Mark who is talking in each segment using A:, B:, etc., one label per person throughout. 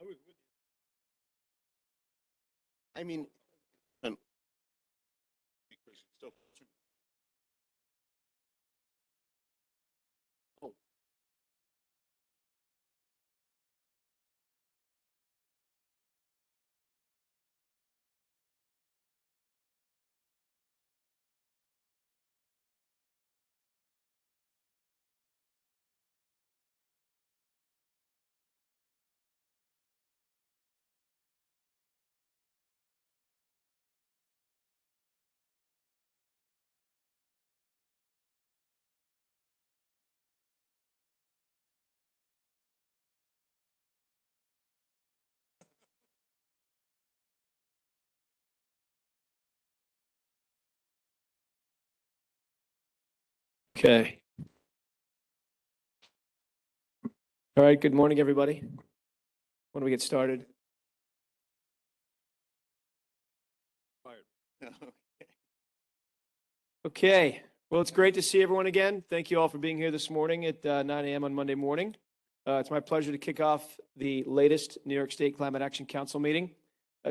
A: I mean, um, oh,
B: Okay. All right, good morning, everybody. When do we get started? Okay, well, it's great to see everyone again. Thank you all for being here this morning at 9 a.m. on Monday morning. It's my pleasure to kick off the latest New York State Climate Action Council meeting.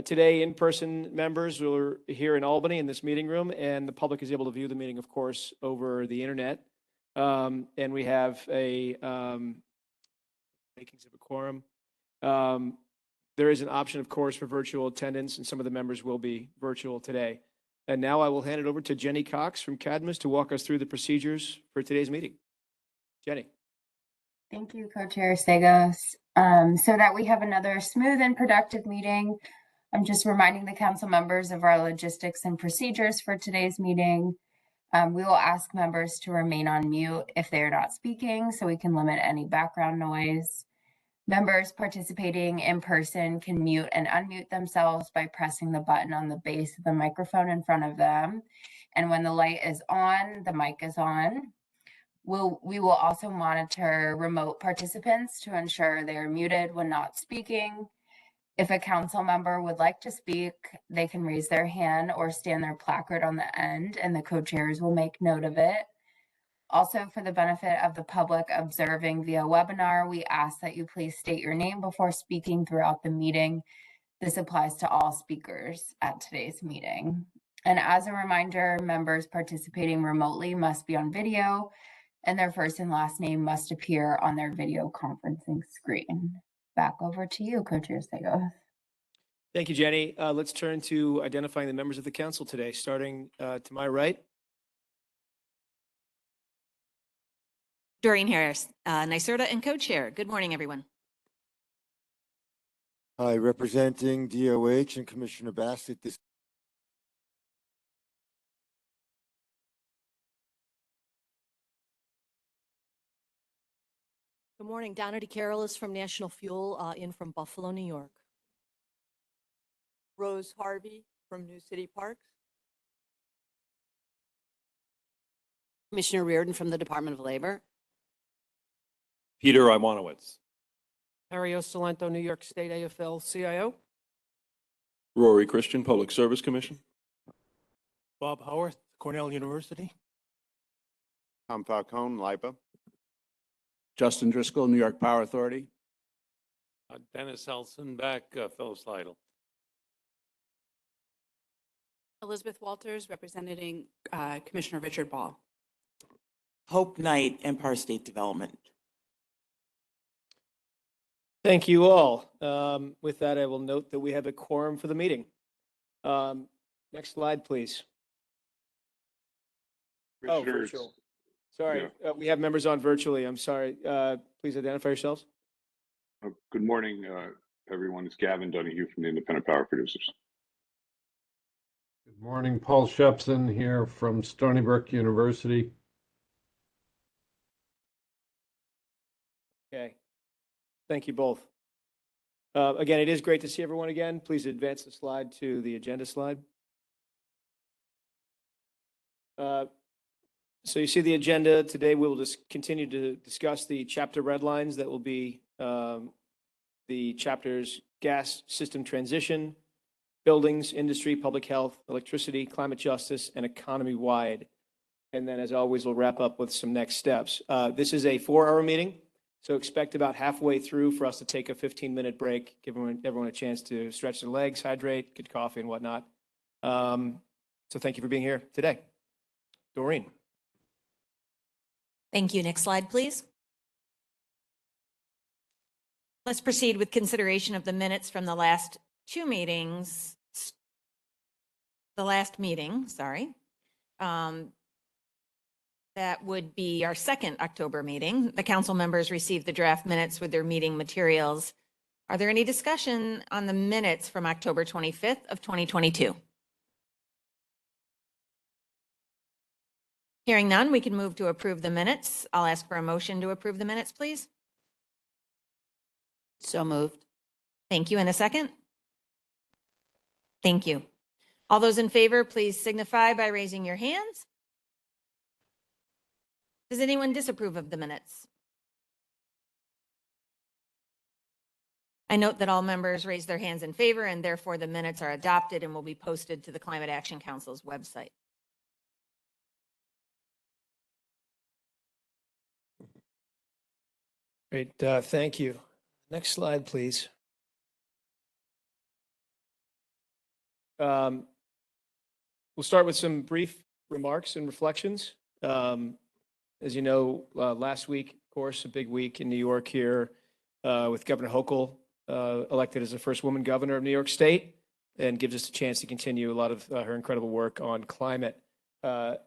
B: Today, in-person members are here in Albany in this meeting room, and the public is able to view the meeting, of course, over the internet. And we have a makings of a quorum. There is an option, of course, for virtual attendance, and some of the members will be virtual today. And now I will hand it over to Jenny Cox from Cadmus to walk us through the procedures for today's meeting. Jenny.
C: Thank you, Co-Chair Segos. So that we have another smooth and productive meeting, I'm just reminding the council members of our logistics and procedures for today's meeting. We will ask members to remain on mute if they are not speaking, so we can limit any background noise. Members participating in person can mute and unmute themselves by pressing the button on the base of the microphone in front of them. And when the light is on, the mic is on. We will also monitor remote participants to ensure they are muted when not speaking. If a council member would like to speak, they can raise their hand or stand their placard on the end, and the co-chairs will make note of it. Also, for the benefit of the public observing via webinar, we ask that you please state your name before speaking throughout the meeting. This applies to all speakers at today's meeting. And as a reminder, members participating remotely must be on video, and their first and last name must appear on their video conferencing screen. Back over to you, Co-Chair Segos.
B: Thank you, Jenny. Let's turn to identifying the members of the council today, starting to my right.
D: Doreen Harris, NYSERDA and co-chair. Good morning, everyone.
E: Hi, representing DOH and Commissioner Bassett. Good
F: morning. Donna DeCarolis from National Fuel, in from Buffalo, New York. Rose Harvey from New City Parks.
G: Commissioner Reardon from the Department of Labor.
H: Peter Iwanowitz.
I: Mario Salento, New York State AFL-CIO.
H: Rory Christian, Public Service Commission.
J: Bob Howarth, Cornell University.
K: Tom Falcone, LIPA.
L: Justin Driscoll, New York Power Authority.
M: Dennis Elsenbeck, Phyllis Lytle.
N: Elizabeth Walters, representing Commissioner Richard Ball.
O: Hope Knight, Empire State Development.
B: Thank you all. With that, I will note that we have a quorum for the meeting. Next slide, please. Oh, virtual. Sorry, yeah. We have members on virtually. I'm sorry. Please identify yourselves.
K: Good morning, everyone. It's Gavin Donahue from the Independent Power Producers.
P: Good morning. Paul Shepson here from Stony Brook University.
B: Okay. Thank you both. Again, it is great to see everyone again. Please advance the slide to the agenda slide. So you see the agenda. Today we will just continue to discuss the chapter red lines that will be the chapters gas system transition, buildings, industry, public health, electricity, climate justice, and economy-wide. And then, as always, we'll wrap up with some next steps. This is a 4-hour meeting. So expect about halfway through for us to take a 15-minute break, give everyone a chance to stretch their legs, hydrate, get coffee and whatnot. So thank you for being here today. Doreen.
D: Thank you. Next slide, please. Let's proceed with consideration of the minutes from the last two meetings. The last meeting, sorry. That would be our second October meeting. The council members received the draft minutes with their meeting materials. Are there any discussion on the minutes from October 25th of 2022? Hearing none, we can move to approve the minutes. I'll ask for a motion to approve the minutes, please.
G: So moved.
D: Thank you. And a second? Thank you. All those in favor, please signify by raising your hands. Does anyone disapprove of the minutes? I note that all members raised their hands in favor, and therefore the minutes are adopted and will be posted to the Climate Action Council's website.
B: Great, thank you. Next slide, please. We'll start with some brief remarks and reflections. As you know, last week, of course, a big week in New York here with Governor Hochul elected as the first woman governor of New York State, and gives us a chance to continue a lot of her incredible work on climate.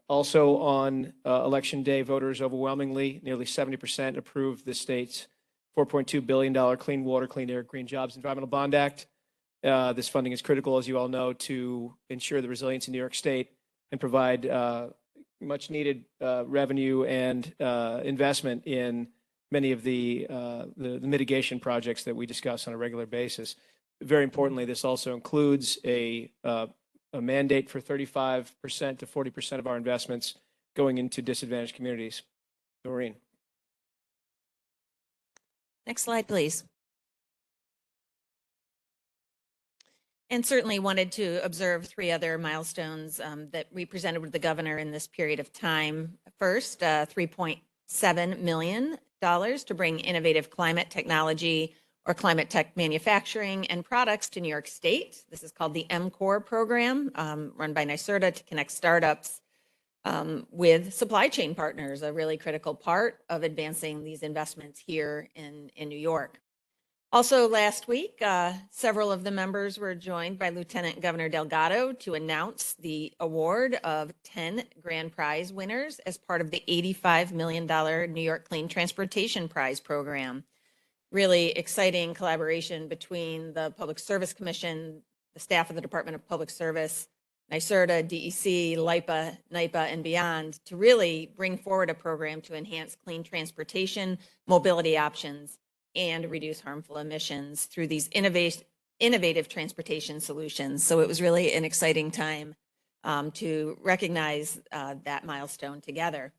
B: Also on election day, voters overwhelmingly, nearly 70% approved the state's $4.2 billion Clean Water, Clean Air, Green Jobs Environmental Bond Act. This funding is critical, as you all know, to ensure the resilience in New York State and provide much needed revenue and investment in many of the mitigation projects that we discuss on a regular basis. Very importantly, this also includes a mandate for 35% to 40% of our investments going into disadvantaged communities. Doreen.
D: Next slide, please. And certainly wanted to observe three other milestones that we presented with the governor in this period of time. First, $3.7 million to bring innovative climate technology or climate tech manufacturing and products to New York State. This is called the MCORE program, run by NYSERDA to connect startups with supply chain partners, a really critical part of advancing these investments here in New York. Also last week, several of the members were joined by Lieutenant Governor Delgado to announce the award of 10 grand prize winners as part of the $85 million New York Clean Transportation Prize program. Really exciting collaboration between the Public Service Commission, the staff of the Department of Public Service, NYSERDA, DEC, LIPA, NYPA, and beyond to really bring forward a program to enhance clean transportation, mobility options, and reduce harmful emissions through these innovative transportation solutions. So it was really an exciting time to recognize that milestone together.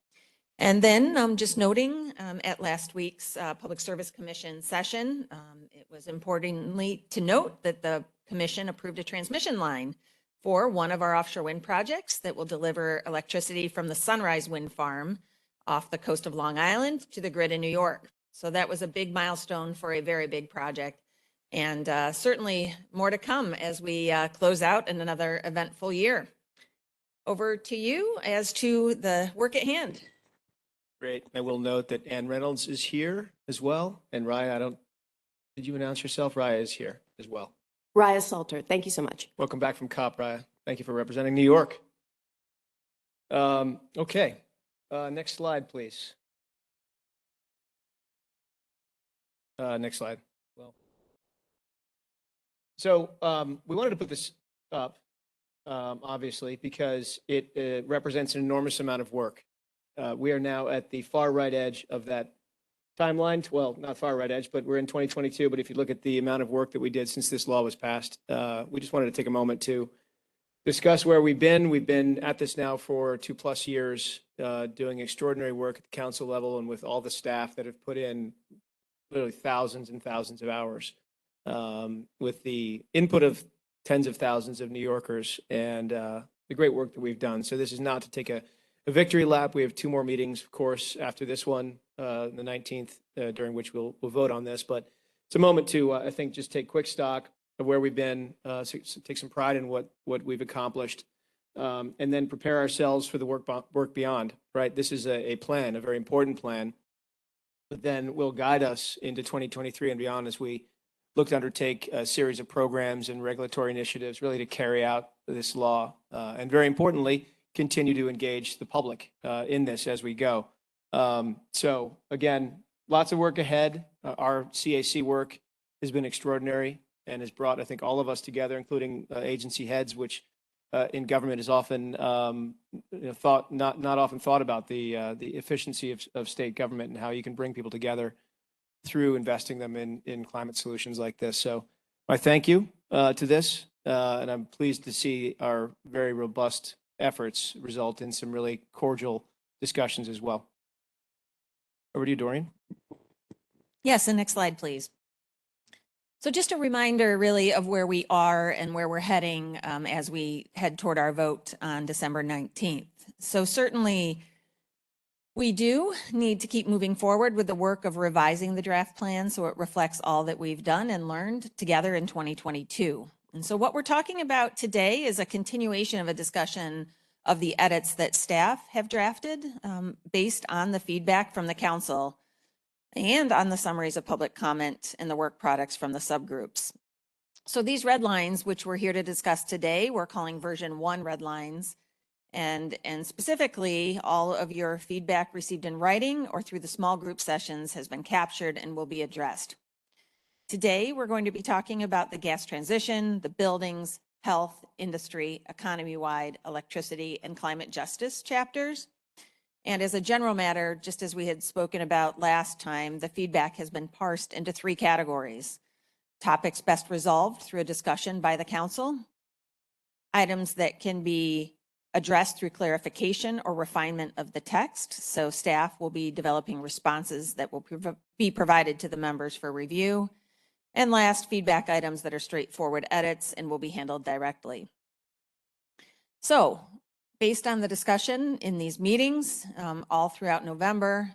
D: And then just noting at last week's Public Service Commission session, it was importantly to note that the commission approved a transmission line for one of our offshore wind projects that will deliver electricity from the Sunrise Wind Farm off the coast of Long Island to the grid in New York. So that was a big milestone for a very big project, and certainly more to come as we close out in another eventful year. Over to you as to the work at hand.
B: Great. I will note that Ann Reynolds is here as well. And Raya, did you announce yourself? Raya is here as well.
A: Raya Salter, thank you so much.
B: Welcome back from COP, Raya. Thank you for representing New York. Okay, next slide, please. Next slide. Well, so we wanted to put this up, obviously, because it represents an enormous amount of work. We are now at the far right edge of that timeline. Well, not far right edge, but we're in 2022. But if you look at the amount of work that we did since this law was passed, we just wanted to take a moment to discuss where we've been. We've been at this now for 2+ years, doing extraordinary work at the council level and with all the staff that have put in literally thousands and thousands of hours, with the input of tens of thousands of New Yorkers and the great work that we've done. So this is not to take a a victory lap. We have 2 more meetings, of course, after this one, the 19th, during which we'll vote on this. But it's a moment to, I think, just take quick stock of where we've been, take some pride in what we've accomplished, and then prepare ourselves for the work beyond, right? This is a plan, a very important plan, but then will guide us into 2023 and beyond as we look to undertake a series of programs and regulatory initiatives really to carry out this law, and very importantly, continue to engage the public in this as we go. So again, lots of work ahead. Our CAC work has been extraordinary and has brought, I think, all of us together, including agency heads, which in government is often not often thought about the efficiency of state government and how you can bring people together through investing them in climate solutions like this. So I thank you to this, and I'm pleased to see our very robust efforts result in some really cordial discussions as well. Over to you, Doreen.
D: Yes, and next slide, please. So just a reminder really of where we are and where we're heading as we head toward our vote on December 19th. So certainly we do need to keep moving forward with the work of revising the draft plan so it reflects all that we've done and learned together in 2022. And so what we're talking about today is a continuation of a discussion of the edits that staff have drafted based on the feedback from the council and on the summaries of public comment and the work products from the subgroups. So these red lines, which we're here to discuss today, we're calling version 1 red lines. And specifically, all of your feedback received in writing or through the small group sessions has been captured and will be addressed. Today, we're going to be talking about the gas transition, the buildings, health, industry, economy-wide, electricity, and climate justice chapters. And as a general matter, just as we had spoken about last time, the feedback has been parsed into 3 categories. Topics best resolved through a discussion by the council, items that can be addressed through clarification or refinement of the text. So staff will be developing responses that will be provided to the members for review. And last, feedback items that are straightforward edits and will be handled directly. So based on the discussion in these meetings all throughout November,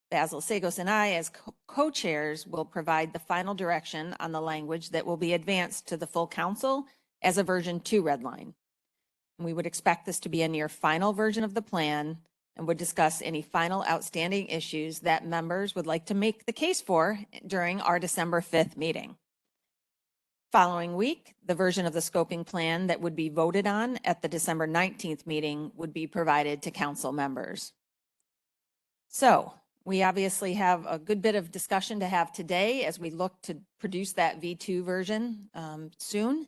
D: Basil Sagos and I as co-chairs will provide the final direction on the language that will be advanced to the full council as a version 2 red line. We would expect this to be a near final version of the plan and would discuss any final outstanding issues that members would like to make the case for during our December 5th meeting. Following week, the version of the scoping plan that would be voted on at the December 19th meeting would be provided to council members. So we obviously have a good bit of discussion to have today as we look to produce that V2 version soon.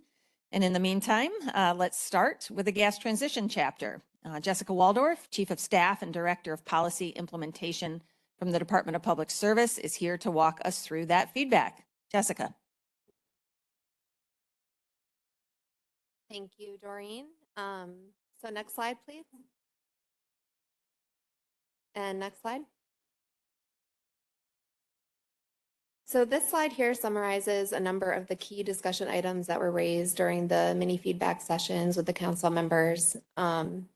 D: And in the meantime, let's start with the gas transition chapter. Jessica Waldorf, Chief of Staff and Director of Policy Implementation from the Department of Public Service, is here to walk us through that feedback. Jessica.
A: Thank you, Doreen. So next slide, please. And next slide. So this slide here summarizes a number of the key discussion items that were raised during the mini feedback sessions with the council members.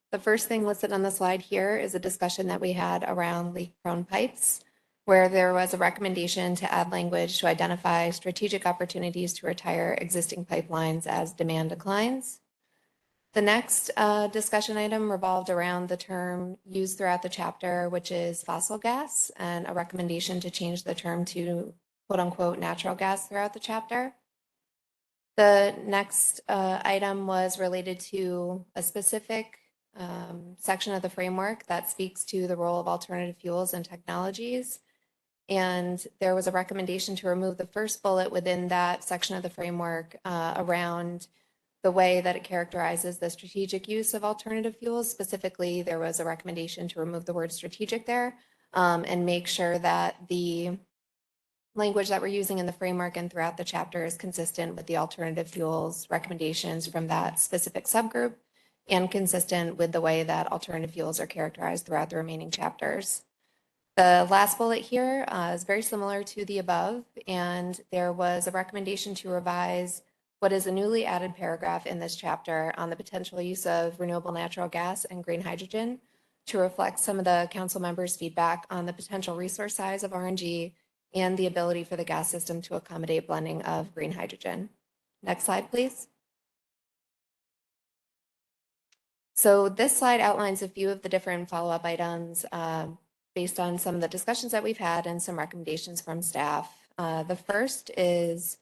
A: The first thing listed on the slide here is a discussion that we had around leak-prone pipes, where there was a recommendation to add language to identify strategic opportunities to retire existing pipelines as demand declines. The next discussion item revolved around the term used throughout the chapter, which is fossil gas, and a recommendation to change the term to quote unquote natural gas throughout the chapter. The next item was related to a specific section of the framework that speaks to the role of alternative fuels and technologies. And there was a recommendation to remove the first bullet within that section of the framework around the way that it characterizes the strategic use of alternative fuels. Specifically, there was a recommendation to remove the word strategic there and make sure that the language that we're using in the framework and throughout the chapter is consistent with the alternative fuels recommendations from that specific subgroup and consistent with the way that alternative fuels are characterized throughout the remaining chapters. The last bullet here is very similar to the above, and there was a recommendation to revise what is a newly added paragraph in this chapter on the potential use of renewable natural gas and green hydrogen to reflect some of the council members' feedback on the potential resource size of RNG and the ability for the gas system to accommodate blending of green hydrogen. Next slide, please. So this slide outlines a few of the different follow-up items based on some of the discussions that we've had and some recommendations from staff. The first is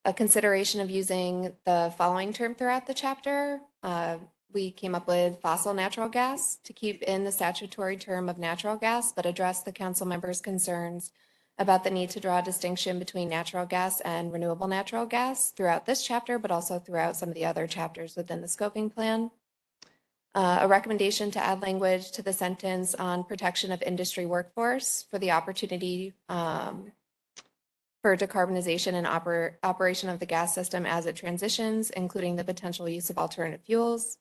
A: a consideration of using the following term throughout the chapter. We came up with fossil natural gas to keep in the statutory term of natural gas, but address the council members' concerns about the need to draw a distinction between natural gas and renewable natural gas throughout this chapter, but also throughout some of the other chapters within the scoping plan. A recommendation to add language to the sentence on protection of industry workforce for the opportunity for decarbonization and operation of the gas system as it transitions, including the potential use of alternative fuels.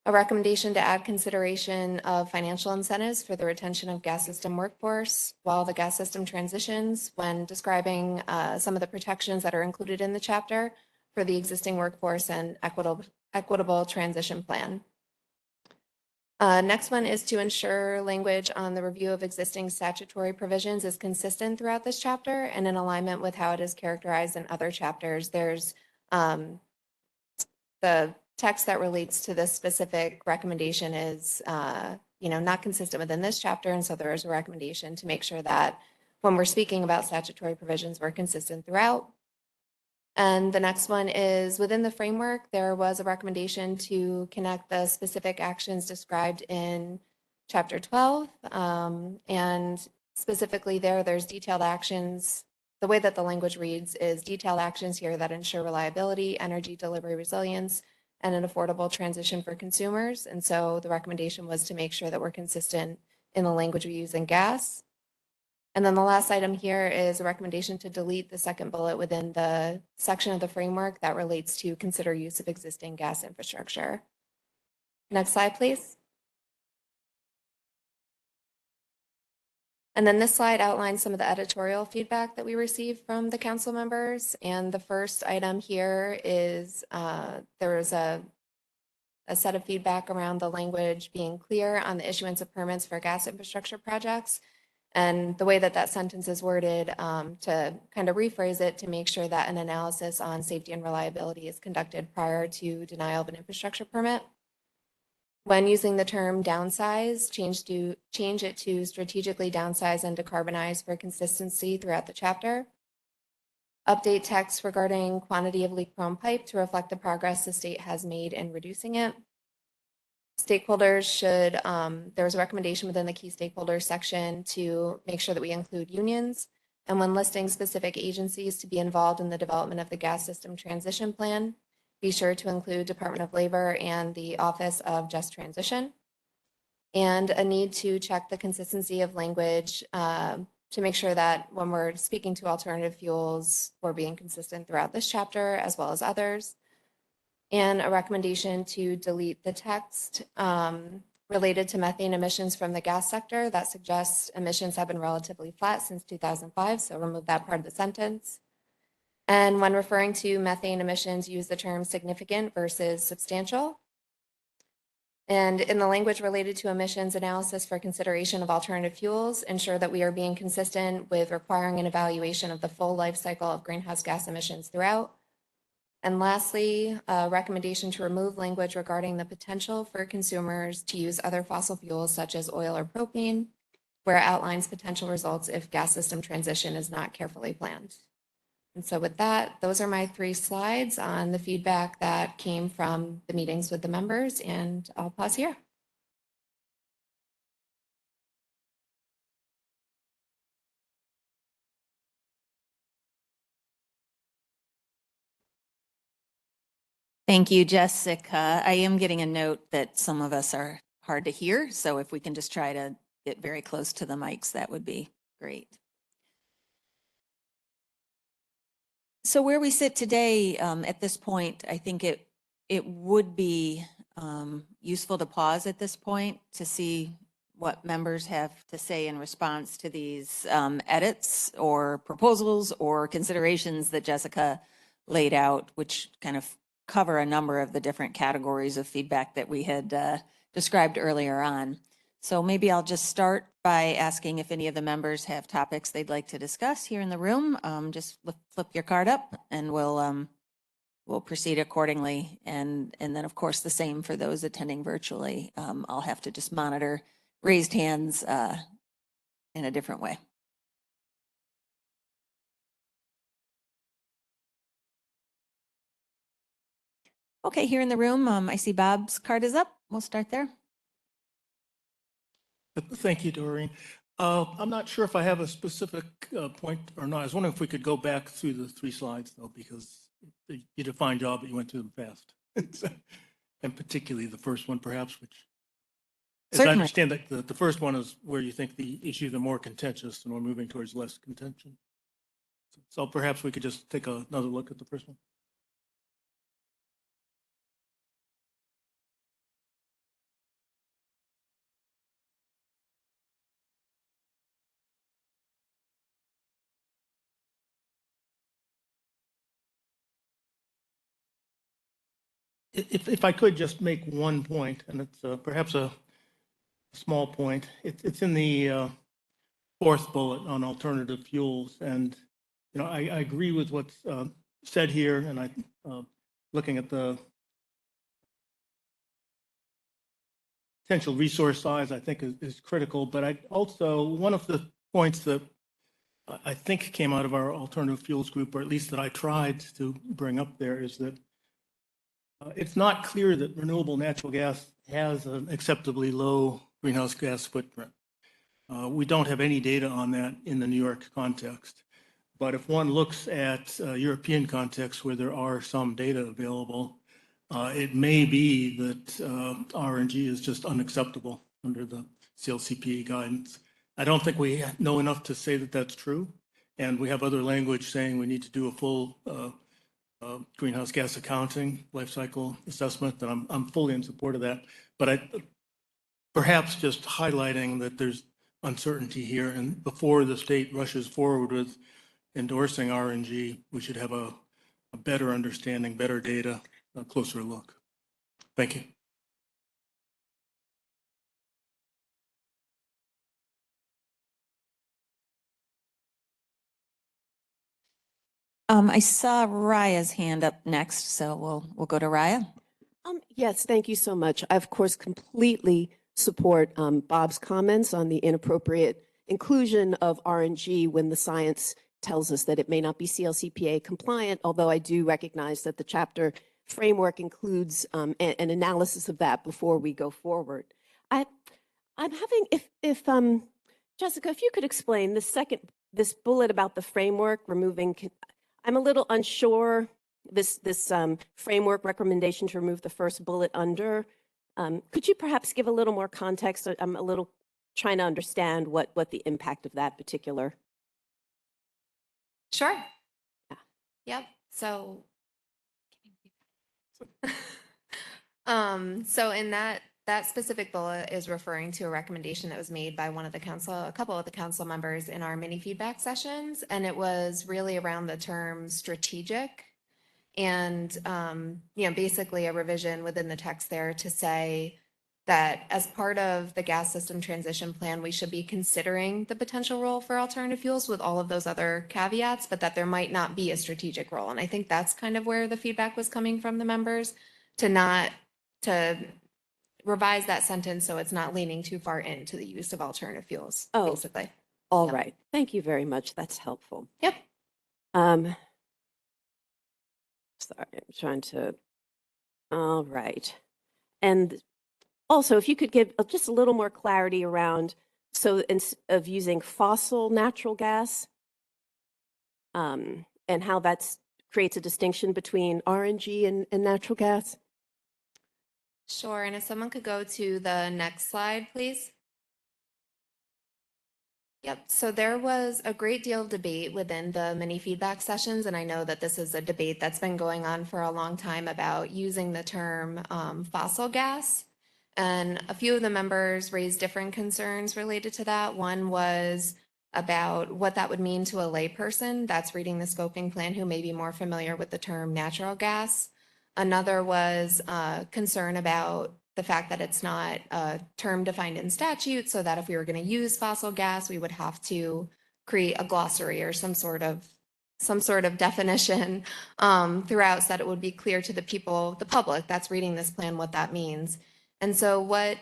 A: A recommendation to add consideration of financial incentives for the retention of gas system workforce while the gas system transitions when describing some of the protections that are included in the chapter for the existing workforce and equitable transition plan. Next one is to ensure language on the review of existing statutory provisions is consistent throughout this chapter and in alignment with how it is characterized in other chapters. There's the text that relates to this specific recommendation is not consistent within this chapter, and so there is a recommendation to make sure that when we're speaking about statutory provisions, we're consistent throughout. And the next one is within the framework, there was a recommendation to connect the specific actions described in chapter 12. And specifically there's detailed actions. The way that the language reads is detailed actions here that ensure reliability, energy delivery resilience, and an affordable transition for consumers. And so the recommendation was to make sure that we're consistent in the language we use in gas. And then the last item here is a recommendation to delete the second bullet within the section of the framework that relates to consider use of existing gas infrastructure. Next slide, please. And then this slide outlines some of the editorial feedback that we received from the council members. And the first item here is there was a set of feedback around the language being clear on the issuance of permits for gas infrastructure projects. And the way that that sentence is worded to kind of rephrase it to make sure that an analysis on safety and reliability is conducted prior to denial of an infrastructure permit. When using the term downsize, change it to strategically downsize and decarbonize for consistency throughout the chapter. Update text regarding quantity of leak-prone pipe to reflect the progress the state has made in reducing it. Stakeholders should, there was a recommendation within the key stakeholders section to make sure that we include unions. And when listing specific agencies to be involved in the development of the gas system transition plan, be sure to include Department of Labor and the Office of Just Transition. And a need to check the consistency of language to make sure that when we're speaking to alternative fuels, we're being consistent throughout this chapter as well as others. And a recommendation to delete the text related to methane emissions from the gas sector that suggests emissions have been relatively flat since 2005, so remove that part of the sentence. And when referring to methane emissions, use the term significant versus substantial. And in the language related to emissions analysis for consideration of alternative fuels, ensure that we are being consistent with requiring an evaluation of the full life cycle of greenhouse gas emissions throughout. And lastly, a recommendation to remove language regarding the potential for consumers to use other fossil fuels such as oil or propane, where it outlines potential results if gas system transition is not carefully planned. And so with that, those are my 3 slides on the feedback that came from the meetings with the members, and I'll pause here.
D: Thank you, Jessica. I am getting a note that some of us are hard to hear, so if we can just try to get very close to the mics, that would be great. So where we sit today, at this point, I think it would be useful to pause at this point to see what members have to say in response to these edits or proposals or considerations that Jessica laid out, which kind of cover a number of the different categories of feedback that we had described earlier on. So maybe I'll just start by asking if any of the members have topics they'd like to discuss here in the room. Just flip your card up and we'll proceed accordingly. And then, of course, the same for those attending virtually. I'll have to just monitor raised hands in a different way. Okay, here in the room, I see Bob's card is up. We'll start there.
J: Thank you, Doreen. I'm not sure if I have a specific point or not. I was wondering if we could go back through the 3 slides though, because you did a fine job, but you went through them fast. And particularly the first one perhaps, which as I
D: Certainly.
J: understand that the first one is where you think the issues are more contentious and we're moving towards less contention. So perhaps we could just take another look at the first one. If I could just make one point, and it's perhaps a small point, it's in the 4th bullet on alternative fuels. And, you know, I agree with what's said here, and looking at the potential resource size, I think is critical. But I also, one of the points that I think came out of our alternative fuels group, or at least that I tried to bring up there, is that it's not clear that renewable natural gas has an acceptably low greenhouse gas footprint. We don't have any data on that in the New York context. But if one looks at European context where there are some data available, it may be that RNG is just unacceptable under the CLCPA guidance. I don't think we know enough to say that that's true. And we have other language saying we need to do a full greenhouse gas accounting, life cycle assessment, and I'm fully in support of that. But perhaps just highlighting that there's uncertainty here, and before the state rushes forward with endorsing RNG, we should have a better understanding, better data, a closer look. Thank you.
D: I saw Raya's hand up next, so we'll go to Raya.
Q: Yes, thank you so much. I, of course, completely support Bob's comments on the inappropriate inclusion of RNG when the science tells us that it may not be CLCPA compliant, although I do recognize that the chapter framework includes an analysis of that before we go forward. I'm having, if Jessica, if you could explain this bullet about the framework, removing, I'm a little unsure, this framework recommendation to remove the first bullet under. Could you perhaps give a little more context? I'm a little trying to understand what the impact of that particular.
A: Sure. Yep. So, so in that specific bullet is referring to a recommendation that was made by a couple of the council members in our mini feedback sessions, and it was really around the term strategic, and basically a revision within the text there to say that as part of the gas system transition plan, we should be considering the potential role for alternative fuels with all of those other caveats, but that there might not be a strategic role. And I think that's kind of where the feedback was coming from the members, to revise that sentence so it's not leaning too far into the use of alternative fuels, basically.
Q: All right. Thank you very much. That's helpful.
A: Yep.
Q: Sorry, I'm trying to. All right. And also, if you could give just a little more clarity around, so of using fossil natural gas, and how that creates a distinction between RNG and natural gas.
A: Sure. And if someone could go to the next slide, please. Yep. So there was a great deal of debate within the mini feedback sessions, and I know that this is a debate that's been going on for a long time about using the term fossil gas. And a few of the members raised different concerns related to that. One was about what that would mean to a layperson that's reading the scoping plan who may be more familiar with the term natural gas. Another was concern about the fact that it's not a term defined in statute, so that if we were going to use fossil gas, we would have to create a glossary or some sort of definition throughout, so that it would be clear to the people, the public that's reading this plan, what that means. And so what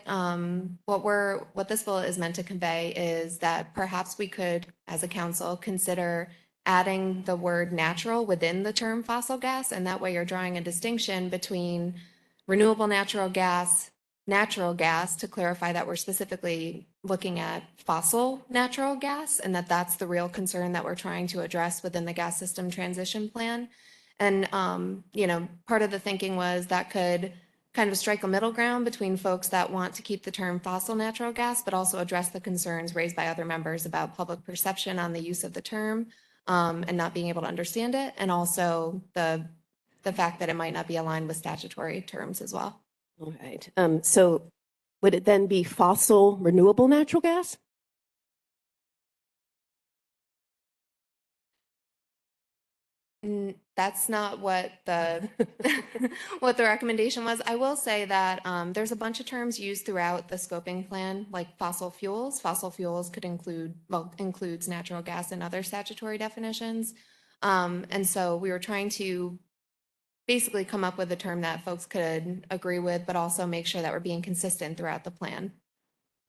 A: this bill is meant to convey is that perhaps we could, as a council, consider adding the word natural within the term fossil gas, and that way you're drawing a distinction between renewable natural gas to clarify that we're specifically looking at fossil natural gas, and that that's the real concern that we're trying to address within the gas system transition plan. And, part of the thinking was that could kind of strike a middle ground between folks that want to keep the term fossil natural gas, but also address the concerns raised by other members about public perception on the use of the term, and not being able to understand it, and also the fact that it might not be aligned with statutory terms as well.
Q: All right. So would it then be fossil renewable natural gas?
A: That's not what the what the recommendation was. I will say that there's a bunch of terms used throughout the scoping plan, like fossil fuels. Fossil fuels could includes natural gas and other statutory definitions. And so we were trying to basically come up with a term that folks could agree with, but also make sure that we're being consistent throughout the plan.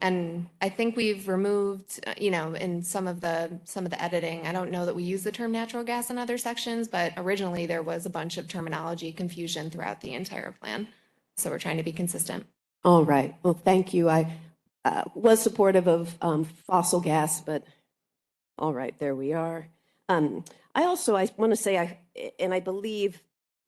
A: And I think we've removed, in some of the editing, I don't know that we use the term natural gas in other sections, but originally there was a bunch of terminology confusion throughout the entire plan. So we're trying to be consistent.
Q: All right. Well, thank you. I was supportive of fossil gas, but all right, there we are. I want to say, I believe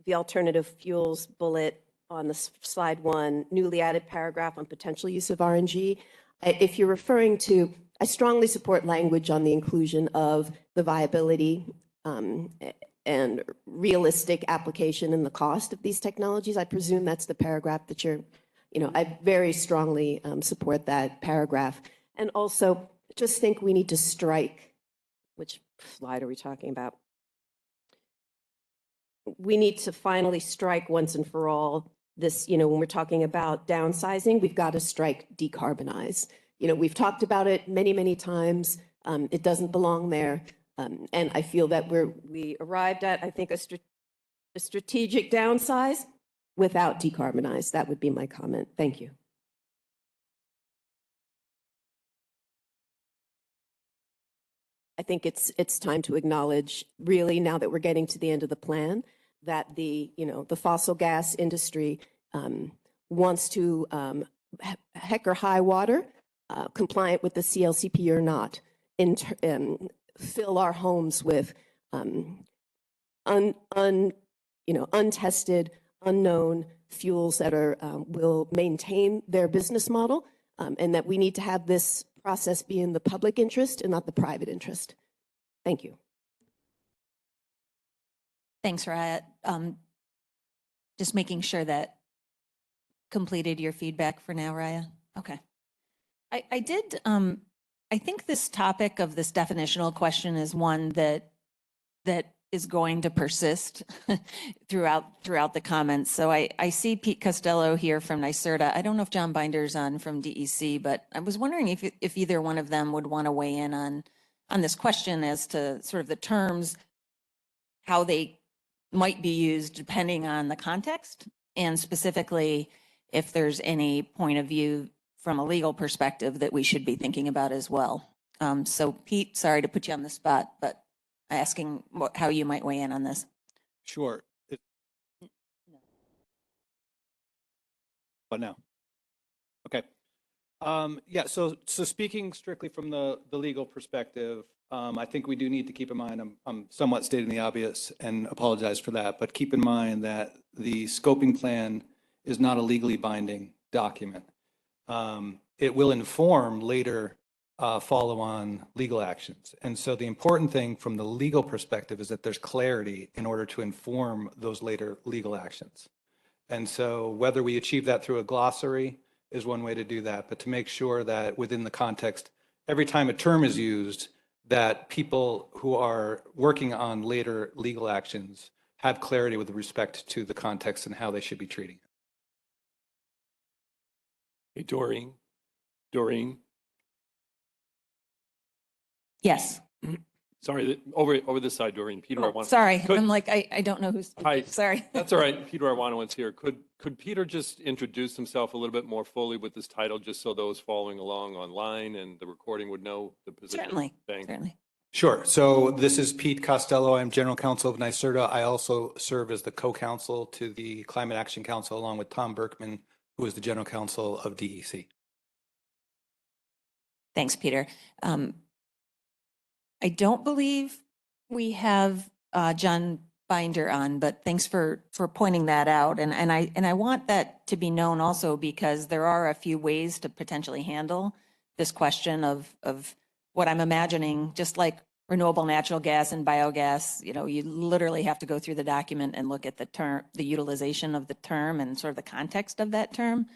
Q: the alternative fuels bullet on the slide 1, newly added paragraph on potential use of RNG. If you're referring to, I strongly support language on the inclusion of the viability and realistic application and the cost of these technologies. I presume that's the paragraph that I very strongly support that paragraph. And also just think we need to strike, which slide are we talking about? We need to finally strike once and for all this, when we're talking about downsizing, we've got to strike decarbonize. We've talked about it many, many times. It doesn't belong there. And I feel that we arrived at, I think, a strategic downsize without decarbonize. That would be my comment. Thank you. I think it's time to acknowledge, really, now that we're getting to the end of the plan, that the fossil gas industry wants to, heck or high water, compliant with the CLCP or not, fill our homes with untested, unknown fuels that will maintain their business model, and that we need to have this process be in the public interest and not the private interest. Thank you.
D: Thanks, Raya. Just making sure that completed your feedback for now, Raya. Okay. I think this topic of this definitional question is one that is going to persist throughout the comments. So I see Pete Costello here from NYSERDA. I don't know if John Binder's on from DEC, but I was wondering if either one of them would want to weigh in on this question as to sort of the terms, how they might be used depending on the context, and specifically if there's any point of view from a legal perspective that we should be thinking about as well. So Pete, sorry to put you on the spot, but asking how you might weigh in on this.
L: Sure. But no. Okay. Yeah, so speaking strictly from the legal perspective, I think we do need to keep in mind, I'm somewhat stating the obvious and apologize for that, but keep in mind that the scoping plan is not a legally binding document. It will inform later follow-on legal actions. And so the important thing from the legal perspective is that there's clarity in order to inform those later legal actions. And so whether we achieve that through a glossary is one way to do that, but to make sure that within the context, every time a term is used, that people who are working on later legal actions have clarity with respect to the context and how they should be treating it.
M: Hey, Doreen,
D: Yes.
M: sorry, over this side, Doreen, Peter
D: Oh,
M: Arwano.
D: sorry,
M: Could-
D: I'm like, I don't know who's,
M: Hi.
D: sorry.
M: That's all right. Peter Arwano is here. Could Peter just introduce himself a little bit more fully with this title, just so those following along online and the recording would know the position?
D: Certainly,
M: Thank you.
D: certainly.
L: Sure. So this is Pete Costello. I'm General Counsel of NYSERDA. I also serve as the co-counsel to the Climate Action Council, along with Tom Berkman, who is the General Counsel of DEC.
D: Thanks, Peter. I don't believe we have John Binder on, but thanks for pointing that out. And I want that to be known also because there are a few ways to potentially handle this question of what I'm imagining, just like renewable natural gas and biogas, you know, you literally have to go through the document and look at the term, the utilization of the term and sort of the context of that term.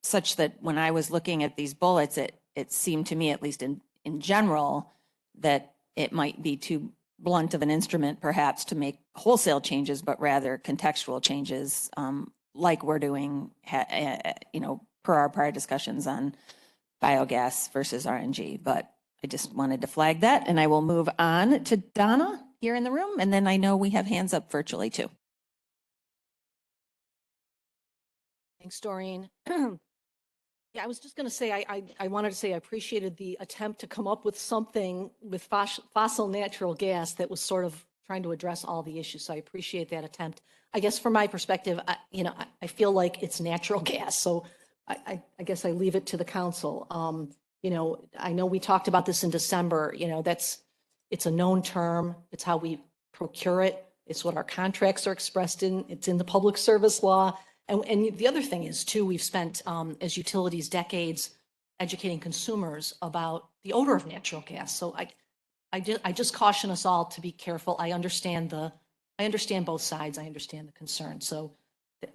D: Such that when I was looking at these bullets, it seemed to me, at least in general, that it might be too blunt of an instrument perhaps to make wholesale changes, but rather contextual changes, like we're doing, you know, per our prior discussions on biogas versus RNG. But I just wanted to flag that, and I will move on to Donna here in the room, and then I know we have hands up virtually too.
F: Thanks, Doreen. Yeah, I was just going to say, I wanted to say I appreciated the attempt to come up with something with fossil natural gas that was sort of trying to address all the issues. So I appreciate that attempt. I guess from my perspective, I feel like it's natural gas. So I guess I leave it to the council. I know we talked about this in December, it's a known term. It's how we procure it. It's what our contracts are expressed in. It's in the public service law. And the other thing is too, we've spent as utilities decades educating consumers about the odor of natural gas. So I just caution us all to be careful. I understand both sides. I understand the concern. So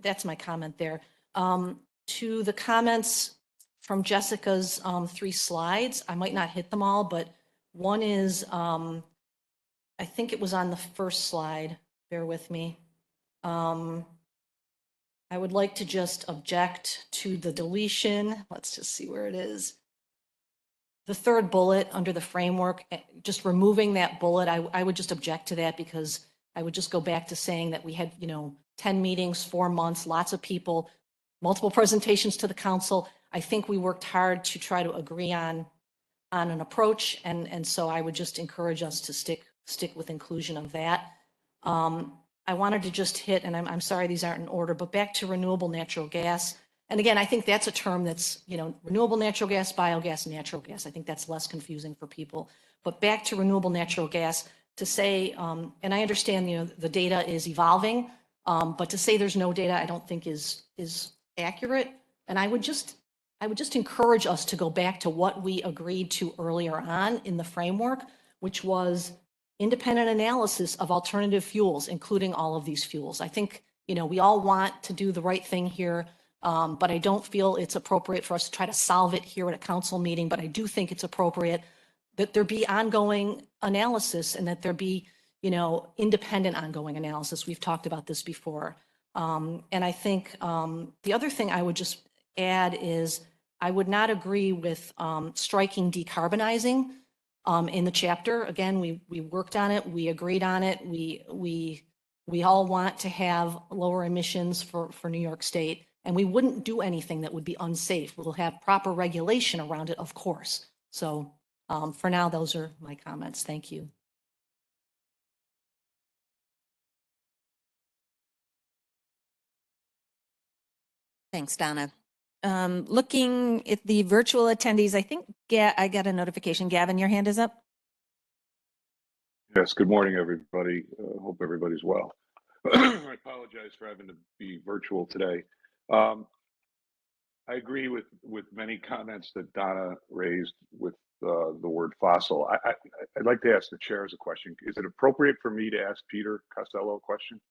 F: that's my comment there. To the comments from Jessica's 3 slides, I might not hit them all, but one is, I think it was on the first slide. Bear with me. I would like to just object to the deletion. Let's just see where it is. The third bullet under the framework, just removing that bullet, I would just object to that because I would just go back to saying that we had, 10 meetings, 4 months, lots of people, multiple presentations to the council. I think we worked hard to try to agree on an approach. And so I would just encourage us to stick with inclusion of that. I wanted to just hit, and I'm sorry these aren't in order, but back to renewable natural gas. And again, I think that's a term that's, renewable natural gas, biogas, natural gas. I think that's less confusing for people. But back to renewable natural gas, to say, and I understand, the data is evolving, but to say there's no data, I don't think is accurate. And I would just encourage us to go back to what we agreed to earlier on in the framework, which was independent analysis of alternative fuels, including all of these fuels. I think, we all want to do the right thing here, but I don't feel it's appropriate for us to try to solve it here at a council meeting. But I do think it's appropriate that there be ongoing analysis and that there be, independent ongoing analysis. We've talked about this before. And I think the other thing I would just add is I would not agree with striking decarbonizing in the chapter. Again, we worked on it, we agreed on it. We all want to have lower emissions for New York State, and we wouldn't do anything that would be unsafe. We'll have proper regulation around it, of course. So for now, those are my comments. Thank you.
D: Thanks, Donna. Looking at the virtual attendees, I think I got a notification. Gavin, your hand is up.
K: Yes, good morning, everybody. Hope everybody's well. I apologize for having to be virtual today. I agree with many comments that Donna raised with the word fossil. I'd like to ask the chairs a question. Is it appropriate for me to ask Peter Costello a question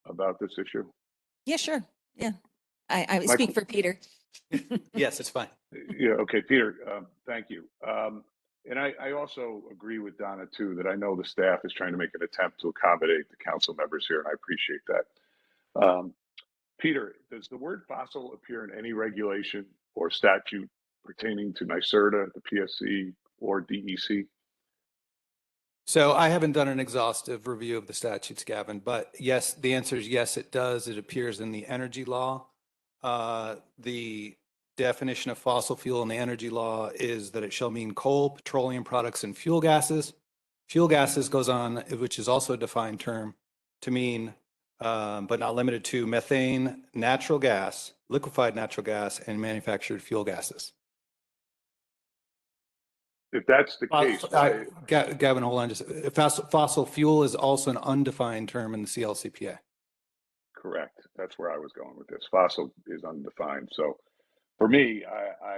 K: about this issue?
D: Yeah, sure. Yeah. I speak for Peter.
L: Yes, it's fine.
K: Yeah, okay, Peter, thank you. And I also agree with Donna too, that I know the staff is trying to make an attempt to accommodate the council members here, and I appreciate that. Peter, does the word fossil appear in any regulation or statute pertaining to NYSERDA, the PSC, or DEC?
L: So I haven't done an exhaustive review of the statutes, Gavin, but yes, the answer is yes, it does. It appears in the energy law. The definition of fossil fuel in the energy law is that it shall mean coal, petroleum products, and fuel gases. Fuel gases goes on, which is also a defined term, to mean, but not limited to methane, natural gas, liquefied natural gas, and manufactured fuel gases.
K: If that's the case, why,
L: Gavin, hold on. Just fossil fuel is also an undefined term in the CLCPA.
K: correct. That's where I was going with this. Fossil is undefined. So for me, I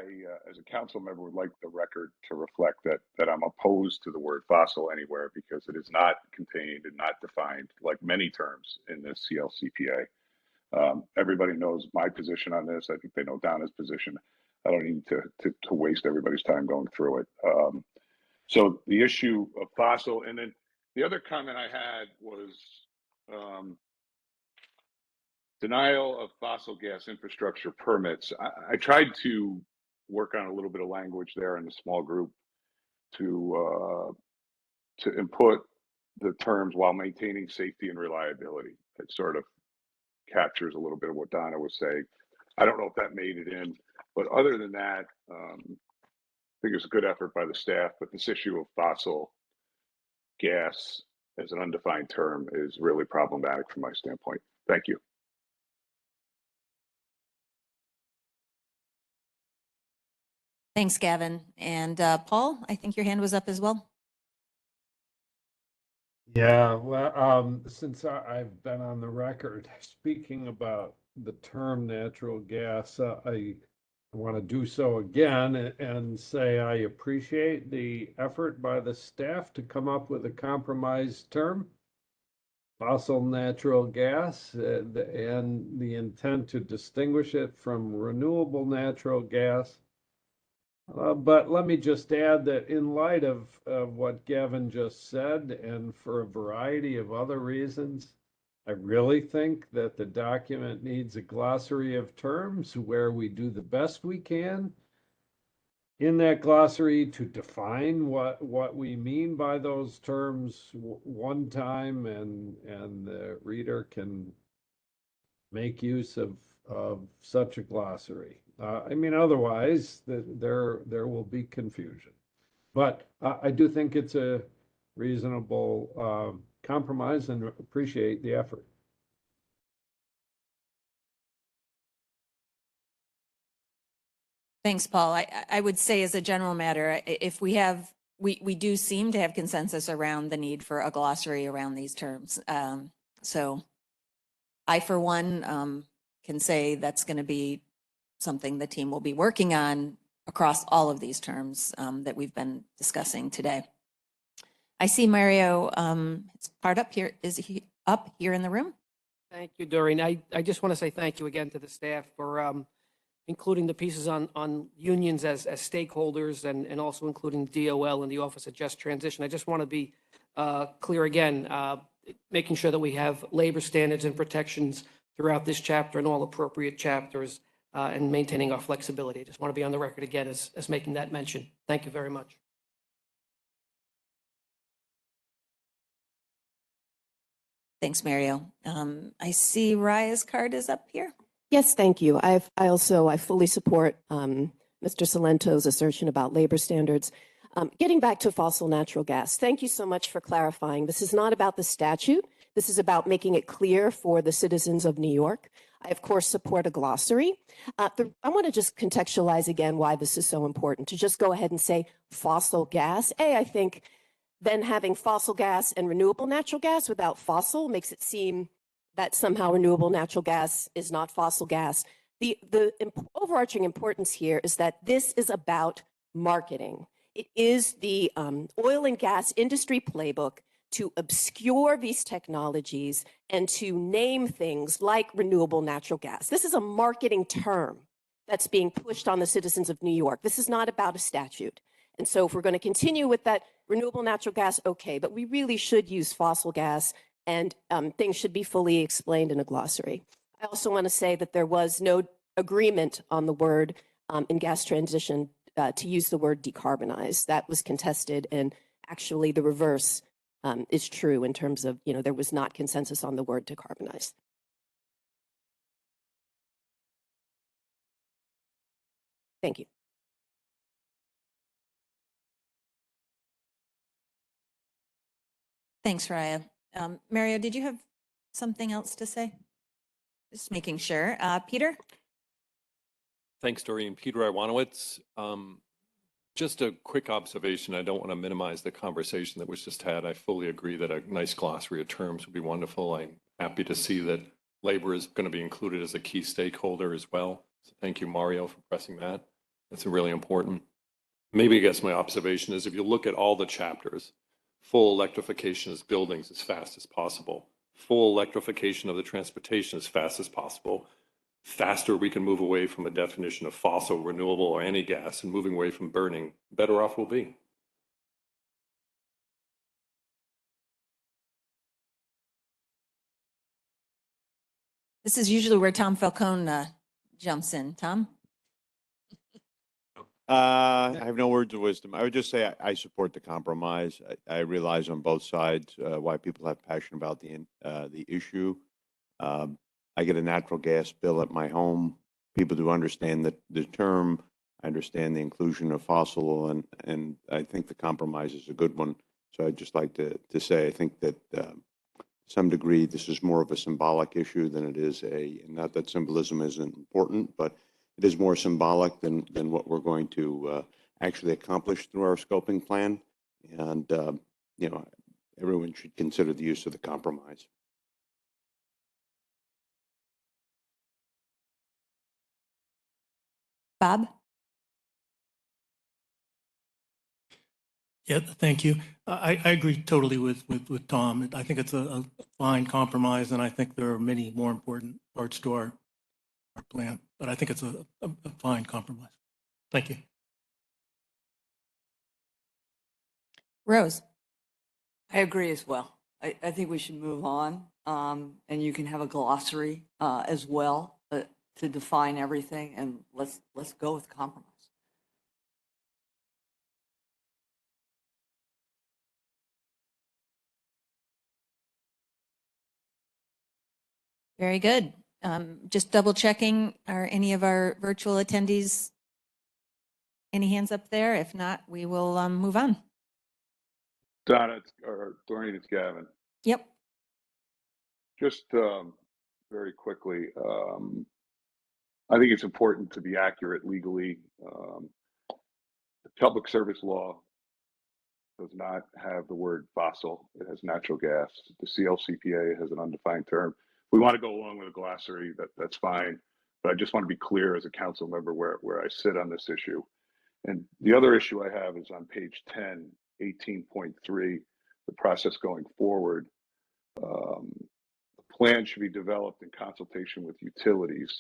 K: as a council member would like the record to reflect that I'm opposed to the word fossil anywhere because it is not contained and not defined like many terms in this CLCPA. Everybody knows my position on this. I think they know Donna's position. I don't need to waste everybody's time going through it. So the issue of fossil, and then the other comment I had was denial of fossil gas infrastructure permits. I tried to work on a little bit of language there in the small group to input the terms while maintaining safety and reliability. It sort of captures a little bit of what Donna was saying. I don't know if that made it in, but other than that, I think it's a good effort by the staff, but this issue of fossil gas as an undefined term is really problematic from my standpoint. Thank you.
D: Thanks, Gavin. And Paul, I think your hand was up as well.
P: Yeah, well, since I've been on the record speaking about the term natural gas, I want to do so again and say I appreciate the effort by the staff to come up with a compromise term, fossil natural gas, and the intent to distinguish it from renewable natural gas. But let me just add that in light of what Gavin just said, and for a variety of other reasons, I really think that the document needs a glossary of terms where we do the best we can in that glossary to define what we mean by those terms one time, and the reader can make use of such a glossary. I mean, otherwise, there will be confusion. But I do think it's a reasonable compromise and appreciate the effort.
D: Thanks, Paul. I would say as a general matter, if we have, we do seem to have consensus around the need for a glossary around these terms. So I, for one, can say that's going to be something the team will be working on across all of these terms that we've been discussing today. I see Mario, it's part up here. Is he up here in the room?
I: Thank you, Doreen. I just want to say thank you again to the staff for including the pieces on unions as stakeholders and also including DOL and the Office of Just Transition. I just want to be clear again, making sure that we have labor standards and protections throughout this chapter and all appropriate chapters, and maintaining our flexibility. I just want to be on the record again as making that mention. Thank you very much.
D: Thanks, Mario. I see Raya's card is up here.
Q: Yes, thank you. I fully support Mr. Salento's assertion about labor standards. Getting back to fossil natural gas, thank you so much for clarifying. This is not about the statute. This is about making it clear for the citizens of New York. I, of course, support a glossary. I want to just contextualize again why this is so important, to just go ahead and say fossil gas. I think then having fossil gas and renewable natural gas without fossil makes it seem that somehow renewable natural gas is not fossil gas. The overarching importance here is that this is about marketing. It is the oil and gas industry playbook to obscure these technologies and to name things like renewable natural gas. This is a marketing term that's being pushed on the citizens of New York. This is not about a statute. And so if we're going to continue with that renewable natural gas, okay, but we really should use fossil gas, and things should be fully explained in a glossary. I also want to say that there was no agreement on the word in gas transition to use the word decarbonize. That was contested, and actually the reverse is true in terms of, there was not consensus on the word decarbonize. Thank you.
D: Thanks, Raya. Mario, did you have something else to say? Just making sure. Peter?
M: Thanks, Doreen. Peter Iwanowitz. Just a quick observation. I don't want to minimize the conversation that was just had. I fully agree that a nice glossary of terms would be wonderful. I'm happy to see that labor is going to be included as a key stakeholder as well. So thank you, Mario, for pressing that. That's really important. Maybe I guess my observation is if you look at all the chapters, full electrification of buildings as fast as possible, full electrification of the transportation as fast as possible, faster we can move away from a definition of fossil, renewable, or any gas and moving away from burning, better off we'll be.
D: This is usually where Tom Falcone jumps in. Tom?
R: I have no words of wisdom. I would just say I support the compromise. I realize on both sides why people have passion about the issue. I get a natural gas bill at my home. People do understand the term. I understand the inclusion of fossil, and I think the compromise is a good one. So I'd just like to say I think that to some degree this is more of a symbolic issue than it is not that symbolism isn't important, but it is more symbolic than what we're going to actually accomplish through our scoping plan. And, everyone should consider the use of the compromise.
D: Bob?
J: Yeah, thank you. I agree totally with Tom. I think it's a fine compromise, and I think there are many more important parts to our plan, but I think it's a fine compromise. Thank you.
D: Rose?
S: I agree as well. I think we should move on, and you can have a glossary as well to define everything, and let's go with compromise.
D: Very good. Just double checking, are any of our virtual attendees, any hands up there? If not, we will move on.
K: Donna, or Doreen, it's Gavin.
D: Yep.
K: Just very quickly, I think it's important to be accurate legally. The public service law does not have the word fossil. It has natural gas. The CLCPA has an undefined term. If we want to go along with a glossary, that's fine. But I just want to be clear as a council member where I sit on this issue. And the other issue I have is on page 10, 18.3, the process going forward. The plan should be developed in consultation with utilities.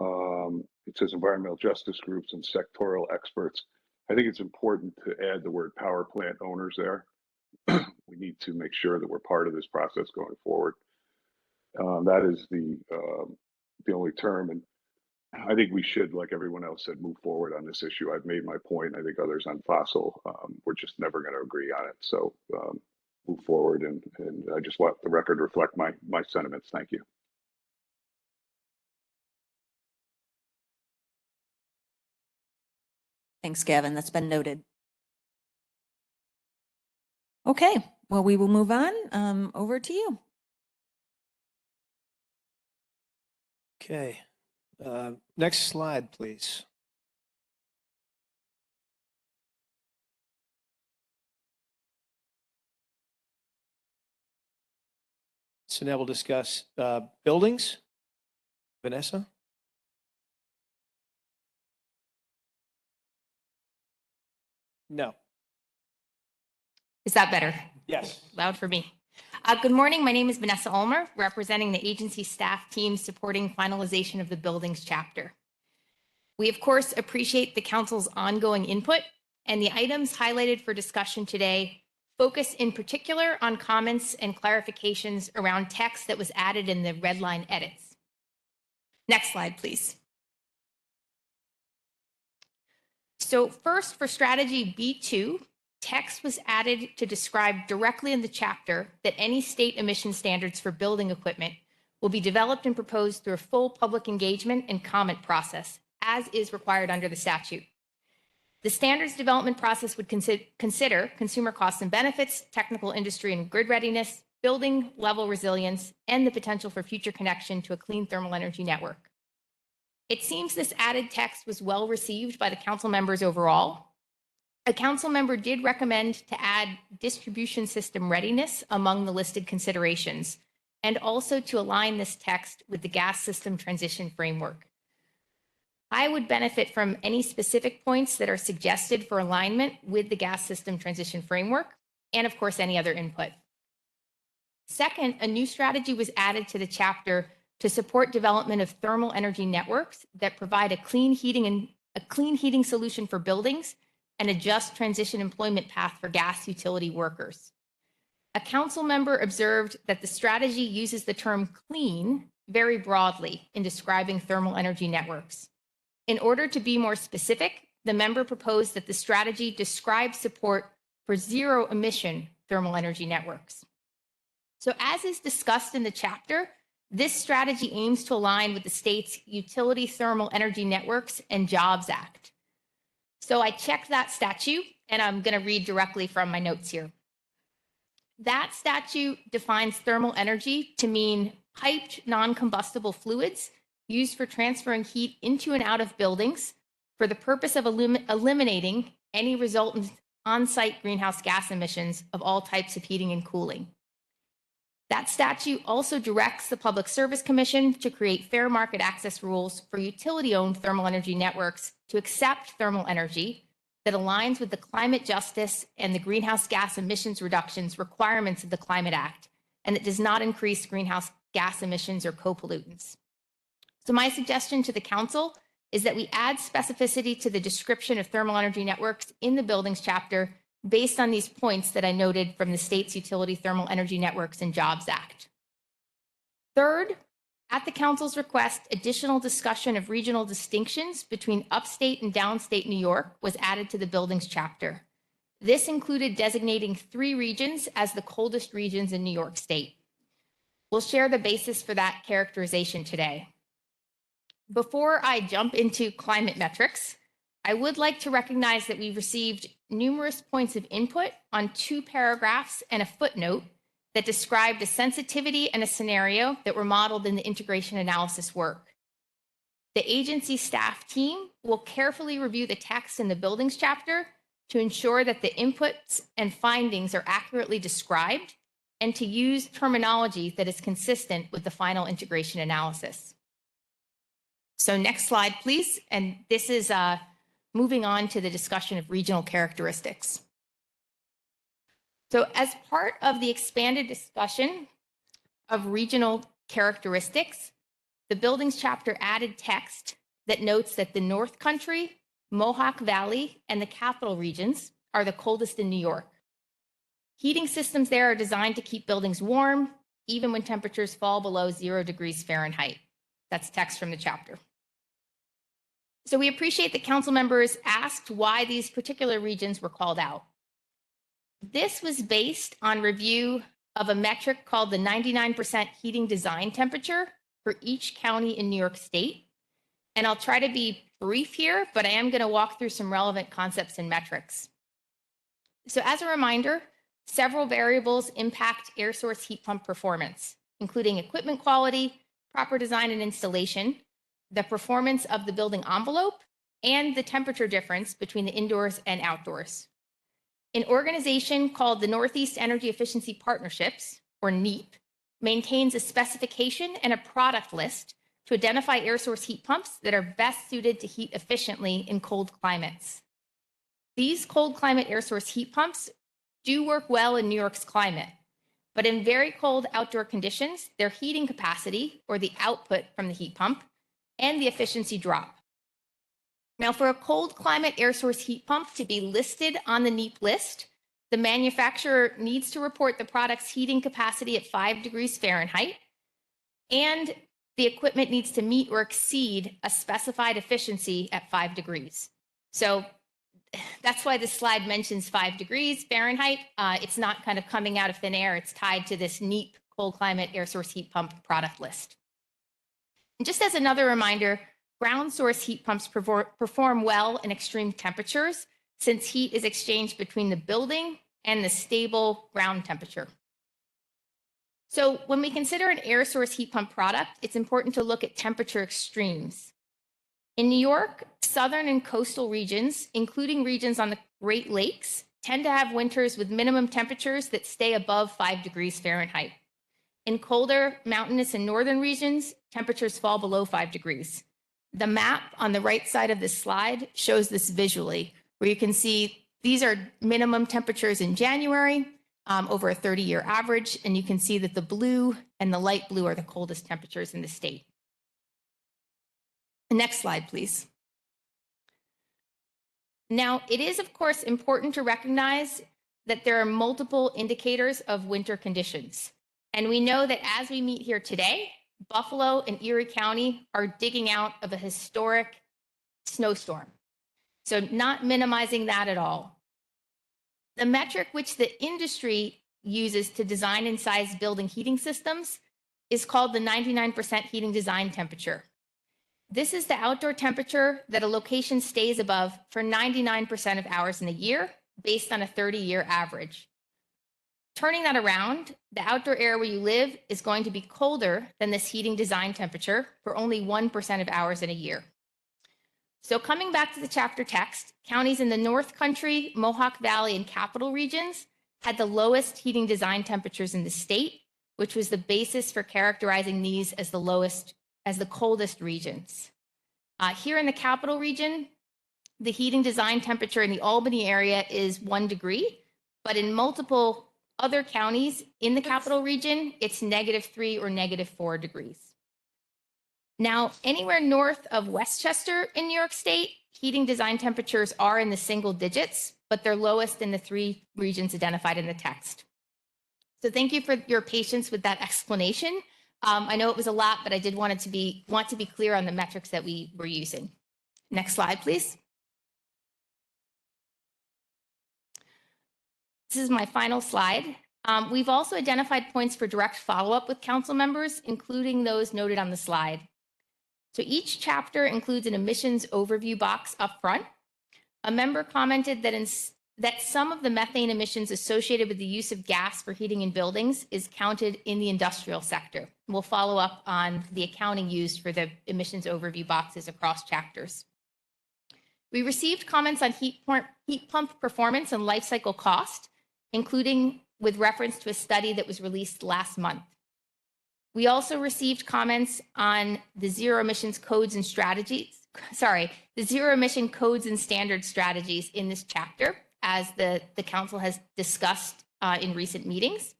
K: It says environmental justice groups and sectoral experts. I think it's important to add the word power plant owners there. We need to make sure that we're part of this process going forward. That is the only term, and I think we should, like everyone else said, move forward on this issue. I've made my point. I think others on fossil, we're just never going to agree on it. So move forward, and I just want the record to reflect my sentiments. Thank you.
D: Thanks, Gavin. That's been noted. Okay, well, we will move on. Over to you.
B: Okay. Next slide, please. So now we'll discuss buildings. Vanessa? No.
T: Is that better?
B: Yes.
T: Loud for me. Good morning. My name is Vanessa Ulmer, representing the agency staff team supporting finalization of the buildings chapter. We, of course, appreciate the council's ongoing input, and the items highlighted for discussion today focus in particular on comments and clarifications around text that was added in the red line edits. Next slide, please. So first, for strategy B2, text was added to describe directly in the chapter that any state emission standards for building equipment will be developed and proposed through a full public engagement and comment process, as is required under the statute. The standards development process would consider consumer costs and benefits, technical industry and grid readiness, building level resilience, and the potential for future connection to a clean thermal energy network. It seems this added text was well received by the council members overall. A council member did recommend to add distribution system readiness among the listed considerations, and also to align this text with the gas system transition framework. I would benefit from any specific points that are suggested for alignment with the gas system transition framework, and of course, any other input. Second, a new strategy was added to the chapter to support development of thermal energy networks that provide a clean heating solution for buildings and a just transition employment path for gas utility workers. A council member observed that the strategy uses the term clean very broadly in describing thermal energy networks. In order to be more specific, the member proposed that the strategy describe support for zero emission thermal energy networks. So as is discussed in the chapter, this strategy aims to align with the state's Utility Thermal Energy Networks and Jobs Act. So I checked that statute, and I'm going to read directly from my notes here. That statute defines thermal energy to mean piped non-combustible fluids used for transferring heat into and out of buildings for the purpose of eliminating any resultant on-site greenhouse gas emissions of all types of heating and cooling. That statute also directs the Public Service Commission to create fair market access rules for utility-owned thermal energy networks to accept thermal energy that aligns with the climate justice and the greenhouse gas emissions reductions requirements of the Climate Act, and that does not increase greenhouse gas emissions or co-pollutants. So my suggestion to the council is that we add specificity to the description of thermal energy networks in the buildings chapter based on these points that I noted from the state's Utility Thermal Energy Networks and Jobs Act. Third, at the council's request, additional discussion of regional distinctions between upstate and downstate New York was added to the buildings chapter. This included designating 3 regions as the coldest regions in New York State. We'll share the basis for that characterization today. Before I jump into climate metrics, I would like to recognize that we've received numerous points of input on 2 paragraphs and a footnote that described a sensitivity and a scenario that were modeled in the integration analysis work. The agency staff team will carefully review the text in the buildings chapter to ensure that the inputs and findings are accurately described and to use terminology that is consistent with the final integration analysis. So next slide, please. And this is moving on to the discussion of regional characteristics. So as part of the expanded discussion of regional characteristics, the buildings chapter added text that notes that the North Country, Mohawk Valley, and the Capital regions are the coldest in New York. Heating systems there are designed to keep buildings warm, even when temperatures fall below 0 degrees Fahrenheit. That's text from the chapter. So we appreciate that council members asked why these particular regions were called out. This was based on review of a metric called the 99% heating design temperature for each county in New York State. And I'll try to be brief here, but I am going to walk through some relevant concepts and metrics. So as a reminder, several variables impact air source heat pump performance, including equipment quality, proper design and installation, the performance of the building envelope, and the temperature difference between the indoors and outdoors. An organization called the Northeast Energy Efficiency Partnerships, or NEEP, maintains a specification and a product list to identify air source heat pumps that are best suited to heat efficiently in cold climates. These cold climate air source heat pumps do work well in New York's climate, but in very cold outdoor conditions, their heating capacity, or the output from the heat pump, and the efficiency drop. Now, for a cold climate air source heat pump to be listed on the NEEP list, the manufacturer needs to report the product's heating capacity at 5 degrees Fahrenheit, and the equipment needs to meet or exceed a specified efficiency at 5 degrees. So that's why this slide mentions 5 degrees Fahrenheit. It's not kind of coming out of thin air. It's tied to this NEAP cold climate air source heat pump product list. And just as another reminder, ground source heat pumps perform well in extreme temperatures since heat is exchanged between the building and the stable ground temperature. So when we consider an air source heat pump product, it's important to look at temperature extremes. In New York, southern and coastal regions, including regions on the Great Lakes, tend to have winters with minimum temperatures that stay above 5 degrees Fahrenheit. In colder, mountainous and northern regions, temperatures fall below 5 degrees. The map on the right side of this slide shows this visually, where you can see these are minimum temperatures in January over a 30-year average, and you can see that the blue and the light blue are the coldest temperatures in the state. Next slide, please. Now, it is, of course, important to recognize that there are multiple indicators of winter conditions. And we know that as we meet here today, Buffalo and Erie County are digging out of a historic snowstorm. So not minimizing that at all. The metric which the industry uses to design and size building heating systems is called the 99% heating design temperature. This is the outdoor temperature that a location stays above for 99% of hours in a year based on a 30-year average. Turning that around, the outdoor area where you live is going to be colder than this heating design temperature for only 1% of hours in a year. So coming back to the chapter text, counties in the North Country, Mohawk Valley, and Capital regions had the lowest heating design temperatures in the state, which was the basis for characterizing these as the coldest regions. Here in the Capital region, the heating design temperature in the Albany area is 1 degree, but in multiple other counties in the Capital region, it's -3 or -4 degrees. Now, anywhere north of Westchester in New York State, heating design temperatures are in the single digits, but they're lowest in the 3 regions identified in the text. So thank you for your patience with that explanation. I know it was a lot, but I did want to be clear on the metrics that we were using. Next slide, please. This is my final slide. We've also identified points for direct follow-up with council members, including those noted on the slide. So each chapter includes an emissions overview box up front. A member commented that some of the methane emissions associated with the use of gas for heating in buildings is counted in the industrial sector. We'll follow up on the accounting used for the emissions overview boxes across chapters. We received comments on heat pump performance and life cycle cost, including with reference to a study that was released last month. We also received comments on the zero emission codes and standard strategies in this chapter, as the council has discussed in recent meetings.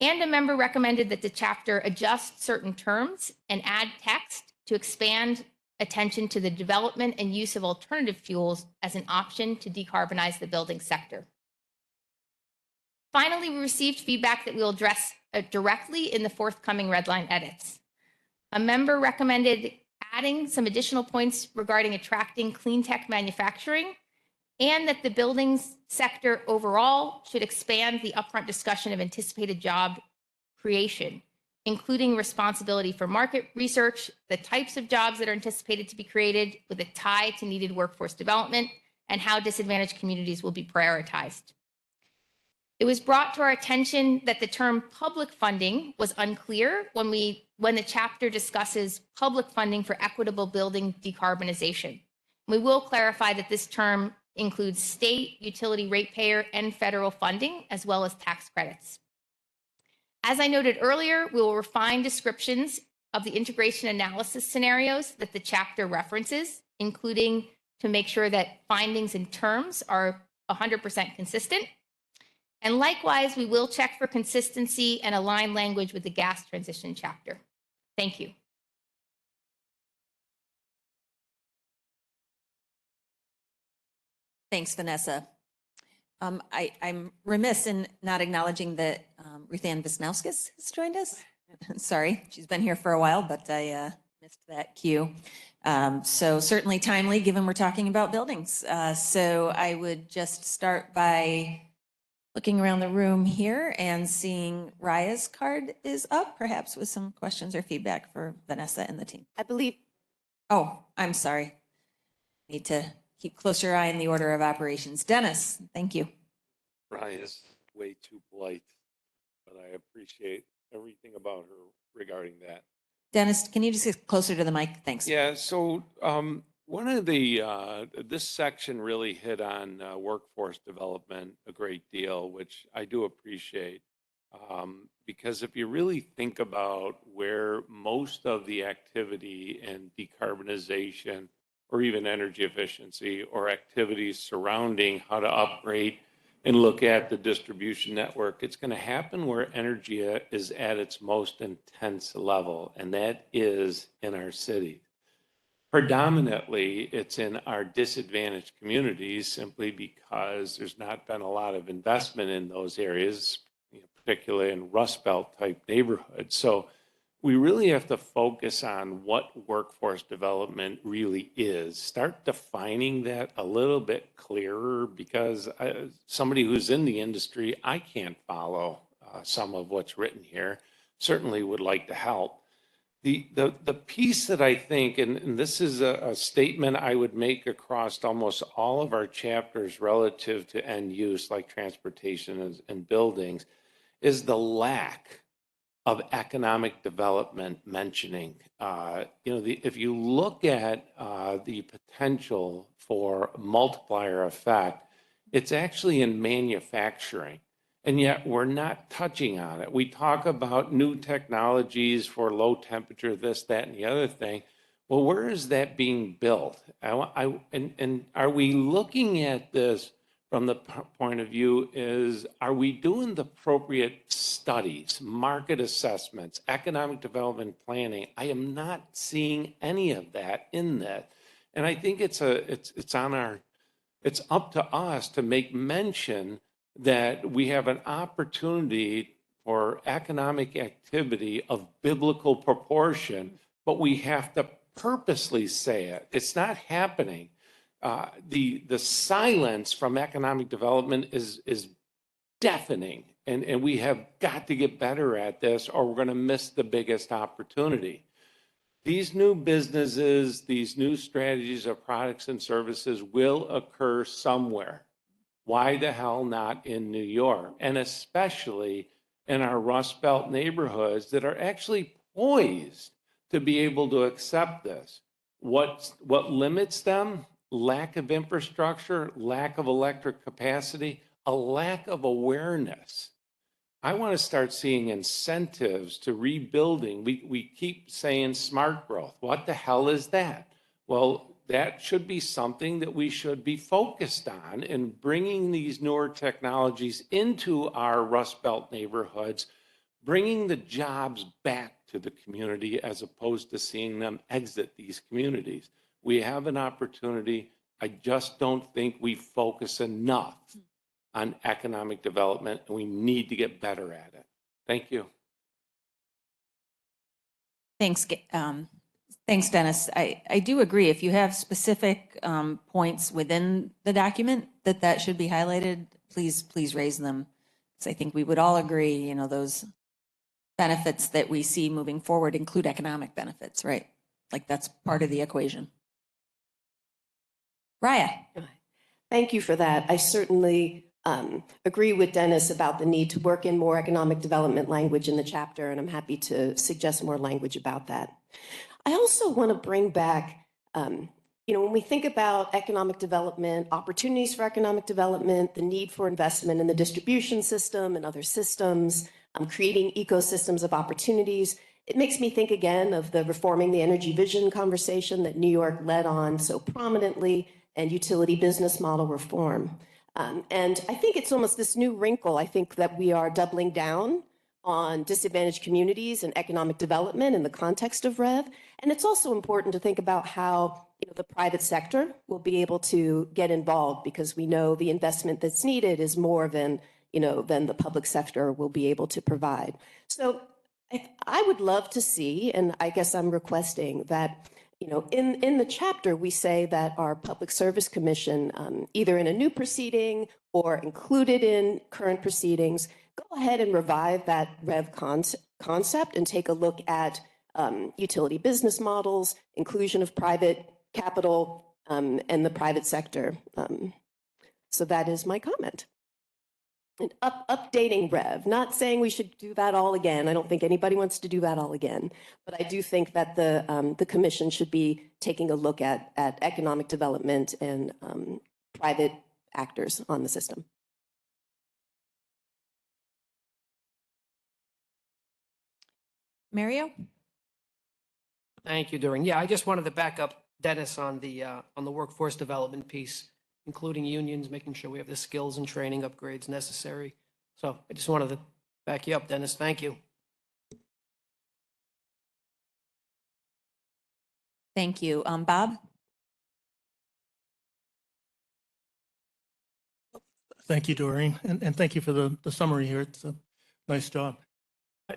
T: And a member recommended that the chapter adjust certain terms and add text to expand attention to the development and use of alternative fuels as an option to decarbonize the building sector. Finally, we received feedback that we'll address directly in the forthcoming redline edits. A member recommended adding some additional points regarding attracting clean tech manufacturing, and that the buildings sector overall should expand the upfront discussion of anticipated job creation, including responsibility for market research, the types of jobs that are anticipated to be created with a tie to needed workforce development, and how disadvantaged communities will be prioritized. It was brought to our attention that the term public funding was unclear when the chapter discusses public funding for equitable building decarbonization. We will clarify that this term includes state, utility ratepayer, and federal funding, as well as tax credits. As I noted earlier, we will refine descriptions of the integration analysis scenarios that the chapter references, including to make sure that findings and terms are 100% consistent. And likewise, we will check for consistency and align language with the gas transition chapter. Thank you.
D: Thanks, Vanessa. I'm remiss in not acknowledging that Ruth Ann Wisnauskas has joined us. Sorry, she's been here for a while, but I missed that cue. So certainly timely, given we're talking about buildings. So I would just start by looking around the room here and seeing Raya's card is up, perhaps with some questions or feedback for Vanessa and the team.
Q: I believe,
D: Oh, I'm sorry. Need to keep closer eye in the order of operations. Dennis, thank you.
U: Ryan is way too polite, but I appreciate everything about her regarding that.
D: Dennis, can you just get closer to the mic? Thanks.
U: Yeah, so one of the, this section really hit on workforce development a great deal, which I do appreciate. Because if you really think about where most of the activity in decarbonization or even energy efficiency or activities surrounding how to upgrade and look at the distribution network, it's going to happen where energy is at its most intense level, and that is in our cities. Predominantly, it's in our disadvantaged communities simply because there's not been a lot of investment in those areas, particularly in Rust Belt type neighborhoods. So we really have to focus on what workforce development really is. Start defining that a little bit clearer, because somebody who's in the industry, I can't follow some of what's written here. Certainly would like to help. The piece that I think, and this is a statement I would make across almost all of our chapters relative to end use, like transportation and buildings, is the lack of economic development mentioning. If you look at the potential for multiplier effect, it's actually in manufacturing, and yet we're not touching on it. We talk about new technologies for low temperature, this, that, and the other thing. Well, where is that being built? And are we looking at this from the point of view is, are we doing the appropriate studies, market assessments, economic development planning? I am not seeing any of that in that. And I think it's up to us to make mention that we have an opportunity for economic activity of biblical proportion, but we have to purposely say it. It's not happening. The silence from economic development is deafening, and we have got to get better at this, or we're going to miss the biggest opportunity. These new businesses, these new strategies of products and services will occur somewhere. Why the hell not in New York? And especially in our Rust Belt neighborhoods that are actually poised to be able to accept this. What limits them? Lack of infrastructure, lack of electric capacity, a lack of awareness. I want to start seeing incentives to rebuilding. We keep saying smart growth. What the hell is that? Well, that should be something that we should be focused on in bringing these newer technologies into our Rust Belt neighborhoods, bringing the jobs back to the community as opposed to seeing them exit these communities. We have an opportunity. I just don't think we focus enough on economic development, and we need to get better at it. Thank you.
D: Thanks, Dennis. I do agree. If you have specific points within the document that should be highlighted, please raise them. Because I think we would all agree, those benefits that we see moving forward include economic benefits, right? Like that's part of the equation. Raya.
Q: Thank you for that. I certainly agree with Dennis about the need to work in more economic development language in the chapter, and I'm happy to suggest more language about that. I also want to bring back, when we think about economic development, opportunities for economic development, the need for investment in the distribution system and other systems, creating ecosystems of opportunities, it makes me think again of the reforming the energy vision conversation that New York led on so prominently, and utility business model reform. And I think it's almost this new wrinkle, I think, that we are doubling down on disadvantaged communities and economic development in the context of REV. And it's also important to think about how the private sector will be able to get involved, because we know the investment that's needed is more than the public sector will be able to provide. So I would love to see, and I guess I'm requesting that, in the chapter, we say that our Public Service Commission, either in a new proceeding or included in current proceedings, go ahead and revive that concept and take a look at utility business models, inclusion of private capital, and the private sector. So that is my comment. And updating Rev, not saying we should do that all again. I don't think anybody wants to do that all again. But I do think that the commission should be taking a look at economic development and private actors on the system.
D: Mario?
I: Thank you, Doreen. Yeah, I just wanted to back up Dennis on the workforce development piece, including unions, making sure we have the skills and training upgrades necessary. So I just wanted to back you up, Dennis. Thank you.
D: Thank you. Bob?
J: Thank you, Doreen, and thank you for the summary here. It's a nice job.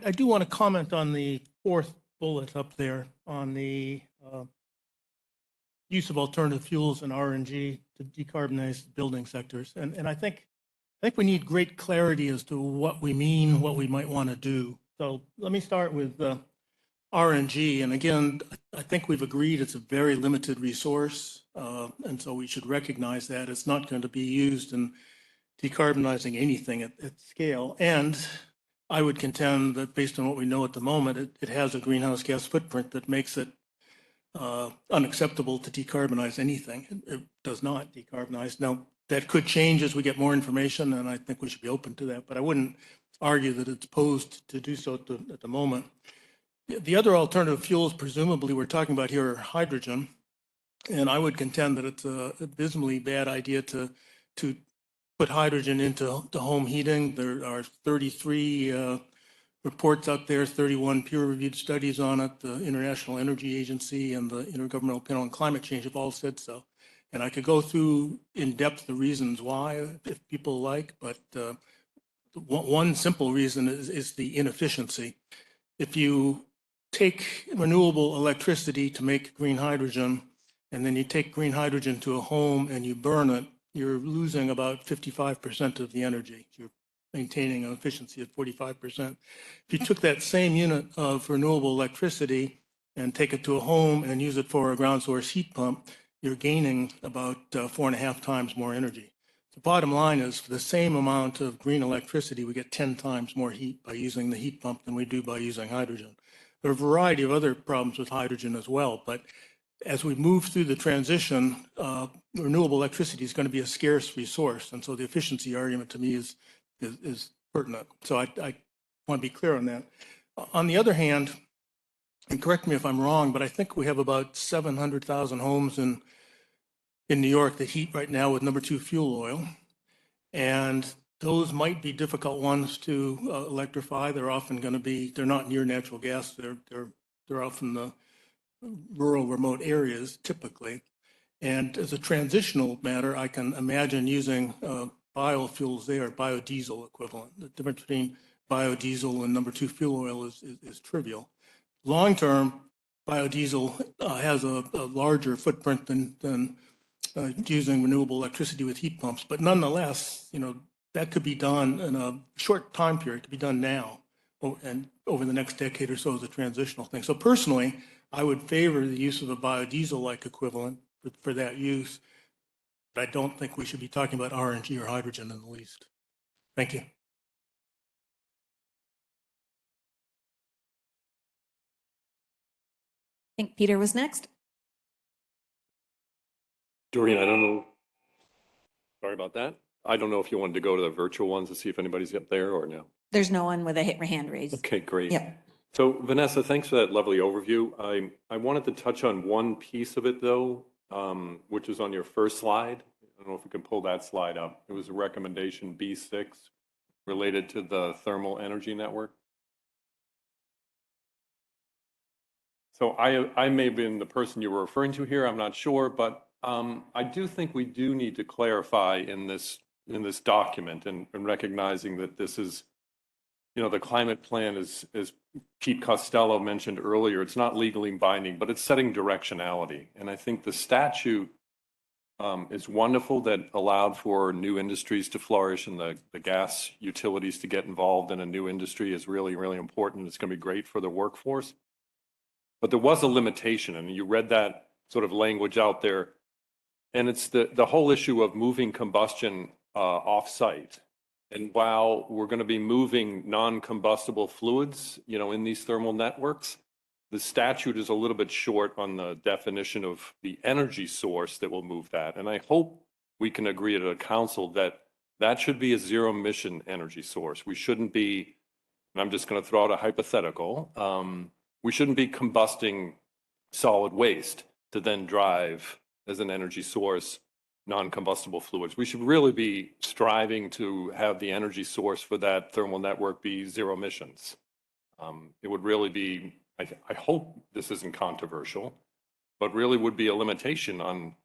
J: I do want to comment on the fourth bullet up there on the use of alternative fuels and RNG to decarbonize building sectors. And I think we need great clarity as to what we mean, what we might want to do. So let me start with RNG. And again, I think we've agreed it's a very limited resource. And so we should recognize that it's not going to be used in decarbonizing anything at scale. And I would contend that based on what we know at the moment, it has a greenhouse gas footprint that makes it unacceptable to decarbonize anything. It does not decarbonize. Now, that could change as we get more information, and I think we should be open to that, but I wouldn't argue that it's posed to do so at the moment. The other alternative fuels, presumably we're talking about here, are hydrogen, and I would contend that it's a abysmally bad idea to put hydrogen into home heating. There are 33 reports out there, 31 peer-reviewed studies on it. The International Energy Agency and the Intergovernmental Panel on Climate Change have all said so. And I could go through in depth the reasons why, if people like, but one simple reason is the inefficiency. If you take renewable electricity to make green hydrogen, and then you take green hydrogen to a home and you burn it, you're losing about 55% of the energy. You're maintaining an efficiency of 45%. If you took that same unit of renewable electricity and take it to a home and use it for a ground source heat pump, you're gaining about 4.5 times more energy. The bottom line is for the same amount of green electricity, we get 10 times more heat by using the heat pump than we do by using hydrogen. There are a variety of other problems with hydrogen as well, but as we move through the transition, renewable electricity is going to be a scarce resource. And so the efficiency argument to me is pertinent. So I want to be clear on that. On the other hand, and correct me if I'm wrong, but I think we have about 700,000 homes in New York that heat right now with number 2 fuel oil. And those might be difficult ones to electrify. They're often going to be, they're not near natural gas. They're out from the rural remote areas typically. And as a transitional matter, I can imagine using biofuels there, biodiesel equivalent. The difference between biodiesel and number 2 fuel oil is trivial. Long-term, biodiesel has a larger footprint than using renewable electricity with heat pumps. But nonetheless, that could be done in a short time period. It could be done now and over the next decade or so as a transitional thing. So personally, I would favor the use of a biodiesel-like equivalent for that use. But I don't think we should be talking about RNG or hydrogen in the least. Thank you.
D: I think Peter was next.
M: Doreen, I don't know. Sorry about that. I don't know if you wanted to go to the virtual ones to see if anybody's up there or no.
D: There's no one with a hand raised.
M: Okay, great.
D: Yeah.
M: So Vanessa, thanks for that lovely overview. I wanted to touch on one piece of it though, which is on your first slide. I don't know if we can pull that slide up. It was a recommendation B6 related to the thermal energy network. So I may have been the person you were referring to here, I'm not sure, but I do think we do need to clarify in this document and recognizing that this is the climate plan is, as Pete Costello mentioned earlier, it's not legally binding, but it's setting directionality. And I think the statute is wonderful that allowed for new industries to flourish, and the gas utilities to get involved in a new industry is really, really important. It's going to be great for the workforce. But there was a limitation, and you read that sort of language out there. And it's the whole issue of moving combustion off-site. And while we're going to be moving non-combustible fluids, in these thermal networks, the statute is a little bit short on the definition of the energy source that will move that. And I hope we can agree at a council that that should be a zero emission energy source. We shouldn't be, and I'm just going to throw out a hypothetical, we shouldn't be combusting solid waste to then drive as an energy source non-combustible fluids. We should really be striving to have the energy source for that thermal network be zero emissions. It would really be, I hope this isn't controversial, but really would be a limitation on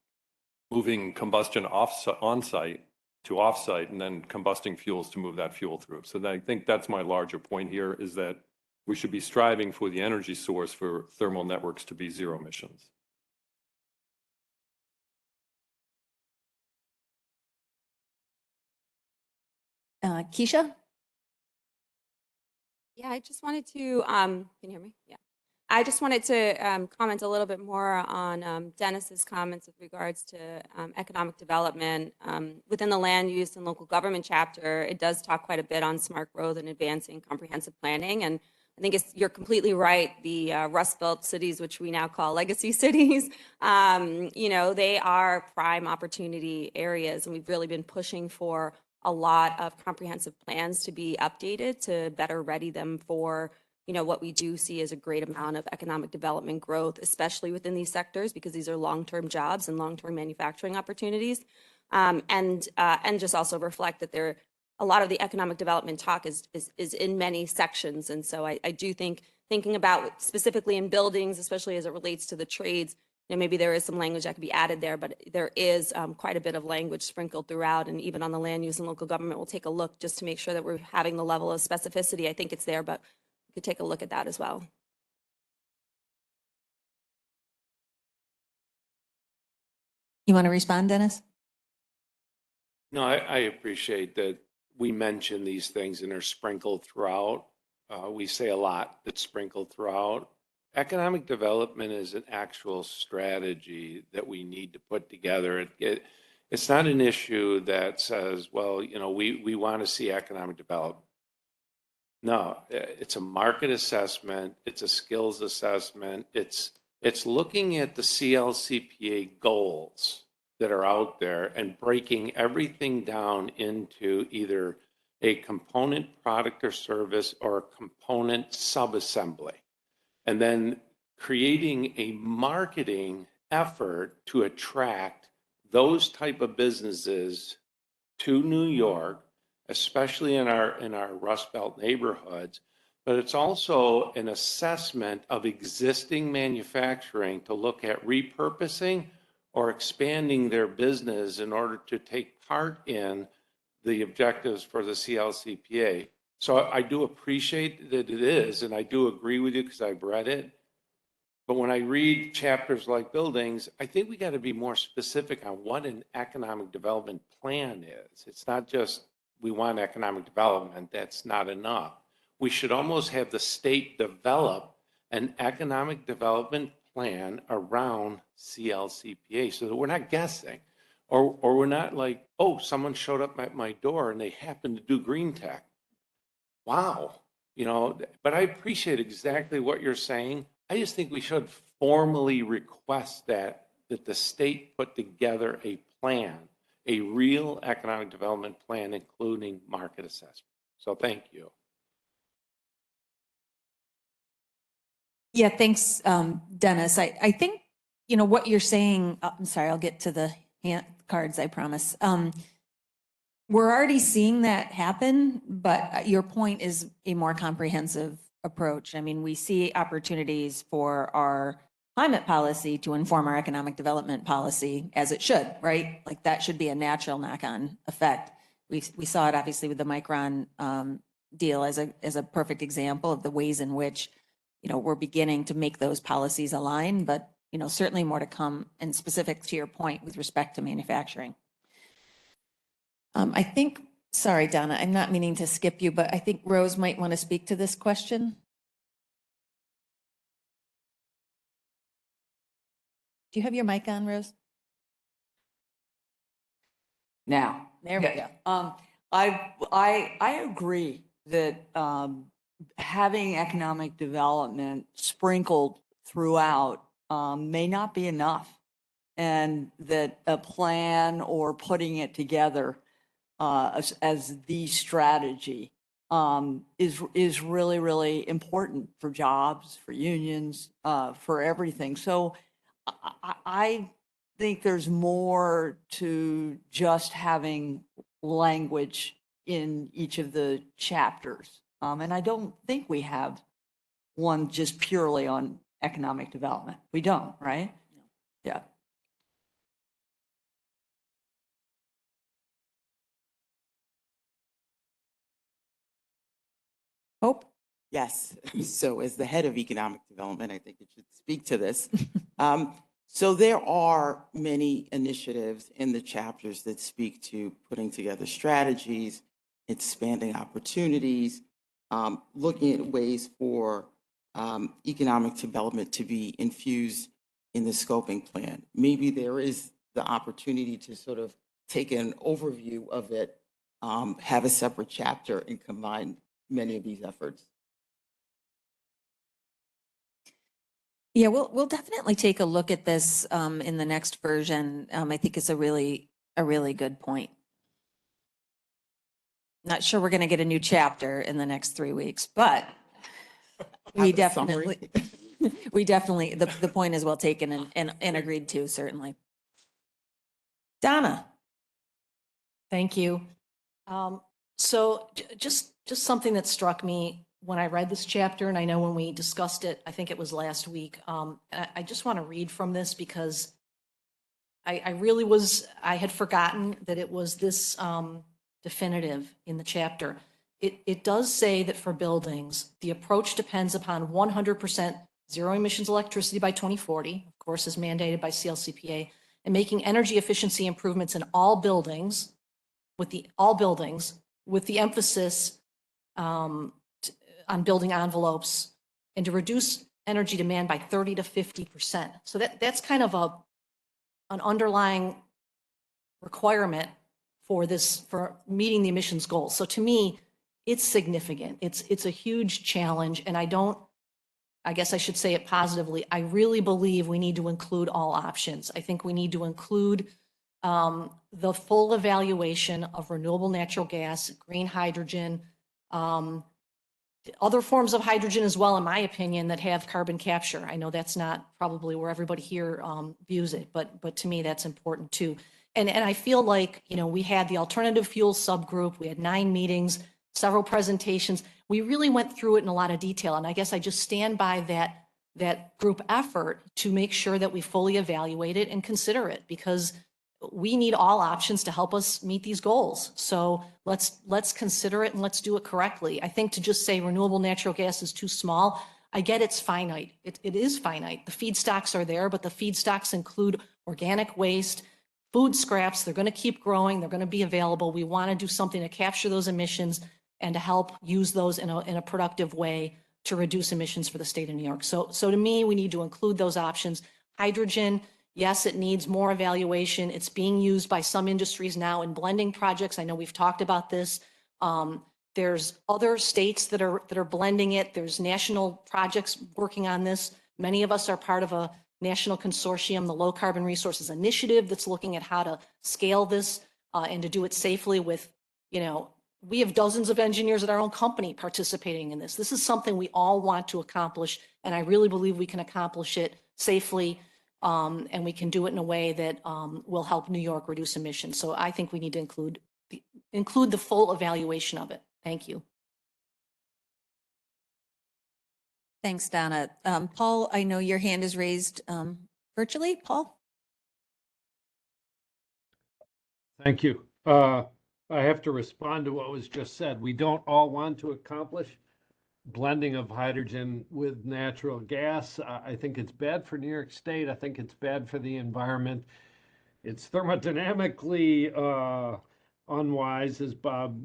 M: moving combustion on-site to off-site and then combusting fuels to move that fuel through. So I think that's my larger point here, is that we should be striving for the energy source for thermal networks to be zero emissions.
C: Keisha?
V: Yeah, I just wanted to, can you hear me? Yeah. I just wanted to comment a little bit more on Dennis's comments with regards to economic development. Within the land use and local government chapter, it does talk quite a bit on smart growth and advancing comprehensive planning. And I think you're completely right. The Rust Belt cities, which we now call legacy cities, they are prime opportunity areas. And we've really been pushing for a lot of comprehensive plans to be updated to better ready them for what we do see as a great amount of economic development growth, especially within these sectors, because these are long-term jobs and long-term manufacturing opportunities. And just also reflect that a lot of the economic development talk is in many sections. And so I do think thinking about specifically in buildings, especially as it relates to the trades, maybe there is some language that could be added there, but there is quite a bit of language sprinkled throughout. And even on the land use and local government, we'll take a look just to make sure that we're having the level of specificity. I think it's there, but we could take a look at that as well.
C: You want to respond, Dennis?
U: No, I appreciate that we mention these things and they're sprinkled throughout. We say a lot that's sprinkled throughout. Economic development is an actual strategy that we need to put together. It's not an issue that says, well, we want to see economic development. No, it's a market assessment. It's a skills assessment. It's looking at the CLCPA goals that are out there and breaking everything down into either a component product or service or a component subassembly. And then creating a marketing effort to attract those type of businesses to New York, especially in our Rust Belt neighborhoods. But it's also an assessment of existing manufacturing to look at repurposing or expanding their business in order to take part in the objectives for the CLCPA. So I do appreciate that it is, and I do agree with you because I've read it. But when I read chapters like buildings, I think we got to be more specific on what an economic development plan is. It's not just we want economic development. That's not enough. We should almost have the state develop an economic development plan around CLCPA so that we're not guessing or we're not like, oh, someone showed up at my door and they happen to do green tech. Wow. But I appreciate exactly what you're saying. I just think we should formally request that the state put together a plan, a real economic development plan, including market assessment. So thank you.
C: Yeah, thanks, Dennis. I think, what you're saying, I'm sorry, I'll get to the hand cards, I promise. We're already seeing that happen, but your point is a more comprehensive approach. I mean, we see opportunities for our climate policy to inform our economic development policy, as it should, right? Like that should be a natural knock-on effect. We saw it obviously with the Micron deal as a perfect example of the ways in which, we're beginning to make those policies align, but, certainly more to come and specific to your point with respect to manufacturing. I think, sorry, Donna, I'm not meaning to skip you, but I think Rose might want to speak to this question. Do you have your mic on, Rose?
S: Now.
C: There we go.
S: I agree that having economic development sprinkled throughout may not be enough, and that a plan or putting it together as the strategy is really, really important for jobs, for unions, for everything. So I think there's more to just having language in each of the chapters. And I don't think we have one just purely on economic development. We don't, right? Yeah.
C: Hope?
O: Yes. So as the head of economic development, I think it should speak to this. So there are many initiatives in the chapters that speak to putting together strategies, expanding opportunities, looking at ways for economic development to be infused in the scoping plan. Maybe there is the opportunity to sort of take an overview of it, have a separate chapter, and combine many of these efforts.
C: Yeah, we'll definitely take a look at this in the next version. I think it's a really good point. Not sure we're going to get a new chapter in the next 3 weeks, but we
O: Have a summary.
C: definitely, the point is well taken and agreed to, certainly. Donna.
F: Thank you. So just something that struck me when I read this chapter, and I know when we discussed it, I think it was last week. I just want to read from this because I had forgotten that it was this definitive in the chapter. It does say that for buildings, the approach depends upon 100% zero emissions electricity by 2040, of course, as mandated by CLCPA, and making energy efficiency improvements in all buildings, with the emphasis on building envelopes, and to reduce energy demand by 30 to 50%. So that's kind of an underlying requirement for meeting the emissions goals. So to me, it's significant. It's a huge challenge, and I guess I should say it positively. I really believe we need to include all options. I think we need to include the full evaluation of renewable natural gas, green hydrogen, other forms of hydrogen as well, in my opinion, that have carbon capture. I know that's not probably where everybody here views it, but to me, that's important too. And I feel like, we had the alternative fuel subgroup, we had 9 meetings, several presentations. We really went through it in a lot of detail. And I guess I just stand by that group effort to make sure that we fully evaluate it and consider it, because we need all options to help us meet these goals. So let's consider it and let's do it correctly. I think to just say renewable natural gas is too small, I get it's finite. It is finite. The feedstocks are there, but the feedstocks include organic waste, food scraps. They're going to keep growing. They're going to be available. We want to do something to capture those emissions and to help use those in a productive way to reduce emissions for the state of New York. So to me, we need to include those options. Hydrogen, yes, it needs more evaluation. It's being used by some industries now in blending projects. I know we've talked about this. There's other states that are blending it. There's national projects working on this. Many of us are part of a national consortium, the Low Carbon Resources Initiative, that's looking at how to scale this and to do it safely with, we have dozens of engineers at our own company participating in this. This is something we all want to accomplish, and I really believe we can accomplish it safely, and we can do it in a way that will help New York reduce emissions. So I think we need to include the full evaluation of it. Thank you.
C: Thanks, Donna. Paul, I know your hand is raised virtually. Paul?
P: Thank you. I have to respond to what was just said. We don't all want to accomplish blending of hydrogen with natural gas. I think it's bad for New York State. I think it's bad for the environment. It's thermodynamically unwise, as Bob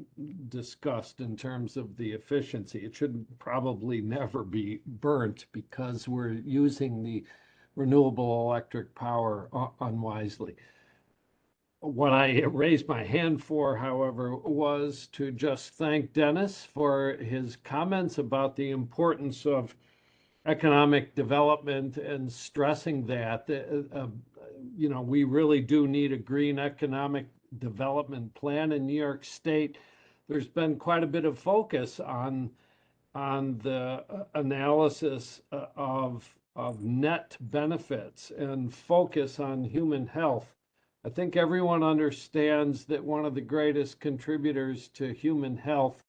P: discussed, in terms of the efficiency. It should probably never be burnt because we're using the renewable electric power unwisely. What I raised my hand for, however, was to just thank Dennis for his comments about the importance of economic development and stressing that, we really do need a green economic development plan in New York State. There's been quite a bit of focus on the analysis of net benefits and focus on human health. I think everyone understands that one of the greatest contributors to human health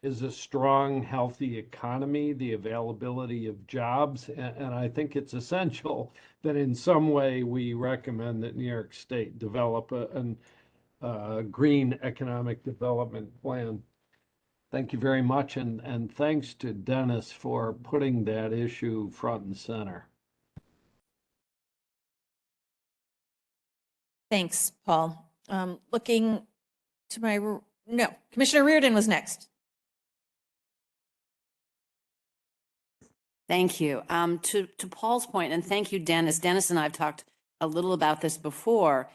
P: is a strong, healthy economy, the availability of jobs. And I think it's essential that in some way we recommend that New York State develop a green economic development plan. Thank you very much. And thanks to Dennis for putting that issue front and center.
D: Thanks, Paul. Looking to my, no, Commissioner Reardon was next.
G: Thank you. To Paul's point, and thank you, Dennis. Dennis and I have talked a little about this before.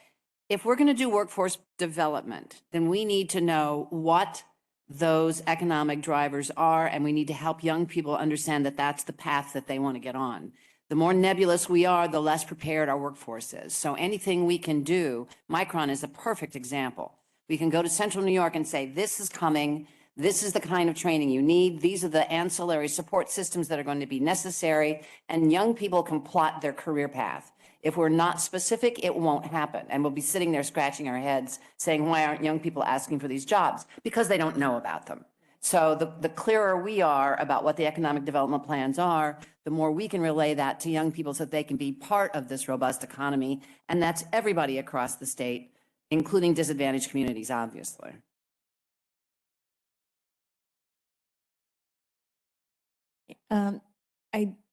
G: If we're going to do workforce development, then we need to know what those economic drivers are, and we need to help young people understand that that's the path that they want to get on. The more nebulous we are, the less prepared our workforce is. So anything we can do, Micron is a perfect example. We can go to Central New York and say, this is coming. This is the kind of training you need. These are the ancillary support systems that are going to be necessary. And young people can plot their career path. If we're not specific, it won't happen. And we'll be sitting there scratching our heads saying, why aren't young people asking for these jobs? Because they don't know about them. So the clearer we are about what the economic development plans are, the more we can relay that to young people so that they can be part of this robust economy. And that's everybody across the state, including disadvantaged communities, obviously.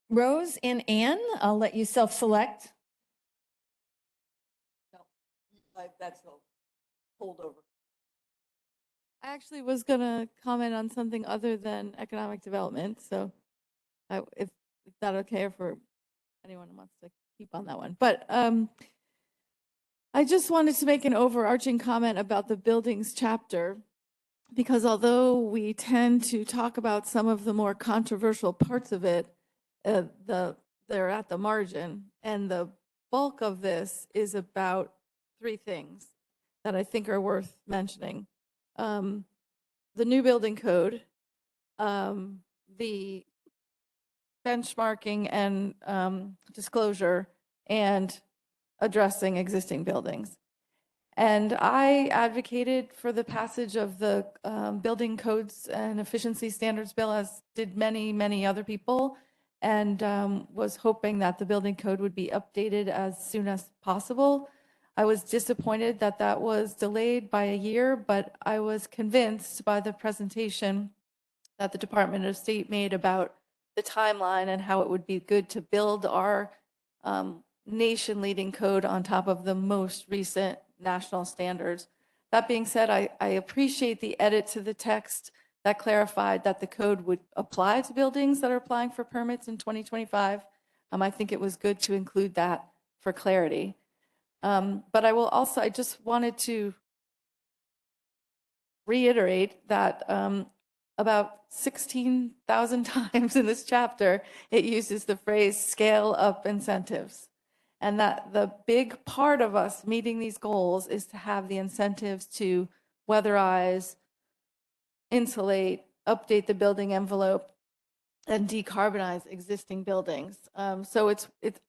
D: Rose and Ann, I'll let you self-select.
S: That's a holdover.
E: I actually was going to comment on something other than economic development. So if that okay, or for anyone who wants to keep on that one. But I just wanted to make an overarching comment about the buildings chapter, because although we tend to talk about some of the more controversial parts of it, they're at the margin. And the bulk of this is about three things that I think are worth mentioning. The new building code, the benchmarking and disclosure, and addressing existing buildings. And I advocated for the passage of the building codes and efficiency standards bill, as did many, many other people, and was hoping that the building code would be updated as soon as possible. I was disappointed that that was delayed by a year, but I was convinced by the presentation that the Department of State made about the timeline and how it would be good to build our nation-leading code on top of the most recent national standards. That being said, I appreciate the edit to the text that clarified that the code would apply to buildings that are applying for permits in 2025. I think it was good to include that for clarity. But I just wanted to reiterate that about 16,000 times in this chapter, it uses the phrase scale up incentives. And that the big part of us meeting these goals is to have the incentives to weatherize, insulate, update the building envelope, and decarbonize existing buildings. So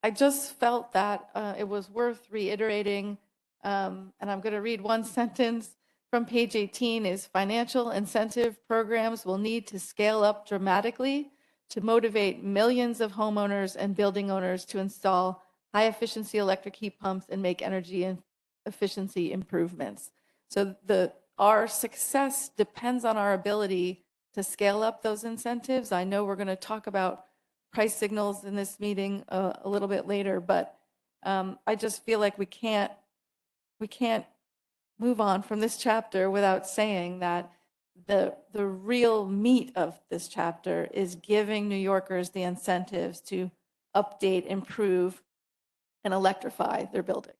E: I just felt that it was worth reiterating. And I'm going to read one sentence from page 18 is financial incentive programs will need to scale up dramatically to motivate millions of homeowners and building owners to install high efficiency electric heat pumps and make energy and efficiency improvements. So the our success depends on our ability to scale up those incentives. I know we're going to talk about price signals in this meeting a little bit later, but I just feel like we can't move on from this chapter without saying that the real meat of this chapter is giving New Yorkers the incentives to update, improve, and electrify their buildings.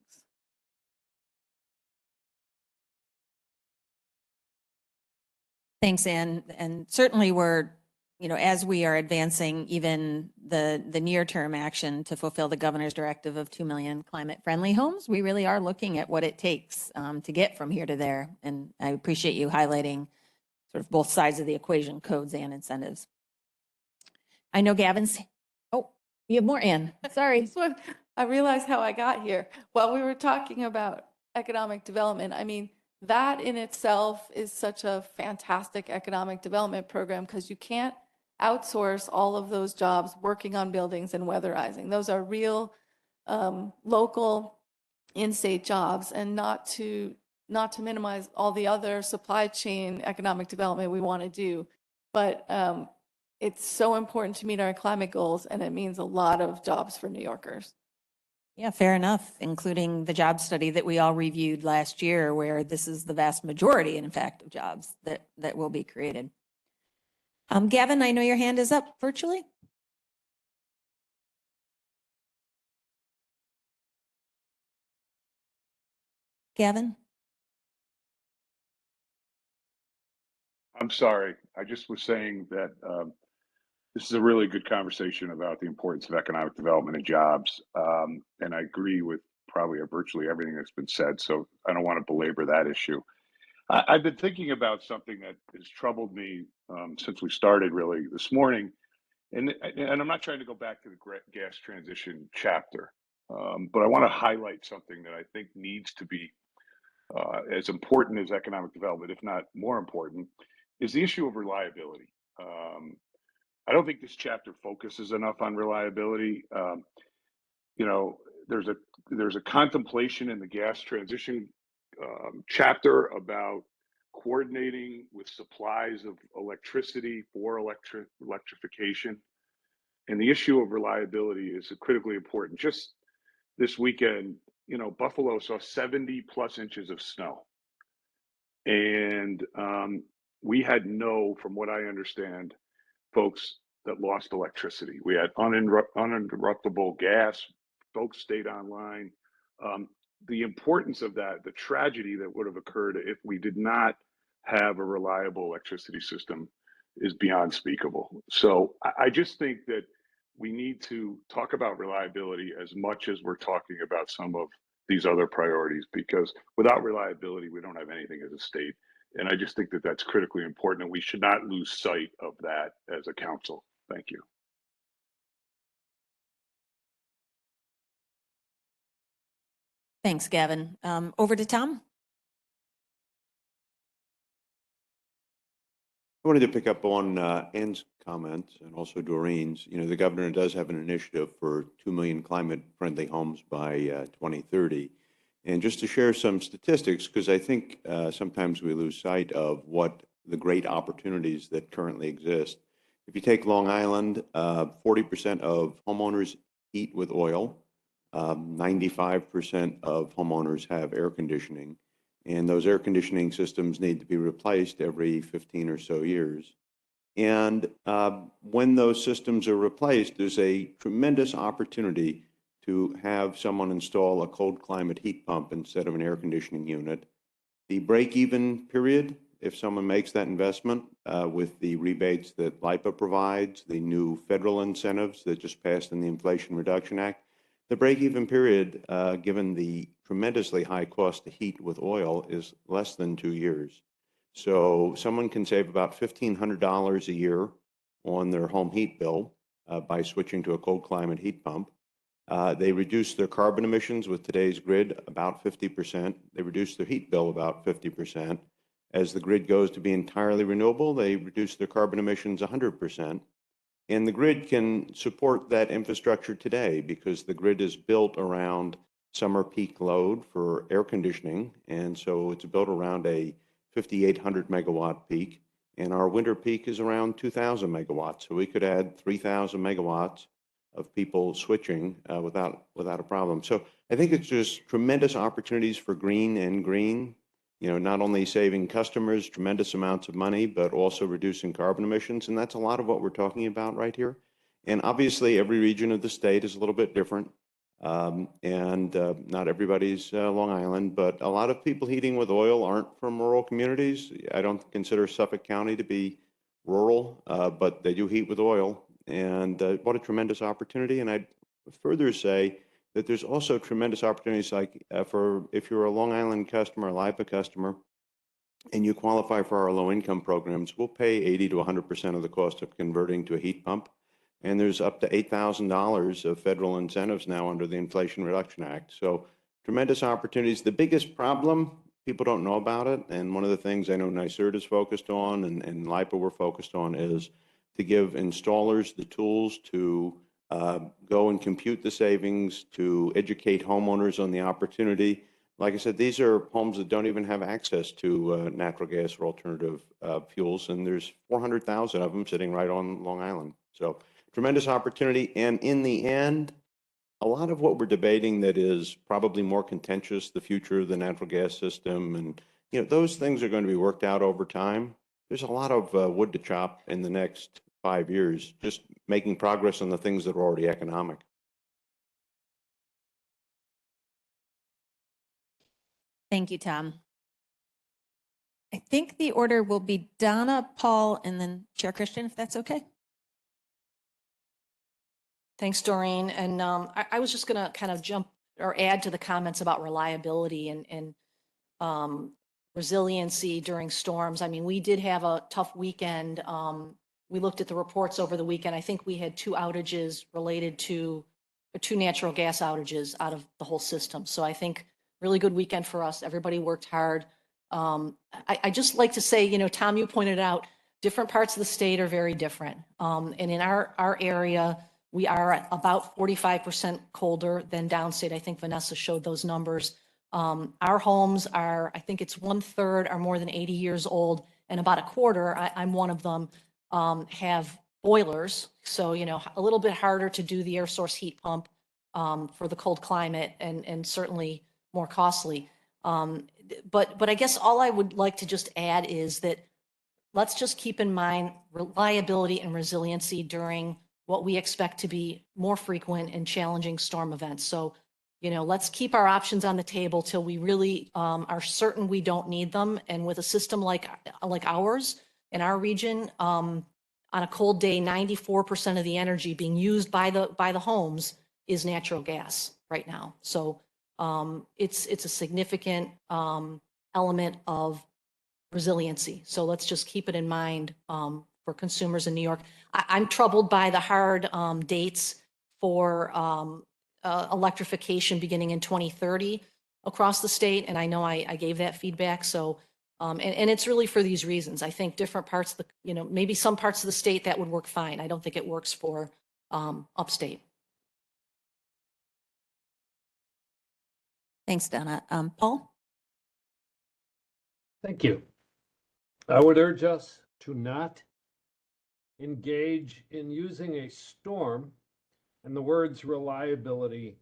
D: Thanks, Ann. And certainly we're, as we are advancing even the near-term action to fulfill the governor's directive of 2 million climate-friendly homes, we really are looking at what it takes to get from here to there. And I appreciate you highlighting sort of both sides of the equation, codes and incentives. I know Gavin's, oh, you have more, Ann. Sorry.
E: That's what I realized how I got here. While we were talking about economic development, I mean, that in itself is such a fantastic economic development program because you can't outsource all of those jobs working on buildings and weatherizing. Those are real local in-state jobs, and not to minimize all the other supply chain economic development we want to do. But it's so important to meet our climate goals, and it means a lot of jobs for New Yorkers.
D: Yeah, fair enough, including the job study that we all reviewed last year, where this is the vast majority, in fact, of jobs that will be created. Gavin, I know your hand is up virtually. Gavin?
K: I'm sorry. I just was saying that this is a really good conversation about the importance of economic development and jobs. And I agree with probably virtually everything that's been said. So I don't want to belabor that issue. I've been thinking about something that has troubled me since we started really this morning. And I'm not trying to go back to the gas transition chapter, but I want to highlight something that I think needs to be as important as economic development, if not more important, is the issue of reliability. I don't think this chapter focuses enough on reliability. There's a contemplation in the gas transition chapter about coordinating with supplies of electricity for electrification. And the issue of reliability is critically important. Just this weekend, Buffalo saw 70 plus inches of snow. And we had from what I understand, folks that lost electricity. We had uninterruptible gas. Folks stayed online. The importance of that, the tragedy that would have occurred if we did not have a reliable electricity system is beyond speakable. So I just think that we need to talk about reliability as much as we're talking about some of these other priorities, because without reliability, we don't have anything as a state. And I just think that that's critically important, and we should not lose sight of that as a council. Thank you.
D: Thanks, Gavin. Over to Tom.
R: I wanted to pick up on Ann's comments and also Doreen's. The governor does have an initiative for 2 million climate-friendly homes by 2030. And just to share some statistics, because I think sometimes we lose sight of what the great opportunities that currently exist. If you take Long Island, 40% of homeowners heat with oil. 95% of homeowners have air conditioning. And those air conditioning systems need to be replaced every 15 or so years. And when those systems are replaced, there's a tremendous opportunity to have someone install a cold climate heat pump instead of an air conditioning unit. The break-even period, if someone makes that investment with the rebates that LIPA provides, the new federal incentives that just passed in the Inflation Reduction Act, the break-even period, given the tremendously high cost to heat with oil, is less than 2 years. So someone can save about $1,500 a year on their home heat bill by switching to a cold climate heat pump. They reduce their carbon emissions with today's grid about 50%. They reduce their heat bill about 50%. As the grid goes to be entirely renewable, they reduce their carbon emissions 100%. And the grid can support that infrastructure today because the grid is built around summer peak load for air conditioning. And so it's built around a 5,800 megawatt peak, and our winter peak is around 2,000 megawatts. So we could add 3,000 megawatts of people switching without a problem. So I think it's just tremendous opportunities for green and green. You know, not only saving customers tremendous amounts of money, but also reducing carbon emissions, and that's a lot of what we're talking about right here. And obviously, every region of the state is a little bit different. Not everybody's Long Island, but a lot of people heating with oil aren't from rural communities. I don't consider Suffolk County to be rural, but they do heat with oil. And what a tremendous opportunity. And I'd further say that there's also tremendous opportunities like for if you're a Long Island customer, a LIPA customer, and you qualify for our low income programs, we'll pay 80 to 100% of the cost of converting to a heat pump. And there's up to $8,000 of federal incentives now under the Inflation Reduction Act. So tremendous opportunities. The biggest problem, people don't know about it. And one of the things I know NYSERD is focused on and LIPA we're focused on is to give installers the tools to go and compute the savings, to educate homeowners on the opportunity. Like I said, these are homes that don't even have access to natural gas or alternative fuels, and there's 400,000 of them sitting right on Long Island. So tremendous opportunity. And in the end, a lot of what we're debating that is probably more contentious, the future of the natural gas system, and you know, those things are going to be worked out over time. There's a lot of wood to chop in the next 5 years, just making progress on the things that are already economic.
C: Thank you, Tom. I think the order will be Donna, Paul, and then Chair Christian, if that's okay.
F: Thanks, Doreen. And I was just going to kind of jump or add to the comments about reliability and resiliency during storms. I mean, we did have a tough weekend. We looked at the reports over the weekend. I think we had 2 outages related to 2 natural gas outages out of the whole system. So I think really good weekend for us. Everybody worked hard. I just like to say, you know, Tom, you pointed out different parts of the state are very different. And in our area, we are at about 45% colder than downstate. I think Vanessa showed those numbers. Our homes are, I think it's 1/3 are more than 80 years old, and about a quarter, I'm one of them, have boilers. So, you know, a little bit harder to do the air source heat pump for the cold climate and certainly more costly. But I guess all I would like to just add is that let's just keep in mind reliability and resiliency during what we expect to be more frequent and challenging storm events. So, you know, let's keep our options on the table till we really are certain we don't need them. And with a system like ours in our region, on a cold day, 94% of the energy being used by the homes is natural gas right now. So it's a significant element of resiliency. So let's just keep it in mind for consumers in New York. I'm troubled by the hard dates for electrification beginning in 2030 across the state. And I know I gave that feedback. So, and it's really for these reasons. I think different parts of the, you know, maybe some parts of the state that would work fine. I don't think it works for upstate.
C: Thanks, Donna. Paul?
P: Thank you. I would urge us to not engage in using a storm and the words reliability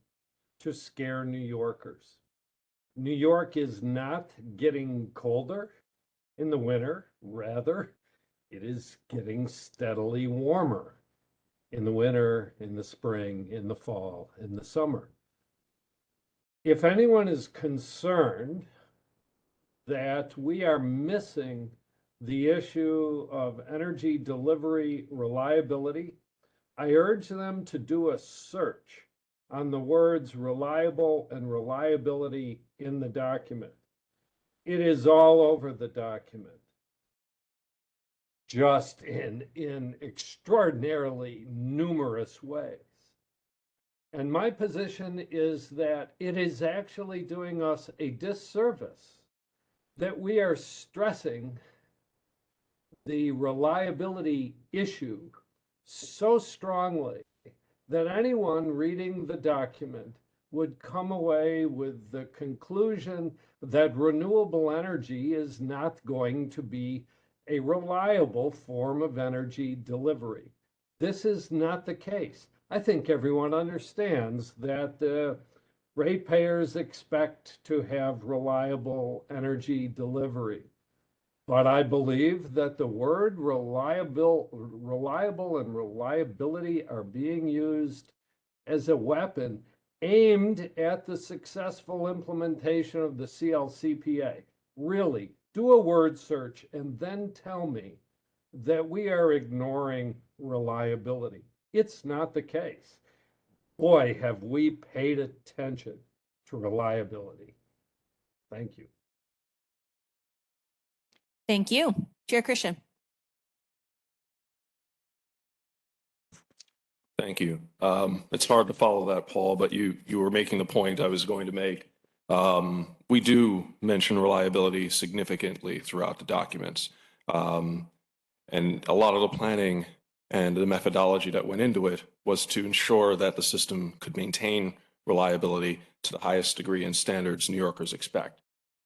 P: to scare New Yorkers. New York is not getting colder in the winter. Rather, it is getting steadily warmer in the winter, in the spring, in the fall, in the summer. If anyone is concerned that we are missing the issue of energy delivery reliability, I urge them to do a search on the words reliable and reliability in the document. It is all over the document, just in extraordinarily numerous ways. And my position is that it is actually doing us a disservice that we are stressing the reliability issue so strongly that anyone reading the document would come away with the conclusion that renewable energy is not going to be a reliable form of energy delivery. This is not the case. I think everyone understands that ratepayers expect to have reliable energy delivery. But I believe that the word reliable and reliability are being used as a weapon aimed at the successful implementation of the CLCPA. Really, do a word search and then tell me that we are ignoring reliability. It's not the case. Boy, have we paid attention to reliability. Thank you.
D: Thank you. Chair Christian.
M: Thank you. It's hard to follow that, Paul, but you were making the point I was going to make. We do mention reliability significantly throughout the documents. And a lot of the planning and the methodology that went into it was to ensure that the system could maintain reliability to the highest degree and standards New Yorkers expect.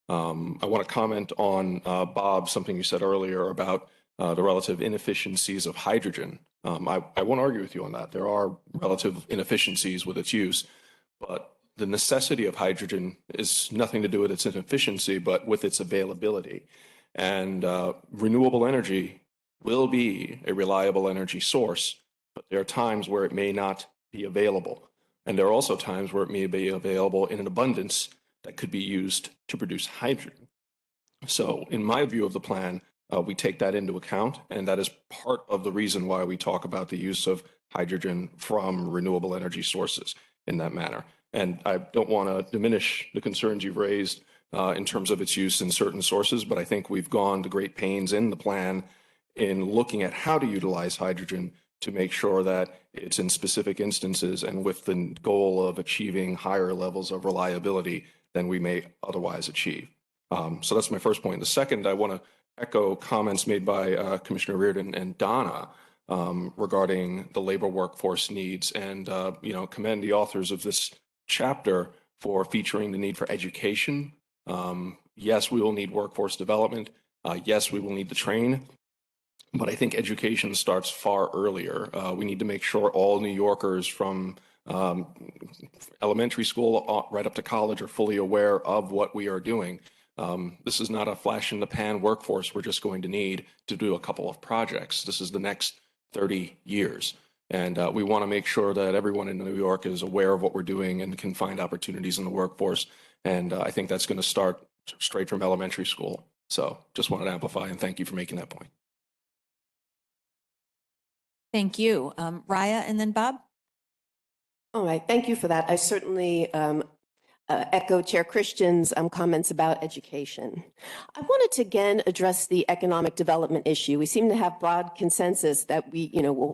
M: I want to comment on, Bob, something you said earlier about the relative inefficiencies of hydrogen. I won't argue with you on that. There are relative inefficiencies with its use, but the necessity of hydrogen is nothing to do with its inefficiency, but with its availability. And renewable energy will be a reliable energy source, but there are times where it may not be available. And there are also times where it may be available in an abundance that could be used to produce hydrogen. So in my view of the plan, we take that into account, and that is part of the reason why we talk about the use of hydrogen from renewable energy sources in that manner. And I don't want to diminish the concerns you've raised in terms of its use in certain sources, but I think we've gone to great pains in the plan in looking at how to utilize hydrogen to make sure that it's in specific instances and with the goal of achieving higher levels of reliability than we may otherwise achieve. So that's my first point. The second, I want to echo comments made by Commissioner Reardon and Donna regarding the labor workforce needs, and commend the authors of this chapter for featuring the need for education. Yes, we will need workforce development. Yes, we will need to train. But I think education starts far earlier. We need to make sure all New Yorkers from elementary school right up to college are fully aware of what we are doing. This is not a flash in the pan workforce we're just going to need to do a couple of projects. This is the next 30 years. And we want to make sure that everyone in New York is aware of what we're doing and can find opportunities in the workforce. And I think that's going to start straight from elementary school. So just wanted to amplify and thank you for making that point.
C: Thank you. Raya and then Bob.
Q: All right, thank you for that. I certainly echo Chair Christian's comments about education. I wanted to again address the economic development issue. We seem to have broad consensus that we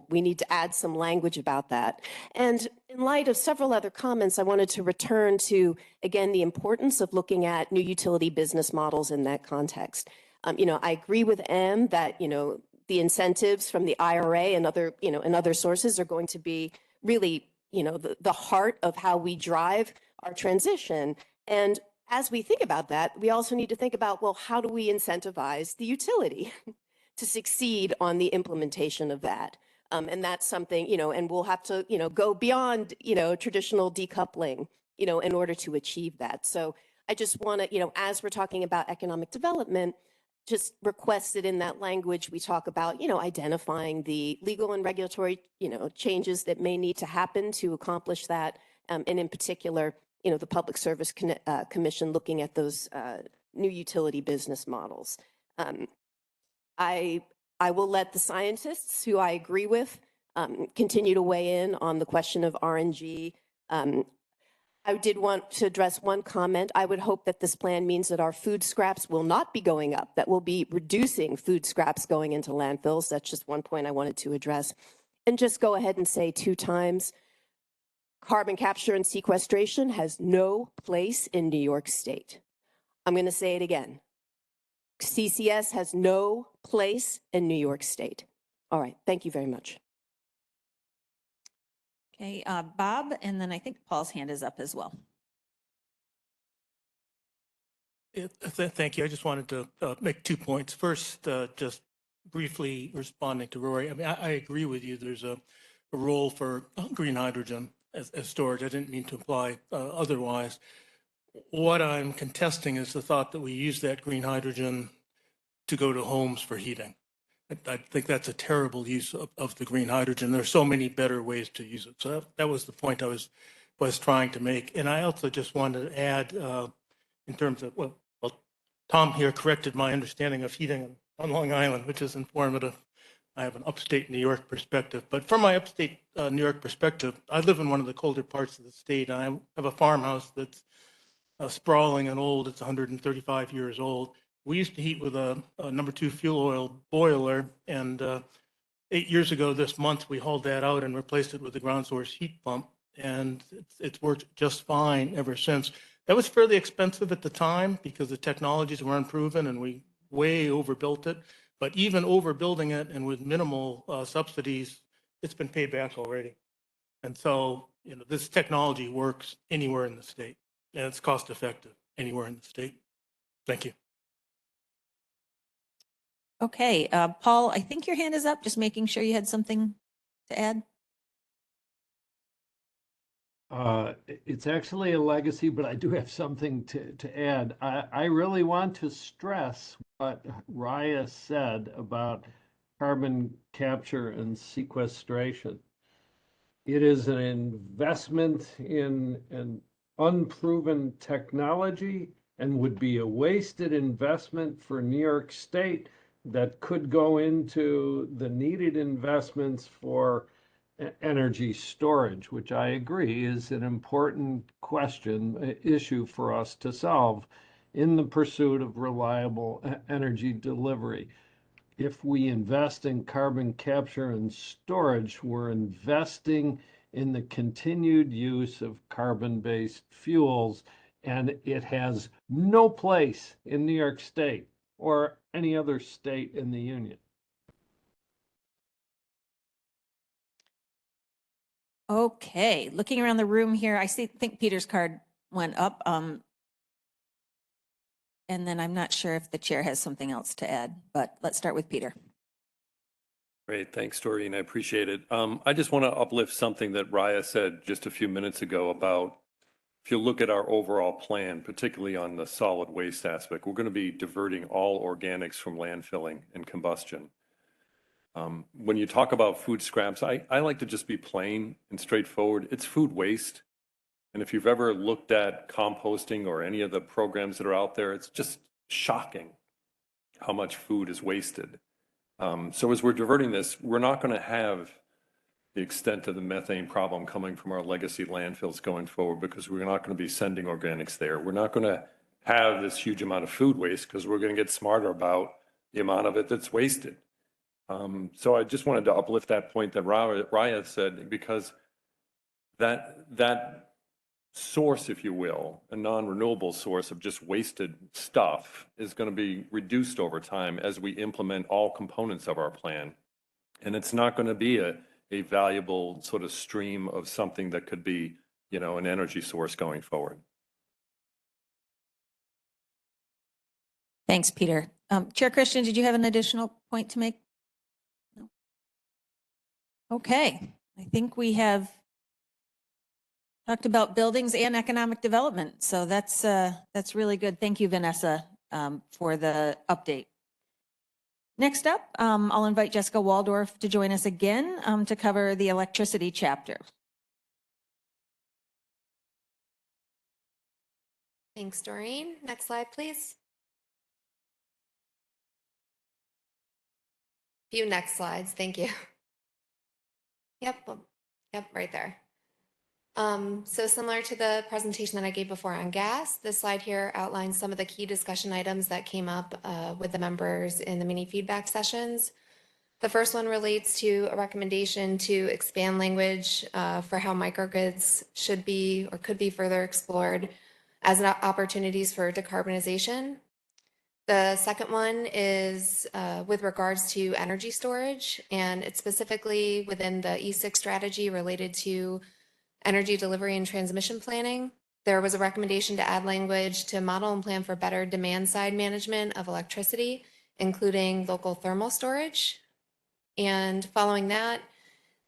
Q: need to add some language about that. And in light of several other comments, I wanted to return to, again, the importance of looking at new utility business models in that context. I agree with Em that, the incentives from the IRA and other sources are going to be really, the heart of how we drive our transition. And as we think about that, we also need to think about, well, how do we incentivize the utility to succeed on the implementation of that? And that's something, and we'll have to, go beyond, traditional decoupling, in order to achieve that. So I just want to, as we're talking about economic development, just request that in that language we talk about, identifying the legal and regulatory, changes that may need to happen to accomplish that. And in particular, the Public Service Commission looking at those new utility business models. I will let the scientists who I agree with continue to weigh in on the question of RNG. I did want to address one comment. I would hope that this plan means that our food scraps will not be going up, that we'll be reducing food scraps going into landfills. That's just one point I wanted to address. And just go ahead and say 2 times, carbon capture and sequestration has no place in New York State. I'm going to say it again. CCS has no place in New York State. All right. Thank you very much.
C: Okay, Bob, and then I think Paul's hand is up as well.
J: Thank you. I just wanted to make 2 points. First, just briefly responding to Rory. I mean, I agree with you. There's a role for green hydrogen as storage. I didn't mean to imply otherwise. What I'm contesting is the thought that we use that green hydrogen to go to homes for heating. I think that's a terrible use of the green hydrogen. There's so many better ways to use it. So that was the point I was trying to make. And I also just wanted to add in terms of, well, Tom here corrected my understanding of heating on Long Island, which is informative. I have an upstate New York perspective, but from my upstate New York perspective, I live in one of the colder parts of the state. And I have a farmhouse that's sprawling and old. It's 135 years old. We used to heat with a number 2 fuel oil boiler, and 8 years ago this month, we hauled that out and replaced it with a ground source heat pump, and it's worked just fine ever since. That was fairly expensive at the time because the technologies were unproven and we way overbuilt it. But even overbuilding it and with minimal subsidies, it's been paid back already. And so, you know, this technology works anywhere in the state, and it's cost effective anywhere in the state. Thank you.
C: Okay, Paul, I think your hand is up, just making sure you had something to add.
P: It's actually a legacy, but I do have something to add. I really want to stress what Raya said about carbon capture and sequestration. It is an investment in an unproven technology and would be a wasted investment for New York State that could go into the needed investments for energy storage, which I agree is an important question, issue for us to solve in the pursuit of reliable energy delivery. If we invest in carbon capture and storage, we're investing in the continued use of carbon-based fuels, and it has no place in New York State or any other state in the union.
C: Okay, looking around the room here, I think Peter's card went up. And then I'm not sure if the chair has something else to add, but let's start with Peter.
M: Great, thanks, Doreen. I appreciate it. I just want to uplift something that Raya said just a few minutes ago about if you look at our overall plan, particularly on the solid waste aspect, we're going to be diverting all organics from landfilling and combustion. When you talk about food scraps, I like to just be plain and straightforward. It's food waste. And if you've ever looked at composting or any of the programs that are out there, it's just shocking how much food is wasted. So as we're diverting this, we're not going to have the extent of the methane problem coming from our legacy landfills going forward because we're not going to be sending organics there. We're not going to have this huge amount of food waste because we're going to get smarter about the amount of it that's wasted. So I just wanted to uplift that point that Raya said, because that source, if you will, a non-renewable source of just wasted stuff is going to be reduced over time as we implement all components of our plan. And it's not going to be a valuable sort of stream of something that could be, you know, an energy source going forward.
C: Thanks, Peter. Chair Christian, did you have an additional point to make? No. Okay, I think we have talked about buildings and economic development. So that's really good. Thank you, Vanessa, for the update. Next up, I'll invite Jessica Waldorf to join us again to cover the electricity chapter.
A: Thanks, Doreen. Next slide, please. Few next slides. Thank you. Yep, right there. So similar to the presentation that I gave before on gas, this slide here outlines some of the key discussion items that came up with the members in the mini feedback sessions. The first one relates to a recommendation to expand language for how microgrids should be or could be further explored as opportunities for decarbonization. The second one is with regards to energy storage, and it's specifically within the E6 strategy related to energy delivery and transmission planning. There was a recommendation to add language to model and plan for better demand side management of electricity, including local thermal storage. And following that,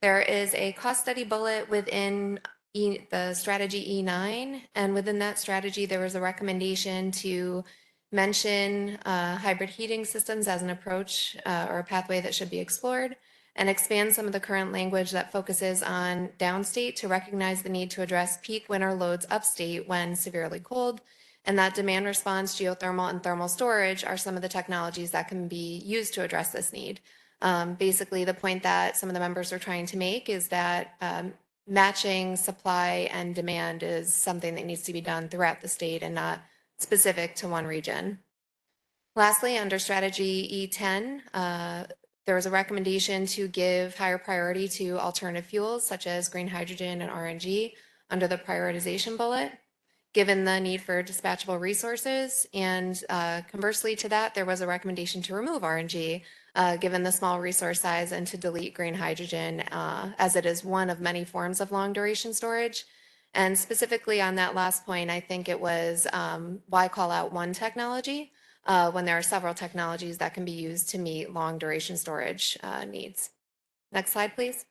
A: there is a cost study bullet within the strategy E9. And within that strategy, there was a recommendation to mention hybrid heating systems as an approach or a pathway that should be explored, and expand some of the current language that focuses on downstate to recognize the need to address peak winter loads upstate when severely cold, and that demand response, geothermal, and thermal storage are some of the technologies that can be used to address this need. Basically, the point that some of the members are trying to make is that matching supply and demand is something that needs to be done throughout the state and not specific to one region. Lastly, under strategy E10, there was a recommendation to give higher priority to alternative fuels such as green hydrogen and RNG under the prioritization bullet, given the need for dispatchable resources. And conversely to that, there was a recommendation to remove RNG, given the small resource size, and to delete green hydrogen as it is one of many forms of long duration storage. And specifically on that last point, I think it was why call out one technology when there are several technologies that can be used to meet long duration storage needs. Next slide, please.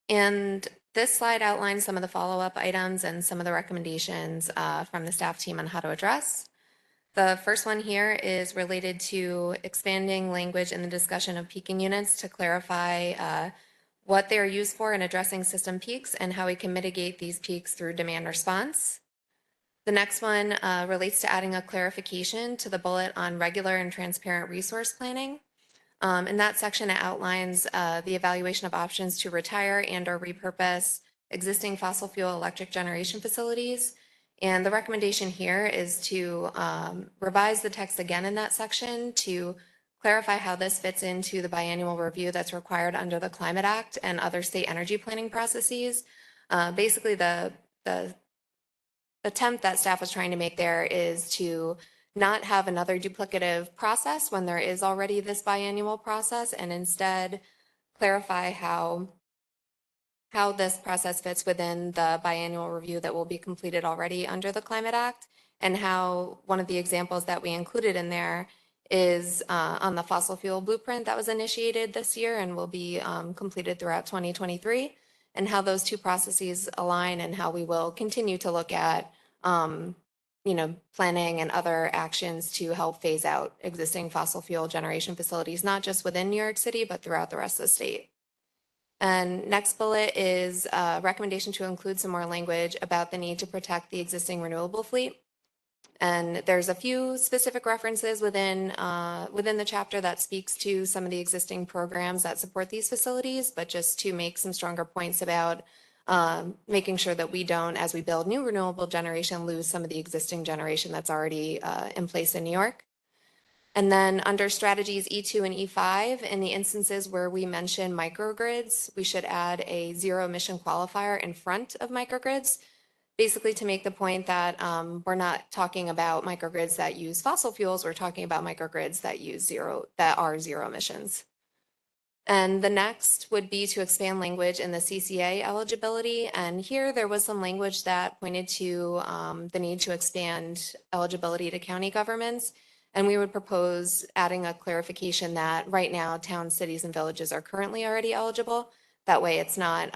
A: And this slide outlines some of the follow-up items and some of the recommendations from the staff team on how to address. The first one here is related to expanding language in the discussion of peaking units to clarify what they are used for in addressing system peaks and how we can mitigate these peaks through demand response. The next one relates to adding a clarification to the bullet on regular and transparent resource planning. In that section, it outlines the evaluation of options to retire and or repurpose existing fossil fuel electric generation facilities. And the recommendation here is to revise the text again in that section to clarify how this fits into the biannual review that's required under the Climate Act and other state energy planning processes. Basically, the attempt that staff was trying to make there is to not have another duplicative process when there is already this biannual process, and instead clarify how this process fits within the biannual review that will be completed already under the Climate Act, and how one of the examples that we included in there is on the fossil fuel blueprint that was initiated this year and will be completed throughout 2023, and how those two processes align and how we will continue to look at planning and other actions to help phase out existing fossil fuel generation facilities, not just within New York City, but throughout the rest of the state. And next bullet is a recommendation to include some more language about the need to protect the existing renewable fleet. And there's a few specific references within the chapter that speaks to some of the existing programs that support these facilities, but just to make some stronger points about making sure that we don't, as we build new renewable generation, lose some of the existing generation that's already in place in New York. And then under strategies E2 and E5, in the instances where we mention microgrids, we should add a zero emission qualifier in front of microgrids, basically to make the point that we're not talking about microgrids that use fossil fuels, we're talking about microgrids that are zero emissions. And the next would be to expand language in the CCA eligibility. And here there was some language that pointed to the need to expand eligibility to county governments. And we would propose adding a clarification that right now towns, cities, and villages are currently already eligible. That way it's not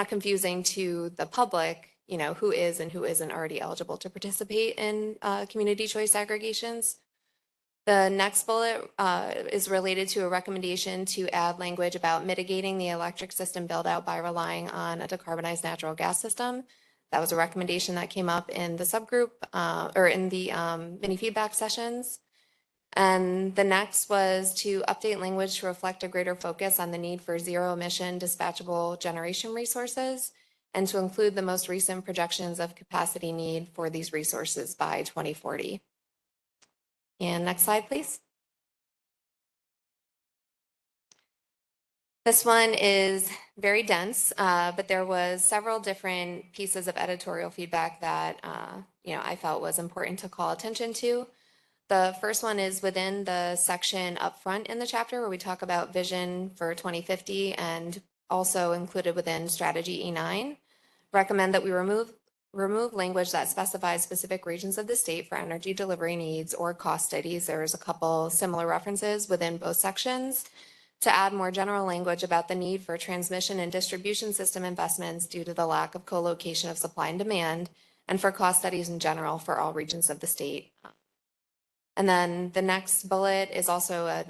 A: confusing to the public, who is and who isn't already eligible to participate in community choice aggregations. The next bullet is related to a recommendation to add language about mitigating the electric system build out by relying on a decarbonized natural gas system. That was a recommendation that came up in the subgroup or in the mini feedback sessions. And the next was to update language to reflect a greater focus on the need for zero emission dispatchable generation resources, and to include the most recent projections of capacity need for these resources by 2040. And next slide, please. This one is very dense, but there was several different pieces of editorial feedback that I felt was important to call attention to. The first one is within the section up front in the chapter where we talk about vision for 2050 and also included within strategy E9. Recommend that we remove language that specifies specific regions of the state for energy delivery needs or cost studies. There's a couple similar references within both sections to add more general language about the need for transmission and distribution system investments due to the lack of co-location of supply and demand, and for cost studies in general for all regions of the state. And then the next bullet is also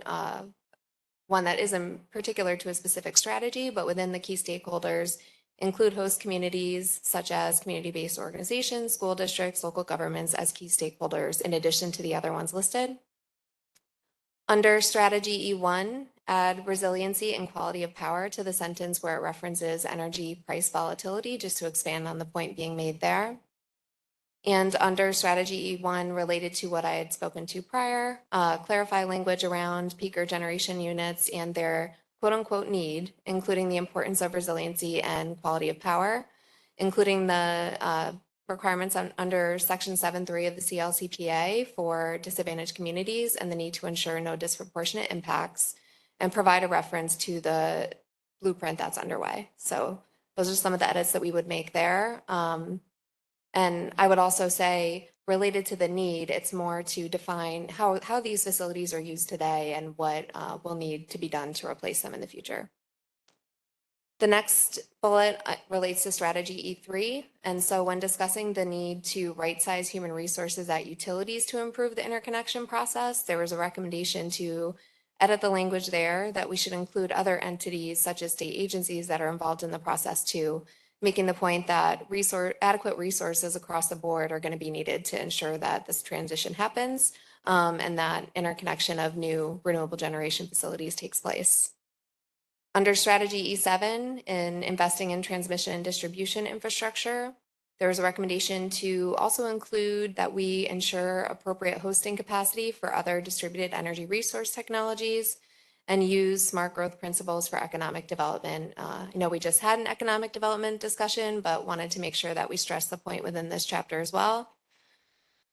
A: one that isn't particular to a specific strategy, but within the key stakeholders include host communities such as community-based organizations, school districts, local governments as key stakeholders, in addition to the other ones listed. Under strategy E1, add resiliency and quality of power to the sentence where it references energy price volatility, just to expand on the point being made there. And under strategy E1 related to what I had spoken to prior, clarify language around peaker generation units and their quote unquote need, including the importance of resiliency and quality of power, including the requirements under section 7.3 of the CLCPA for disadvantaged communities and the need to ensure no disproportionate impacts, and provide a reference to the blueprint that's underway. So those are some of the edits that we would make there. And I would also say, related to the need, it's more to define how these facilities are used today and what will need to be done to replace them in the future. The next bullet relates to strategy E3. And so when discussing the need to right-size human resources at utilities to improve the interconnection process, there was a recommendation to edit the language there that we should include other entities such as state agencies that are involved in the process too, making the point that adequate resources across the board are going to be needed to ensure that this transition happens and that interconnection of new renewable generation facilities takes place. Under strategy E7, in investing in transmission and distribution infrastructure, there was a recommendation to also include that we ensure appropriate hosting capacity for other distributed energy resource technologies and use smart growth principles for economic development. I know we just had an economic development discussion, but wanted to make sure that we stress the point within this chapter as well.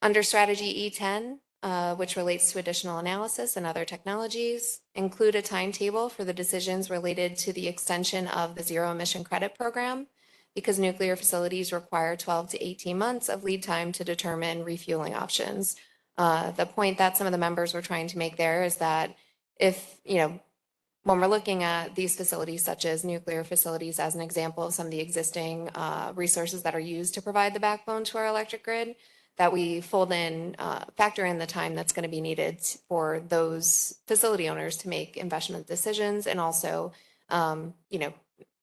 A: Under strategy E10, which relates to additional analysis and other technologies, include a timetable for the decisions related to the extension of the zero emission credit program, because nuclear facilities require 12 to 18 months of lead time to determine refueling options. The point that some of the members were trying to make there is that if, when we're looking at these facilities, such as nuclear facilities as an example of some of the existing resources that are used to provide the backbone to our electric grid, that we factor in the time that's going to be needed for those facility owners to make investment decisions and also,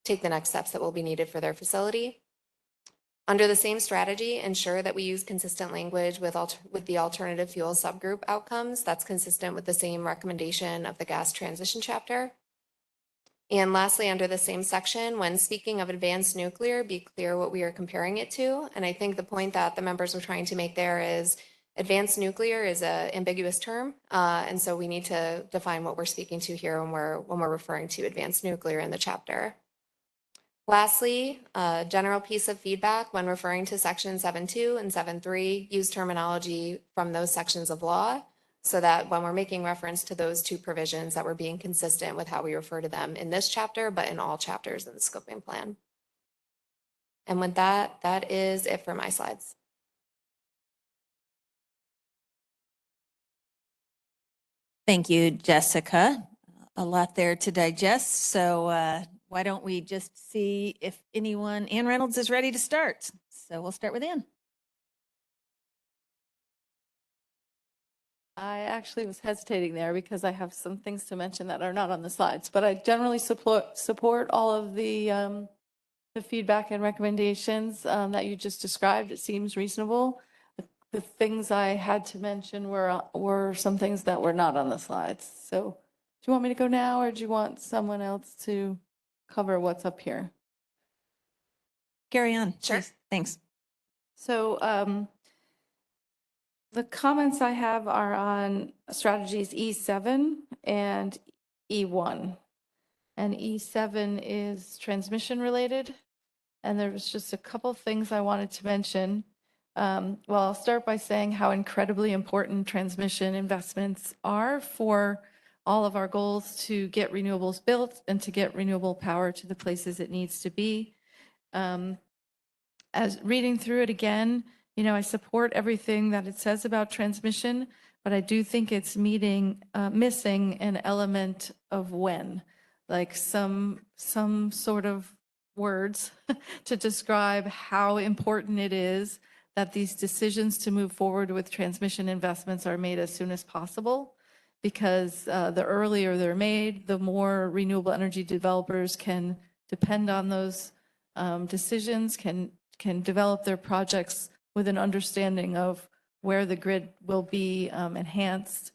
A: take the next steps that will be needed for their facility. Under the same strategy, ensure that we use consistent language with the alternative fuel subgroup outcomes. That's consistent with the same recommendation of the gas transition chapter. And lastly, under the same section, when speaking of advanced nuclear, be clear what we are comparing it to. And I think the point that the members were trying to make there is advanced nuclear is an ambiguous term. And so we need to define what we're speaking to here when we're referring to advanced nuclear in the chapter. Lastly, a general piece of feedback when referring to section 7.2 and 7.3, use terminology from those sections of law so that when we're making reference to those two provisions that we're being consistent with how we refer to them in this chapter, but in all chapters in the scoping plan. And with that, that is it for my slides.
C: Thank you, Jessica. A lot there to digest. So why don't we just see if Ann Reynolds is ready to start. So we'll start with Ann.
E: I actually was hesitating there because I have some things to mention that are not on the slides, but I generally support all of the feedback and recommendations that you just described. It seems reasonable. The things I had to mention were some things that were not on the slides. So do you want me to go now, or do you want someone else to cover what's up here?
C: Carry on.
A: Sure.
C: Please. Thanks.
E: So the comments I have are on strategies E7 and E1. and E7 is transmission related. And there was just a couple things I wanted to mention. Well, I'll start by saying how incredibly important transmission investments are for all of our goals to get renewables built and to get renewable power to the places it needs to be. As reading through it again, I support everything that it says about transmission, but I do think it's missing an element of when, like some sort of words to describe how important it is that these decisions to move forward with transmission investments are made as soon as possible, because the earlier they're made, the more renewable energy developers can depend on those decisions, can develop their projects with an understanding of where the grid will be enhanced,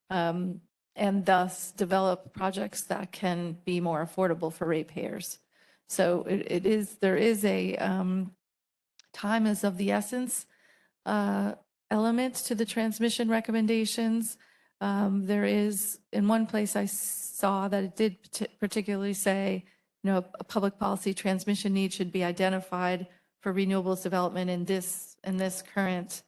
E: and thus develop projects that can be more affordable for ratepayers. So there is a time is of the essence element to the transmission recommendations. There is, in one place I saw that it did particularly say, a public policy transmission need should be identified for renewables development in this current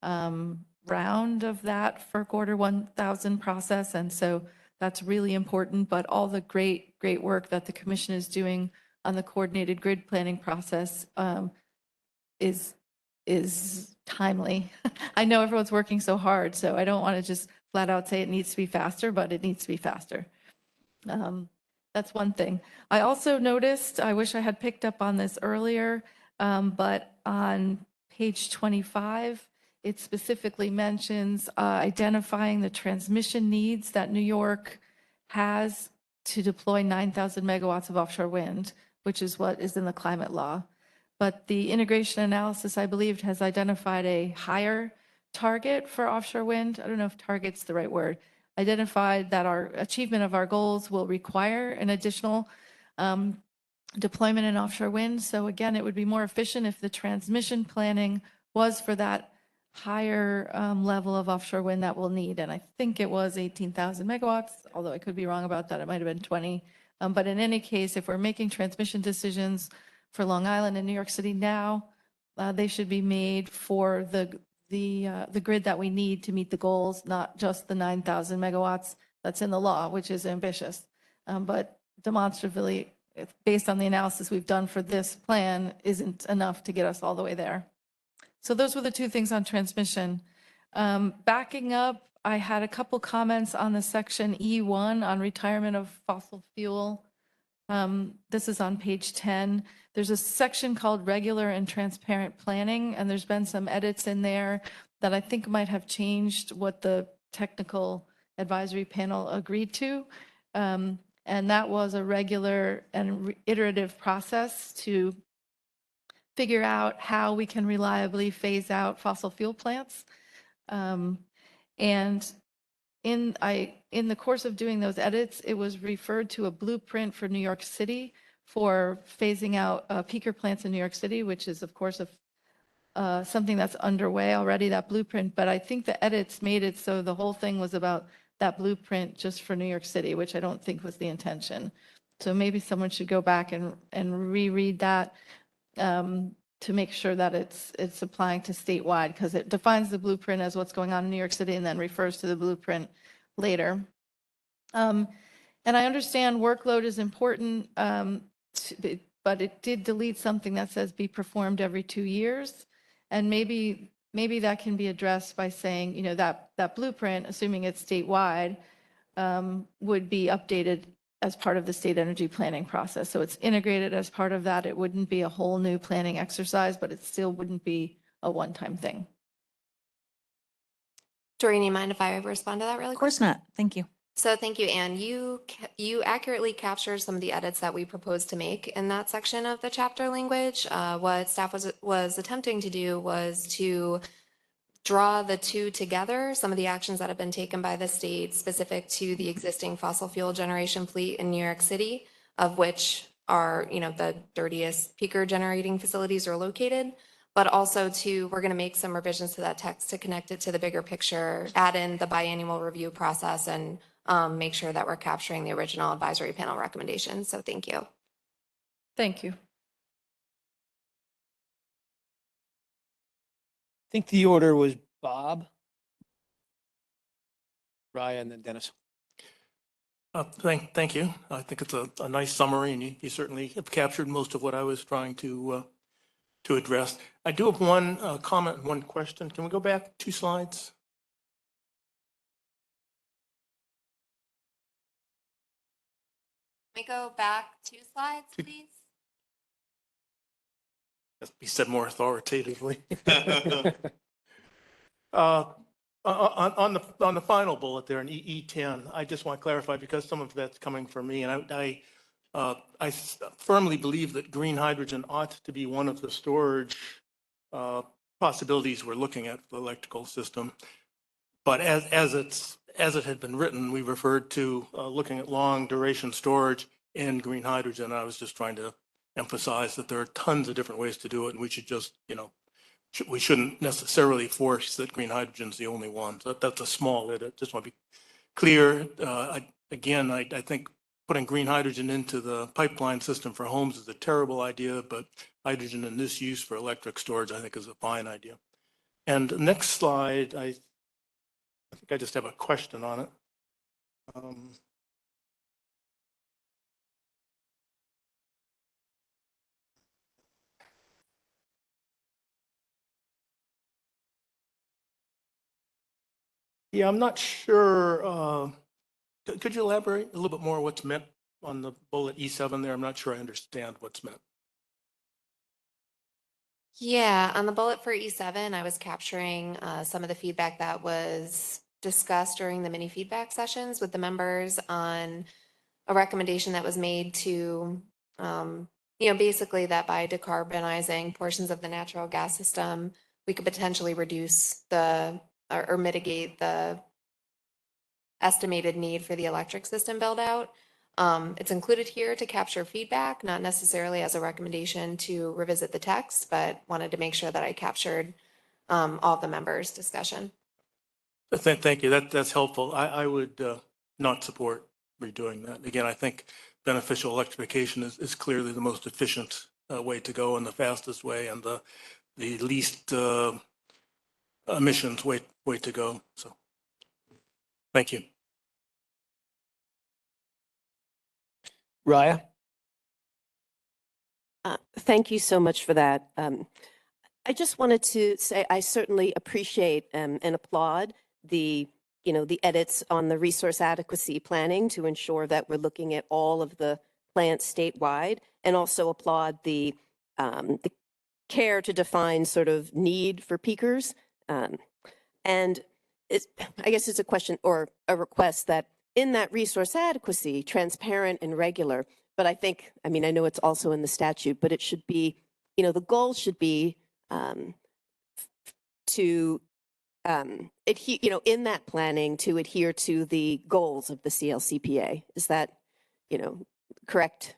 E: round of that FERC Order 1000 process. And so that's really important, but all the great work that the commission is doing on the coordinated grid planning process is timely. I know everyone's working so hard, so I don't want to just flat out say it needs to be faster, but it needs to be faster. That's one thing. I also noticed, I wish I had picked up on this earlier, but on page 25, it specifically mentions identifying the transmission needs that New York has to deploy 9,000 megawatts of offshore wind, which is what is in the climate law. But the integration analysis, I believe, has identified a higher target for offshore wind. I don't know if target's the right word. Identified that our achievement of our goals will require an additional deployment in offshore wind. So again, it would be more efficient if the transmission planning was for that higher level of offshore wind that we'll need. And I think it was 18,000 megawatts, although I could be wrong about that. It might have been 20. But in any case, if we're making transmission decisions for Long Island and New York City now, they should be made for the grid that we need to meet the goals, not just the 9,000 megawatts that's in the law, which is ambitious. But demonstrably, based on the analysis we've done for this plan, isn't enough to get us all the way there. So those were the two things on transmission. Backing up, I had a couple comments on the section E1 on retirement of fossil fuel. This is on page 10. There's a section called regular and transparent planning, and there's been some edits in there that I think might have changed what the technical advisory panel agreed to. And that was a regular and iterative process to figure out how we can reliably phase out fossil fuel plants. And in the course of doing those edits, it was referred to a blueprint for New York City for phasing out peaker plants in New York City, which is, of course, something that's underway already, that blueprint. But I think the edits made it so the whole thing was about that blueprint just for New York City, which I don't think was the intention. So maybe someone should go back and reread that to make sure that it's applying to statewide, because it defines the blueprint as what's going on in New York City and then refers to the blueprint later. And I understand workload is important, but it did delete something that says be performed every 2 years. And maybe that can be addressed by saying, that blueprint, assuming it's statewide, would be updated as part of the state energy planning process. So it's integrated as part of that. It wouldn't be a whole new planning exercise, but it still wouldn't be a one-time thing.
A: Doreen, you mind if I respond to that really quick?
C: Of course not. Thank you.
A: So thank you, Anne. You accurately captured some of the edits that we proposed to make in that section of the chapter language. What staff was attempting to do was to draw the two together, some of the actions that have been taken by the state specific to the existing fossil fuel generation fleet in New York City, of which are, the dirtiest peaker generating facilities are located, but also we're going to make some revisions to that text to connect it to the bigger picture, add in the biannual review process and make sure that we're capturing the original advisory panel recommendations. So thank you.
E: Thank you.
B: I think the order was Bob, Raya, and then Dennis.
J: Thank you. I think it's a nice summary, and you certainly have captured most of what I was trying to address. I do have one comment and one question. Can we go back 2 slides?
A: Can we go back 2 slides, please?
J: Has to be said more authoritatively. On the final bullet there in E10, I just want to clarify because some of that's coming from me, and I firmly believe that green hydrogen ought to be one of the storage possibilities we're looking at for the electrical system. But as it had been written, we referred to looking at long duration storage in green hydrogen. I was just trying to emphasize that there are tons of different ways to do it, and we should just, we shouldn't necessarily force that green hydrogen is the only one. So that's a small edit. Just want to be clear. Again, I think putting green hydrogen into the pipeline system for homes is a terrible idea, but hydrogen in this use for electric storage, I think, is a fine idea. And the next slide, I think I just have a question on it. Yeah, I'm not sure. Could you elaborate a little bit more what's meant on the bullet E7 there? I'm not sure I understand what's meant.
A: Yeah, on the bullet for E7, I was capturing some of the feedback that was discussed during the mini feedback sessions with the members on a recommendation that was made to, basically that by decarbonizing portions of the natural gas system, we could potentially reduce or mitigate the estimated need for the electric system build out. It's included here to capture feedback, not necessarily as a recommendation to revisit the text, but wanted to make sure that I captured all the members' discussion.
J: Thank you. That's helpful. I would not support redoing that. Again, I think beneficial electrification is clearly the most efficient way to go and the fastest way and the least emissions way to go. So thank you.
B: Raya?
Q: Thank you so much for that. I just wanted to say I certainly appreciate and applaud the edits on the resource adequacy planning to ensure that we're looking at all of the plants statewide, and also applaud the care to define sort of need for peakers. And I guess it's a question or a request that in that resource adequacy, transparent and regular, but I know it's also in the statute, but it should be, the goal should be to adhere, in that planning to adhere to the goals of the CLCPA. Is that, correct?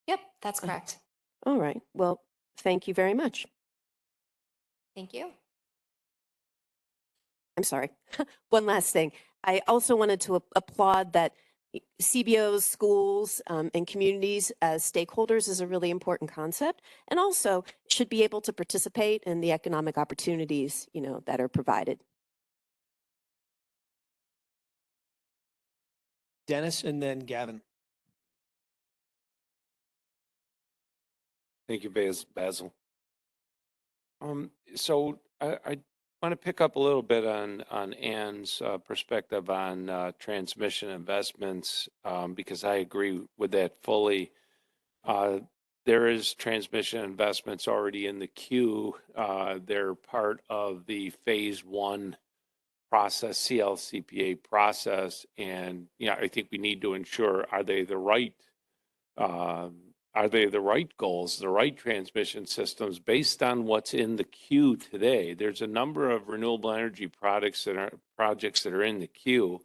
A: Yep, that's correct.
Q: All right. Well, thank you very much.
A: Thank you.
Q: I'm sorry. One last thing. I also wanted to applaud that CBOs, schools, and communities as stakeholders is a really important concept, and also should be able to participate in the economic opportunities, that are provided.
B: Dennis and then Gavin.
U: Thank you, Basil. So I want to pick up a little bit on Ann's perspective on transmission investments, because I agree with that fully. There is transmission investments already in the queue. They're part of the phase 1 process, CLCPA process, and I think we need to ensure are they the right goals, the right transmission systems based on what's in the queue today? There's a number of renewable energy projects that are in the queue.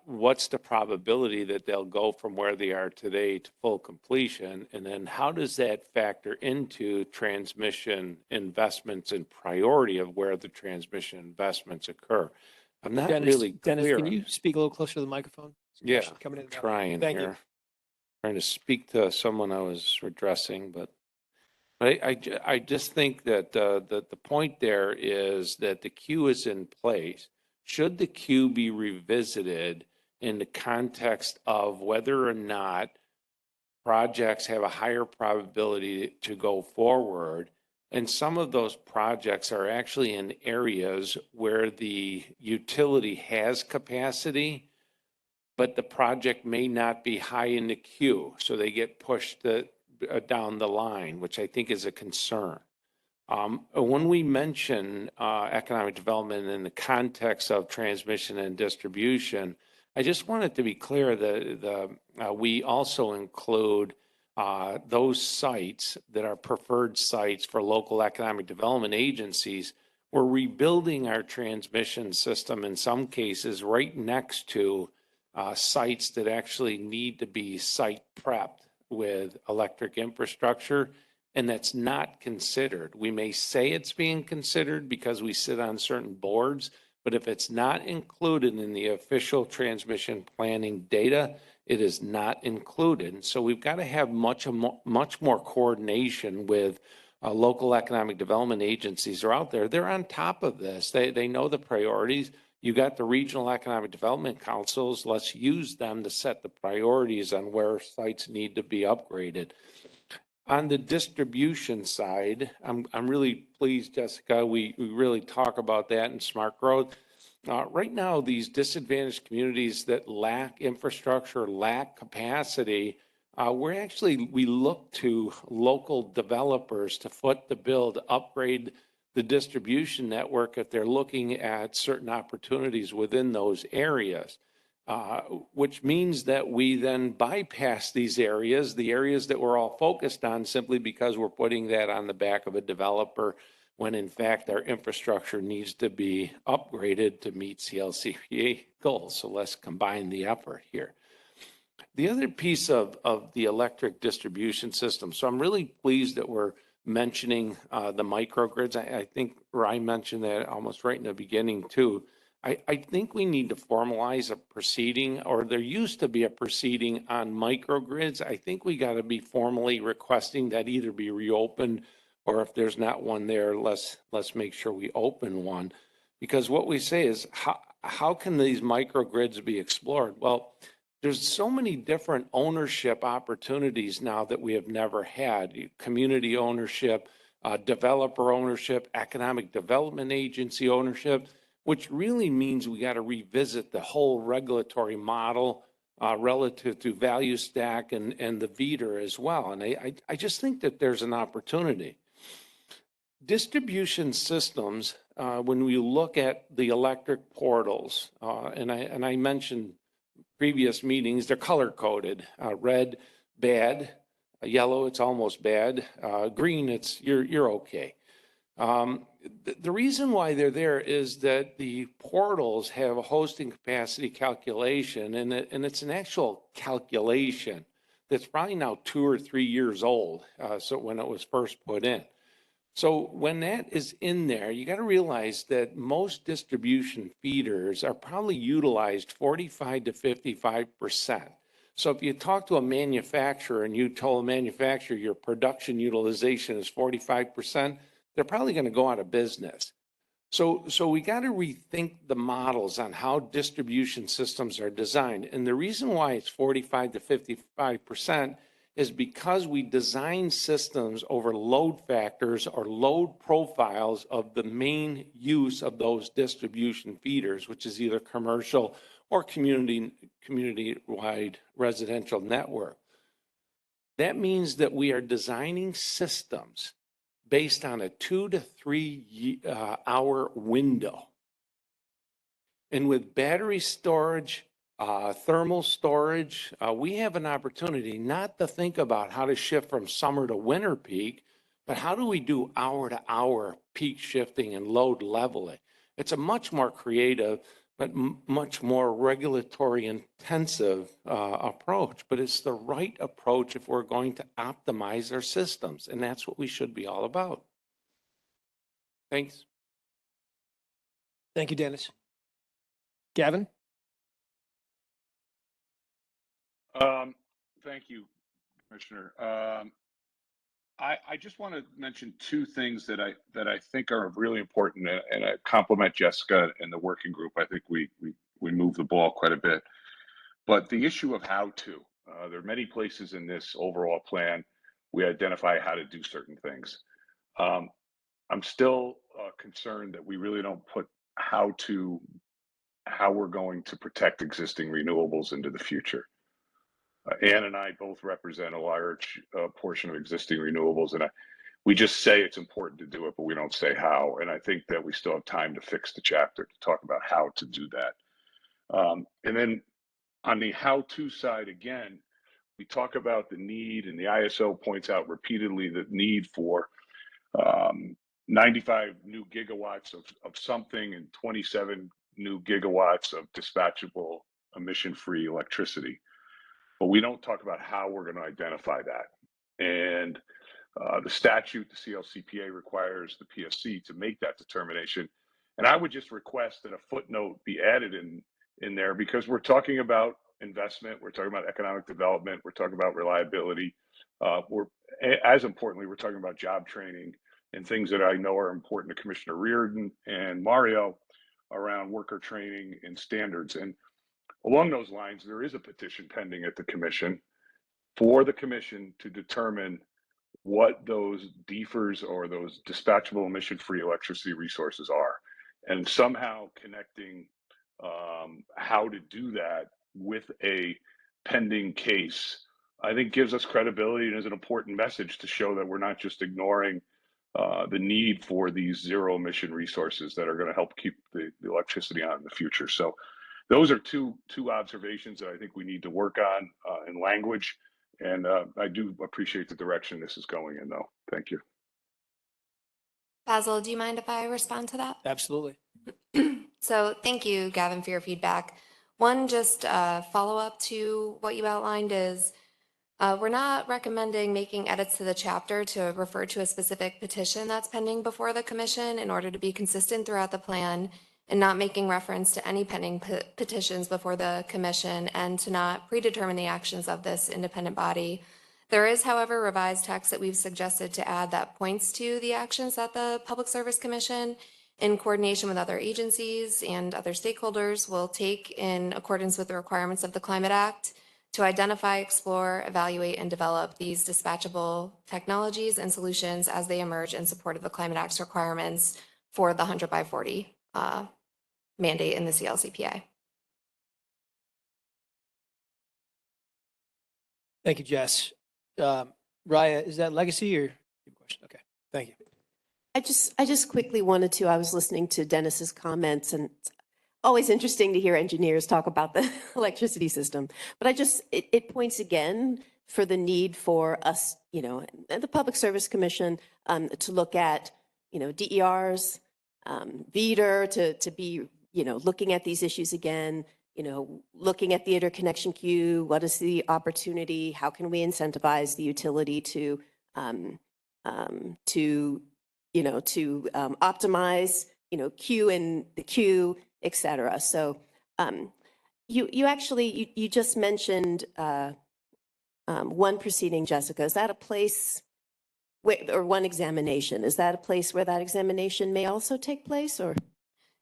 U: What's the probability that they'll go from where they are today to full completion? And then how does that factor into transmission investments and priority of where the transmission investments occur? I'm not
B: Dennis,
U: really
B: Dennis,
U: clear.
B: can you speak a little closer to the microphone? Some
U: Yeah,
B: questions coming in
U: I'm
B: and out.
U: trying
B: Thank you.
U: here. Trying to speak to someone I was addressing, but I just think that the point there is that the queue is in place. Should the queue be revisited in the context of whether or not projects have a higher probability to go forward? And some of those projects are actually in areas where the utility has capacity, but the project may not be high in the queue. So they get pushed down the line, which I think is a concern. When we mention economic development in the context of transmission and distribution, I just want it to be clear that we also include those sites that are preferred sites for local economic development agencies. We're rebuilding our transmission system in some cases right next to sites that actually need to be site prepped with electric infrastructure, and that's not considered. We may say it's being considered because we sit on certain boards, but if it's not included in the official transmission planning data, it is not included. So we've got to have much more coordination with local economic development agencies are out there. They're on top of this. They know the priorities. You got the regional economic development councils. Let's use them to set the priorities on where sites need to be upgraded. On the distribution side, I'm really pleased, Jessica, we really talk about that in smart growth. Right now, these disadvantaged communities that lack infrastructure, lack capacity, we look to local developers to foot the bill to upgrade the distribution network if they're looking at certain opportunities within those areas, which means that we then bypass these areas, the areas that we're all focused on, simply because we're putting that on the back of a developer when in fact our infrastructure needs to be upgraded to meet CLCPA goals. So let's combine the effort here. The other piece of the electric distribution system, so I'm really pleased that we're mentioning the microgrids. I think Ryan mentioned that almost right in the beginning too. I think we need to formalize a proceeding, or there used to be a proceeding on microgrids. I think we got to be formally requesting that either be reopened, or if there's not one there, let's make sure we open one. Because what we say is, how can these microgrids be explored? Well, there's so many different ownership opportunities now that we have never had. Community ownership, developer ownership, economic development agency ownership, which really means we got to revisit the whole regulatory model relative to value stack and the VDER as well. And I just think that there's an opportunity. Distribution systems, when we look at the electric portals, and I mentioned previous meetings, they're color coded. Red, bad. Yellow, it's almost bad. Green, you're okay. The reason why they're there is that the portals have a hosting capacity calculation, and it's an actual calculation that's probably now 2 or 3 years old. So when it was first put in. So when that is in there, you got to realize that most distribution feeders are probably utilized 45 to 55%. So if you talk to a manufacturer and you told a manufacturer your production utilization is 45%, they're probably going to go out of business. So we got to rethink the models on how distribution systems are designed. And the reason why it's 45 to 55% is because we design systems over load factors or load profiles of the main use of those distribution feeders, which is either commercial or community-wide residential network. That means that we are designing systems based on a 2 to 3 hour window. And with battery storage, thermal storage, we have an opportunity not to think about how to shift from summer to winter peak, but how do we do hour to hour peak shifting and load leveling? It's a much more creative, but much more regulatory intensive approach. But it's the right approach if we're going to optimize our systems. And that's what we should be all about. Thanks.
B: Thank you, Dennis. Gavin?
K: Thank you, Commissioner. I just want to mention two things that I think are really important, and I compliment Jessica and the working group. I think we moved the ball quite a bit. But the issue of how to, there are many places in this overall plan we identify how to do certain things. I'm still concerned that we really don't put how we're going to protect existing renewables into the future. Ann and I both represent a large portion of existing renewables, and we just say it's important to do it, but we don't say how. And I think that we still have time to fix the chapter to talk about how to do that. And then on the how-to side, again, we talk about the need, and the ISO points out repeatedly the need for 95 new gigawatts of something and 27 new gigawatts of dispatchable emission-free electricity. But we don't talk about how we're going to identify that. And the statute, the CLCPA, requires the PSC to make that determination. And I would just request that a footnote be added in there, because we're talking about investment, we're talking about economic development, we're talking about reliability. As importantly, we're talking about job training and things that I know are important to Commissioner Reardon and Mario around worker training and standards. And along those lines, there is a petition pending at the commission for the commission to determine what those DEFRs, or those dispatchable emission-free electricity resources, are, and somehow connecting how to do that with a pending case, I think gives us credibility and is an important message to show that we're not just ignoring the need for these zero emission resources that are going to help keep the electricity on in the future. So those are two observations that I think we need to work on in language. And I do appreciate the direction this is going in, though. Thank you.
A: Basil, do you mind if I respond to that?
B: Absolutely.
A: So thank you, Gavin, for your feedback. One, just follow up to what you outlined is we're not recommending making edits to the chapter to refer to a specific petition that's pending before the commission in order to be consistent throughout the plan, and not making reference to any pending petitions before the commission, and to not predetermine the actions of this independent body. There is, however, revised text that we've suggested to add that points to the actions that the Public Service Commission, in coordination with other agencies and other stakeholders, will take in accordance with the requirements of the Climate Act to identify, explore, evaluate, and develop these dispatchable technologies and solutions as they emerge in support of the Climate Act's requirements for the 100 by 40 mandate in the CLCPA.
B: Thank you, Jess. Raya, is that legacy or your question? Okay, thank you.
Q: I just quickly wanted to, I was listening to Dennis's comments, and it's always interesting to hear engineers talk about the electricity system. But it points again for the need for us, the Public Service Commission to look at, DERs, VEDR to be, looking at these issues again, looking at the interconnection queue. What is the opportunity? How can we incentivize the utility to optimize, queue in the queue, et cetera. So you actually, you just mentioned one proceeding, Jessica. Is that a place or one examination? Is that a place where that examination may also take place, or?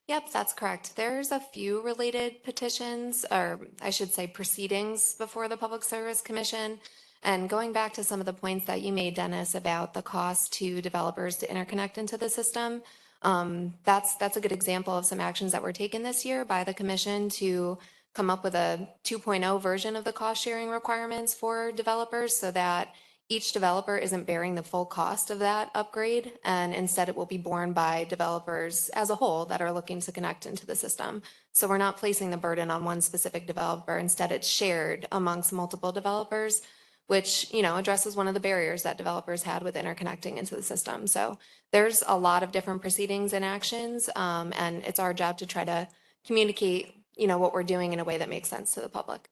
A: Yep, that's correct. There's a few related petitions, or I should say proceedings, before the Public Service Commission. And going back to some of the points that you made, Dennis, about the cost to developers to interconnect into the system, that's a good example of some actions that were taken this year by the commission to come up with a 2.0 version of the cost sharing requirements for developers, so that each developer isn't bearing the full cost of that upgrade, and instead it will be borne by developers as a whole that are looking to connect into the system. So we're not placing the burden on one specific developer. Instead, it's shared amongst multiple developers, which, addresses one of the barriers that developers had with interconnecting into the system. So there's a lot of different proceedings and actions, and it's our job to try to communicate, what we're doing in a way that makes sense to the public.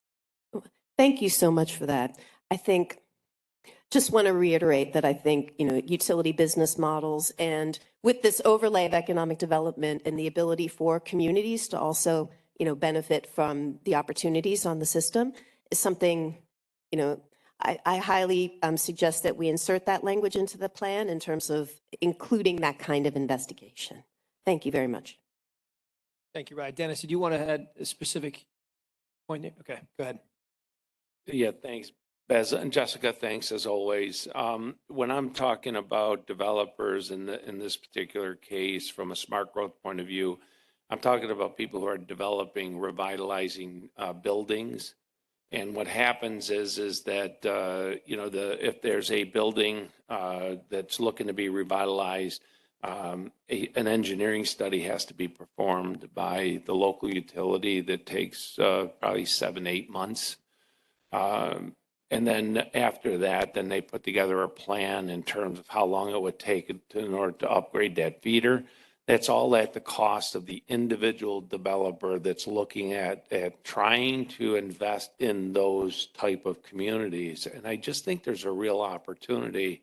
Q: Thank you so much for that. Just want to reiterate that I think, utility business models, and with this overlay of economic development and the ability for communities to also, benefit from the opportunities on the system is something, I highly suggest that we insert that language into the plan in terms of including that kind of investigation. Thank you very much.
B: Thank you, Ryan. Dennis, did you want to add a specific point? Okay, go ahead.
U: Yeah, thanks, Bez. And Jessica, thanks as always. When I'm talking about developers in this particular case, from a smart growth point of view, I'm talking about people who are developing, revitalizing buildings. And what happens is that, if there's a building that's looking to be revitalized, an engineering study has to be performed by the local utility that takes probably 7-8 months. And then after that, then they put together a plan in terms of how long it would take in order to upgrade that feeder. That's all at the cost of the individual developer that's looking at trying to invest in those type of communities. And I just think there's a real opportunity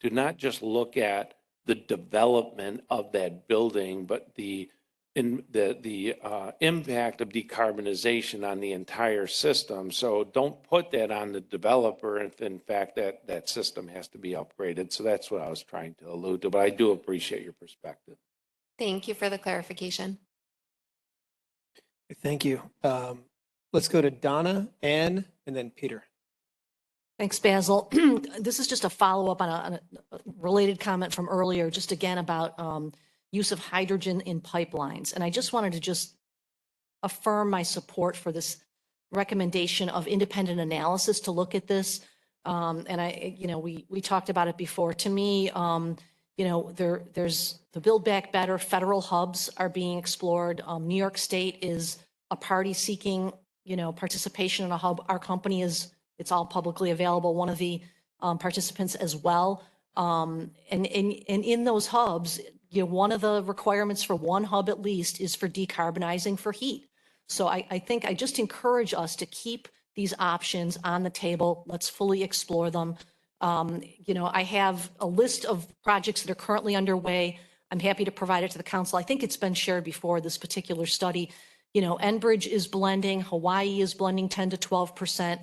U: to not just look at the development of that building, but the impact of decarbonization on the entire system. So don't put that on the developer if in fact that system has to be upgraded. So that's what I was trying to allude to, but I do appreciate your perspective.
A: Thank you for the clarification.
B: Thank you. Let's go to Donna, Ann, and then Peter.
F: Thanks, Basil. This is just a follow-up on a related comment from earlier, just again about use of hydrogen in pipelines. And I just wanted to just affirm my support for this recommendation of independent analysis to look at this. And we talked about it before. To me, there's the Build Back Better federal hubs are being explored. New York State is a party seeking, participation in a hub. Our company is, it's all publicly available, one of the participants as well. And in those hubs, one of the requirements for one hub at least is for decarbonizing for heat. So I think I just encourage us to keep these options on the table. Let's fully explore them. I have a list of projects that are currently underway. I'm happy to provide it to the council. I think it's been shared before, this particular study. Enbridge is blending, Hawaii is blending 10 to 12%.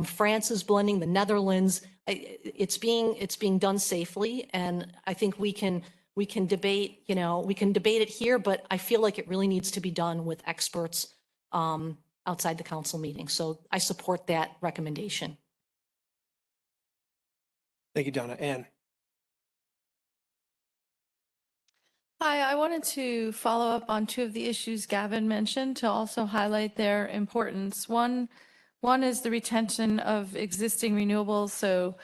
F: France is blending, the Netherlands. It's being done safely, and I think we can debate. We can debate it here, but I feel like it really needs to be done with experts outside the council meeting. So I support that recommendation.
B: Thank you, Donna. Ann.
E: Hi, I wanted to follow up on two of the issues Gavin mentioned to also highlight their importance. One is the retention of existing renewables. So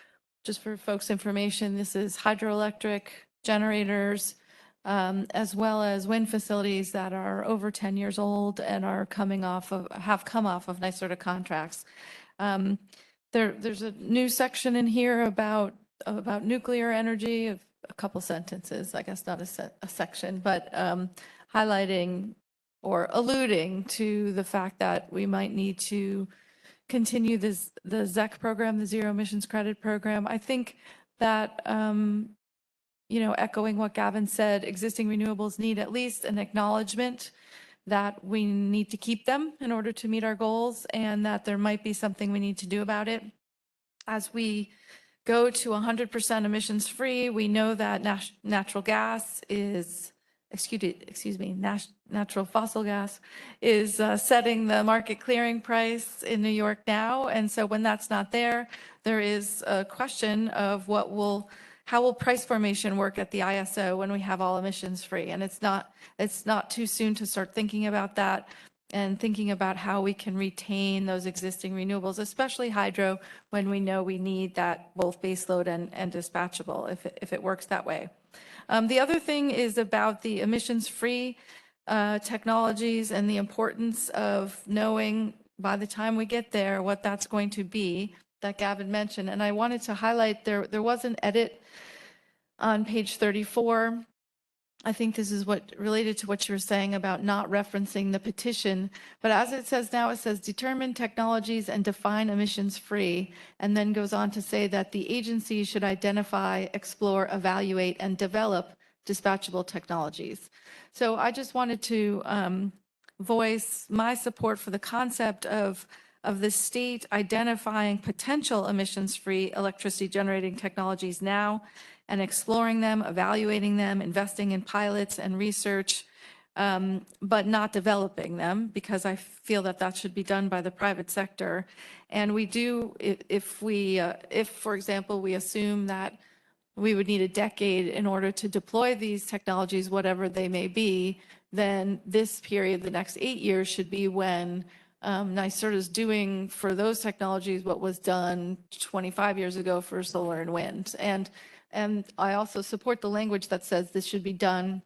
E: just for folks' information, this is hydroelectric generators, as well as wind facilities that are over 10 years old and have come off of NYSERDA contracts. There's a new section in here about nuclear energy, of a couple sentences, I guess not a section, but highlighting or alluding to the fact that we might need to continue the ZEC program, the Zero Emissions Credit Program. I think that, echoing what Gavin said, existing renewables need at least an acknowledgement that we need to keep them in order to meet our goals, and that there might be something we need to do about it. As we go to 100% emissions free, we know that natural fossil gas is setting the market clearing price in New York now. And so when that's not there, there is a question of how will price formation work at the ISO when we have all emissions free? And it's not too soon to start thinking about that and thinking about how we can retain those existing renewables, especially hydro, when we know we need that both baseload and dispatchable if it works that way. The other thing is about the emissions-free technologies and the importance of knowing by the time we get there what that's going to be that Gavin mentioned. And I wanted to highlight there was an edit on page 34. I think this is related to what you were saying about not referencing the petition. But as it says now, it says determine technologies and define emissions free, and then goes on to say that the agency should identify, explore, evaluate, and develop dispatchable technologies. So I just wanted to voice my support for the concept of the state identifying potential emissions-free electricity generating technologies now and exploring them, evaluating them, investing in pilots and research, but not developing them, because I feel that that should be done by the private sector. And we do, if, for example, we assume that we would need a decade in order to deploy these technologies, whatever they may be, then this period, the next 8 years, should be when NYSERDA is doing for those technologies what was done 25 years ago for solar and wind. And I also support the language that says this should be done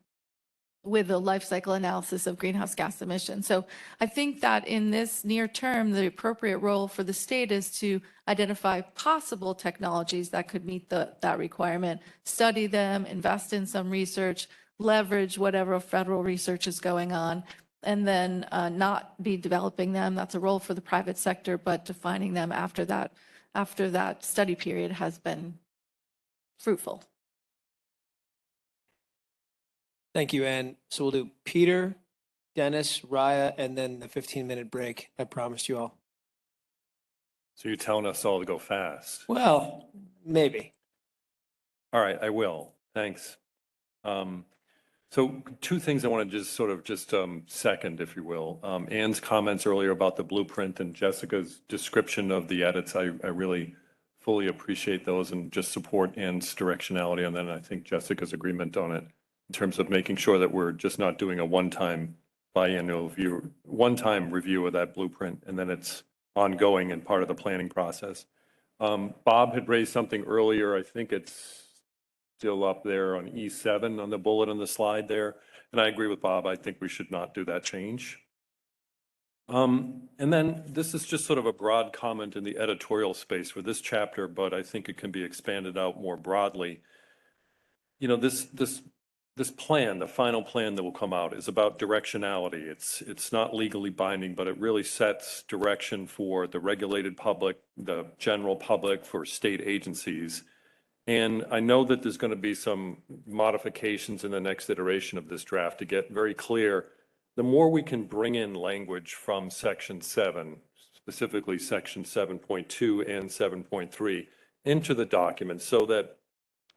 E: with a life cycle analysis of greenhouse gas emissions. So I think that in this near term, the appropriate role for the state is to identify possible technologies that could meet that requirement, study them, invest in some research, leverage whatever federal research is going on, and then not be developing them. That's a role for the private sector, but defining them after that study period has been fruitful.
B: Thank you, Ann. So we'll do Peter, Dennis, Raya, and then the 15-minute break I promised you all.
M: So you're telling us all to go fast?
B: Well, maybe.
M: All right, I will. Thanks. So two things I want to just second, if you will. Ann's comments earlier about the blueprint and Jessica's description of the edits. I really fully appreciate those and just support Ann's directionality on that. And I think Jessica's agreement on it in terms of making sure that we're just not doing a one-time review of that blueprint, and then it's ongoing and part of the planning process. Bob had raised something earlier. I think it's still up there on E7 on the bullet on the slide there. And I agree with Bob. I think we should not do that change. And then this is just sort of a broad comment in the editorial space for this chapter, but I think it can be expanded out more broadly. You know, this plan, the final plan that will come out, is about directionality. It's not legally binding, but it really sets direction for the regulated public, the general public, for state agencies. And I know that there's going to be some modifications in the next iteration of this draft to get very clear. The more we can bring in language from Section 7, specifically Section 7.2 and 7.3, into the document so that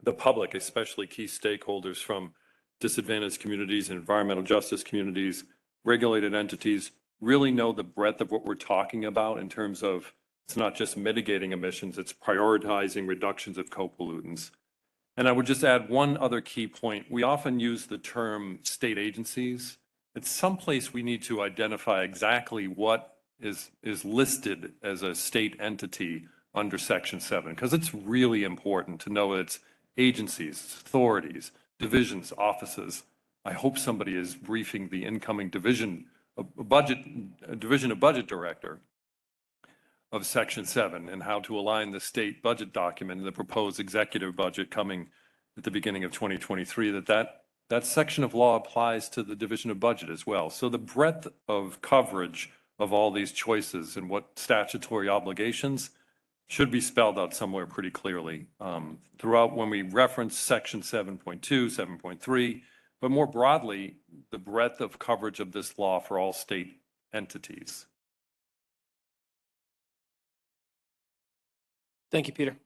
M: the public, especially key stakeholders from disadvantaged communities and environmental justice communities, regulated entities, really know the breadth of what we're talking about in terms of it's not just mitigating emissions, it's prioritizing reductions of co-pollutants. And I would just add one other key point. We often use the term state agencies. It's someplace we need to identify exactly what is listed as a state entity under Section 7, because it's really important to know that it's agencies, authorities, divisions, offices. I hope somebody is briefing the incoming division of budget director of Section 7 and how to align the state budget document and the proposed executive budget coming at the beginning of 2023, that section of law applies to the division of budget as well. So the breadth of coverage of all these choices and what statutory obligations should be spelled out somewhere pretty clearly throughout when we reference Section 7.2, 7.3, but more broadly, the breadth of coverage of this law for all state entities.
B: Thank you, Peter.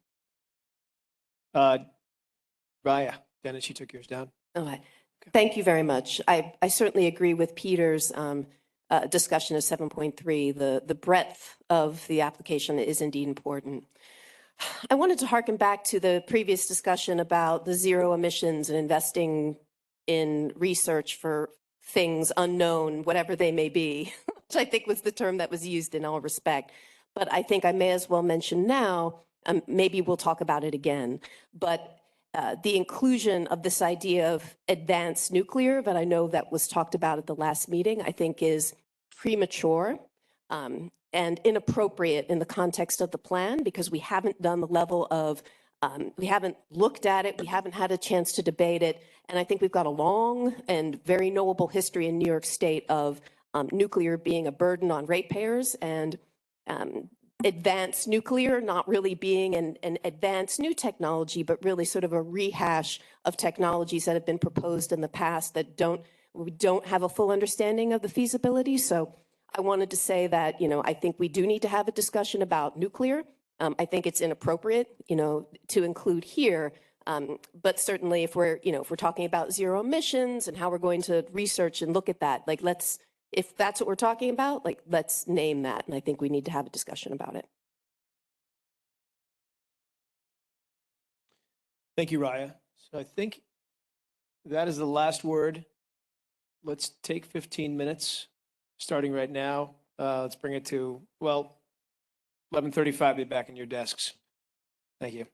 B: Raya, Dennis, you took yours down.
Q: All right. Thank you very much. I certainly agree with Peter's discussion of 7.3. The breadth of the application is indeed important. I wanted to harken back to the previous discussion about the zero emissions and investing in research for things unknown, whatever they may be, which I think was the term that was used in all respect. But I think I may as well mention now, maybe we'll talk about it again, but the inclusion of this idea of advanced nuclear that I know that was talked about at the last meeting, I think is premature and inappropriate in the context of the plan, because we haven't done the level of, we haven't looked at it, we haven't had a chance to debate it, and I think we've got a long and very knowable history in New York State of nuclear being a burden on ratepayers, and advanced nuclear not really being an advanced new technology, but really sort of a rehash of technologies that have been proposed in the past that don't, We don't have a full understanding of the feasibility. So I wanted to say that, I think we do need to have a discussion about nuclear. I think it's inappropriate, to include here. But certainly if we're talking about zero emissions and how we're going to research and look at that, like if that's what we're talking about, like let's name that. And I think we need to have a discussion about it.
B: Thank you, Raya. So I think that is the last word. Let's take 15 minutes, starting right now. Let's bring it to, 11:35, be back in your desks. Thank you.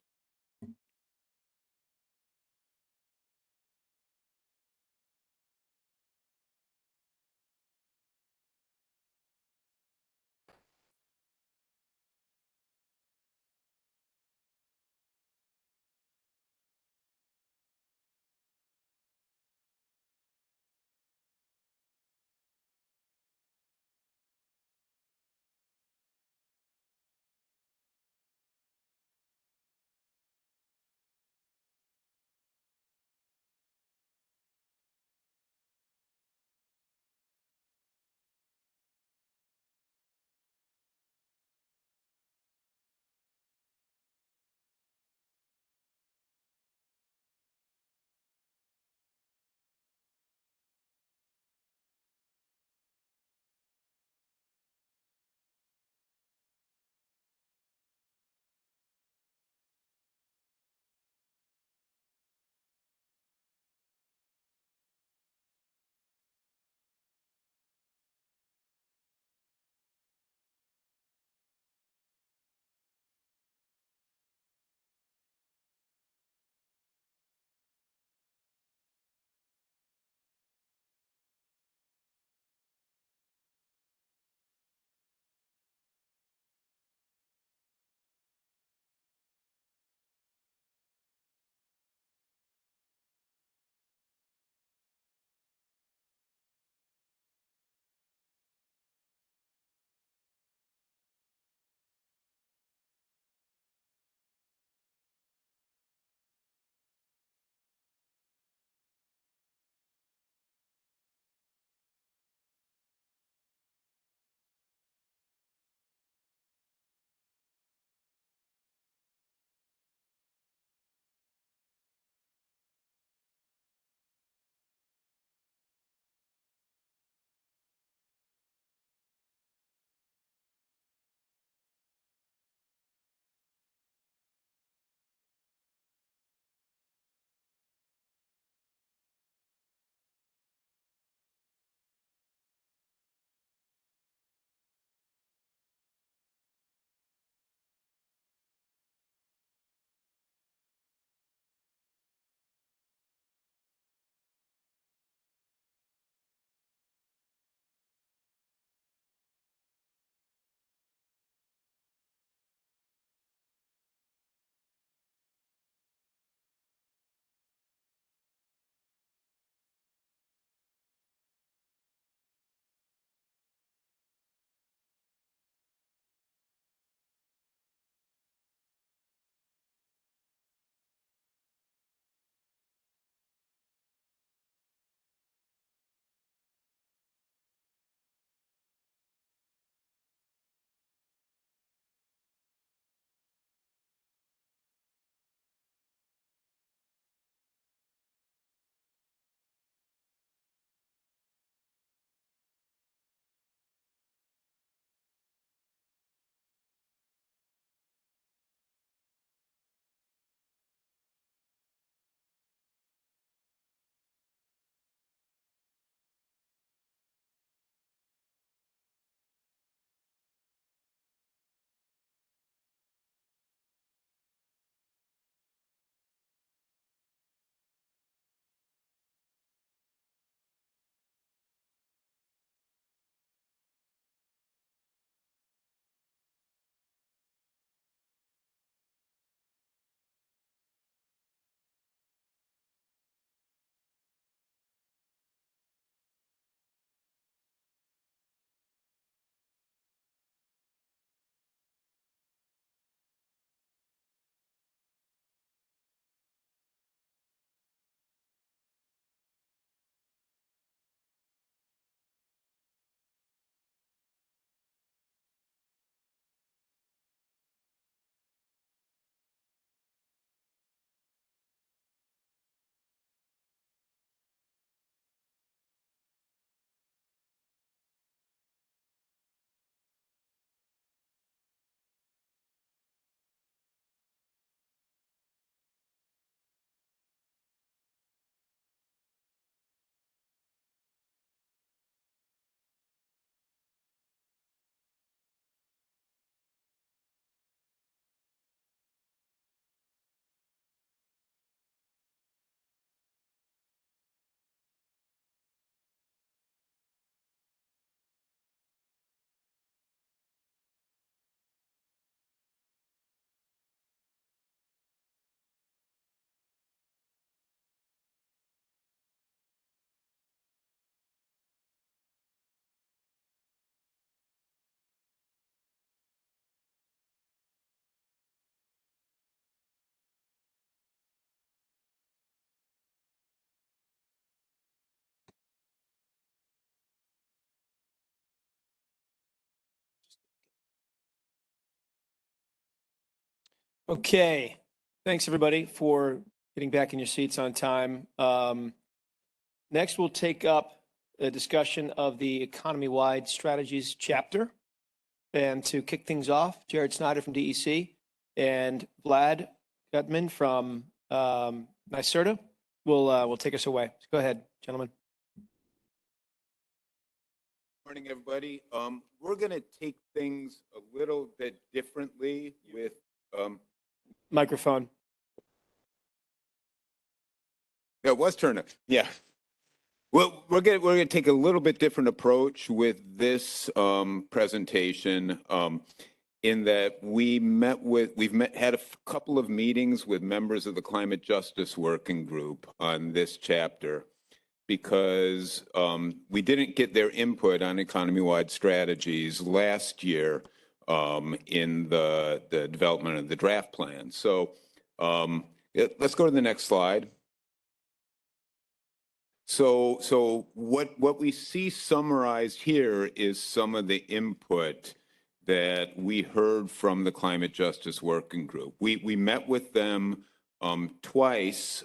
B: Okay, thanks everybody for getting back in your seats on time. Next, we'll take up a discussion of the economy-wide strategies chapter. And to kick things off, Jared Snyder from DEC and Vlad Gutman from NYSERDA will take us away. Go ahead, gentlemen.
H: Morning, everybody. We're going to take things a little bit differently with
B: microphone.
H: Yeah, it was turning. Yeah. Well, we're going to take a little bit different approach with this presentation in that we've had a couple of meetings with members of the Climate Justice Working Group on this chapter because we didn't get their input on economy-wide strategies last year in the development of the draft plan. So let's go to the next slide. So what we see summarized here is some of the input that we heard from the Climate Justice Working Group. We met with them twice.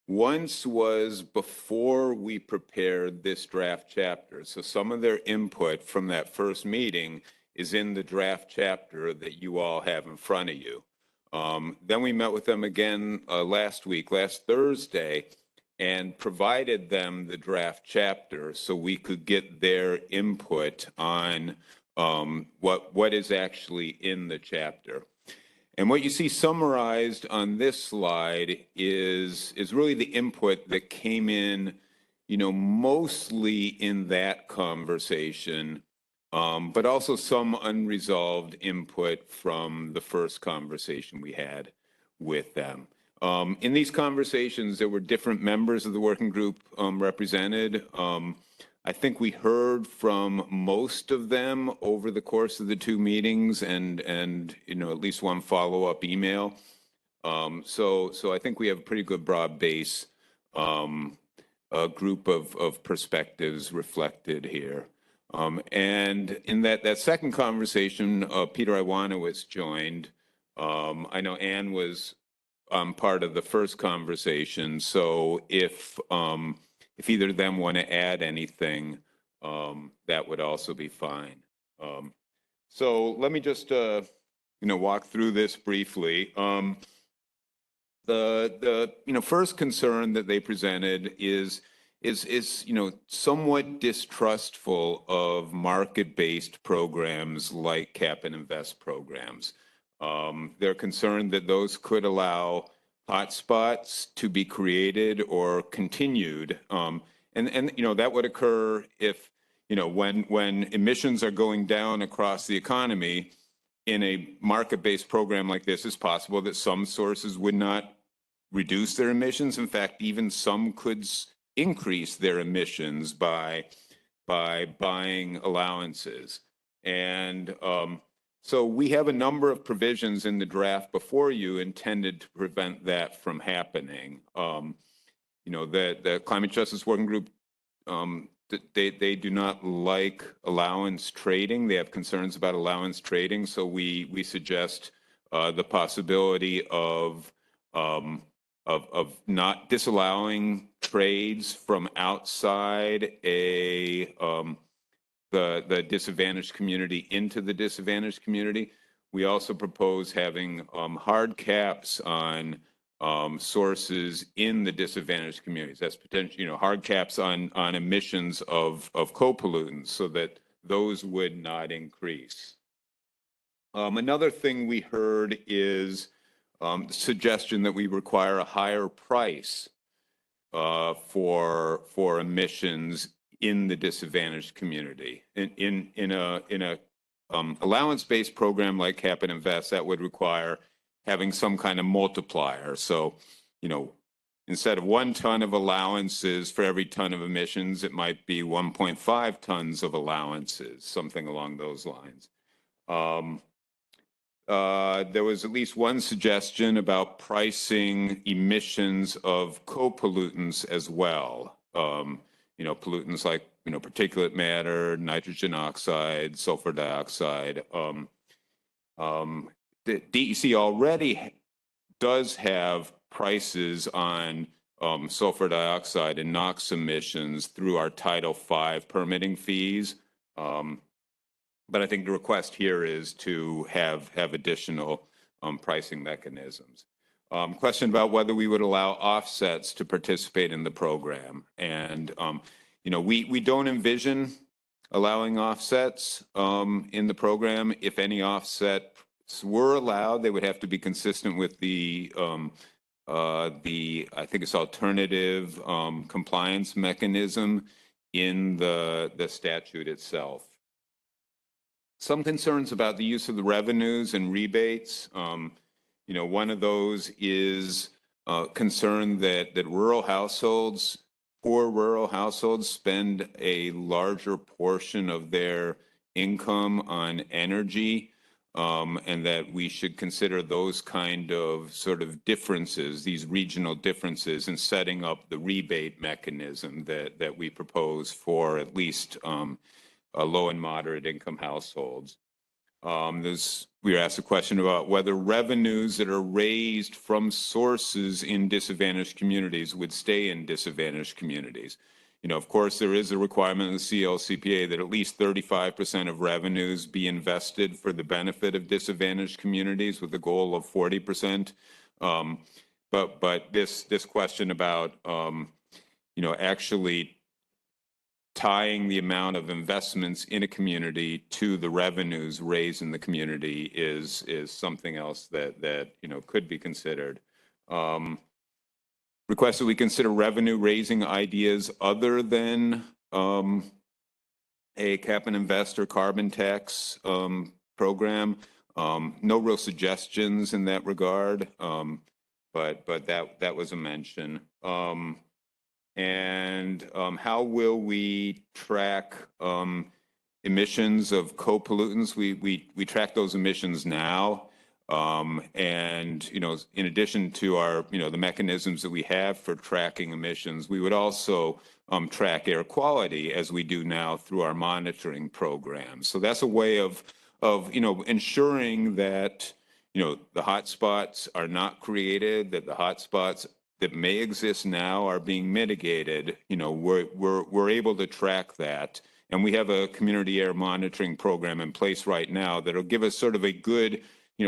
H: Once was before we prepared this draft chapter. So some of their input from that first meeting is in the draft chapter that you all have in front of you. Then we met with them again last Thursday, and provided them the draft chapter so we could get their input on what is actually in the chapter. And what you see summarized on this slide is really the input that came in, mostly in that conversation, but also some unresolved input from the first conversation we had with them. In these conversations, there were different members of the working group represented. I think we heard from most of them over the course of the two meetings and at least one follow-up email. So I think we have a pretty good broad base group of perspectives reflected here. And in that second conversation, Peter Iwanowitz joined. I know Ann was part of the first conversation. So if either of them want to add anything, that would also be fine. So let me just walk through this briefly. The first concern that they presented is somewhat distrustful of market-based programs like cap and invest programs. They're concerned that those could allow hotspots to be created or continued. And that would occur if, when emissions are going down across the economy in a market-based program like this, it's possible that some sources would not reduce their emissions. In fact, even some could increase their emissions by buying allowances. And so we have a number of provisions in the draft before you intended to prevent that from happening. The Climate Justice Working Group, they do not like allowance trading. They have concerns about allowance trading. So we suggest the possibility of not disallowing trades from outside the disadvantaged community into the disadvantaged community. We also propose having hard caps on sources in the disadvantaged communities. That's potentially, hard caps on emissions of co-pollutants so that those would not increase. Another thing we heard is the suggestion that we require a higher price for emissions in the disadvantaged community. In a allowance-based program like Cap and Invest, that would require having some kind of multiplier. So, instead of 1 ton of allowances for every ton of emissions, it might be 1.5 tons of allowances, something along those lines. There was at least one suggestion about pricing emissions of co-pollutants as well. Pollutants like, particulate matter, nitrogen oxide, sulfur dioxide. the DEC already does have prices on sulfur dioxide and NOx emissions through our Title V permitting fees. But I think the request here is to have additional pricing mechanisms. Question about whether we would allow offsets to participate in the program. And, we don't envision allowing offsets in the program. If any offsets were allowed, they would have to be consistent with the I think it's alternative compliance mechanism in the statute itself. Some concerns about the use of the revenues and rebates. One of those is concern that poor rural households spend a larger portion of their income on energy, and that we should consider those kind of sort of differences, these regional differences, in setting up the rebate mechanism that we propose for at least low and moderate income households. We were asked a question about whether revenues that are raised from sources in disadvantaged communities would stay in disadvantaged communities. Of course, there is a requirement in the CLCPA that at least 35% of revenues be invested for the benefit of disadvantaged communities, with a goal of 40%. But this question about actually tying the amount of investments in a community to the revenues raised in the community is something else that could be considered. Request that we consider revenue raising ideas other than a cap and invest or carbon tax program. No real suggestions in that regard, but that was a mention. And how will we track emissions of co-pollutants? We track those emissions now. And, in addition to our, the mechanisms that we have for tracking emissions, we would also track air quality as we do now through our monitoring program. So that's a way of ensuring that, the hotspots are not created, that the hotspots that may exist now are being mitigated. We're able to track that. And we have a community air monitoring program in place right now that'll give us sort of a good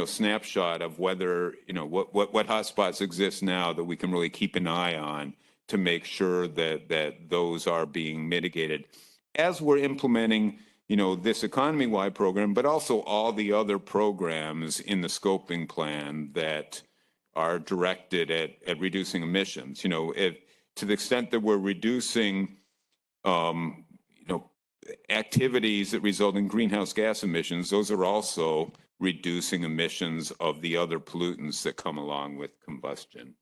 H: snapshot of whether, what hotspots exist now that we can really keep an eye on to make sure that those are being mitigated as we're implementing, this economy-wide program, but also all the other programs in the scoping plan that are directed at reducing emissions. To the extent that we're reducing, activities that result in greenhouse gas emissions, those are also reducing emissions of the other pollutants that come along with combustion.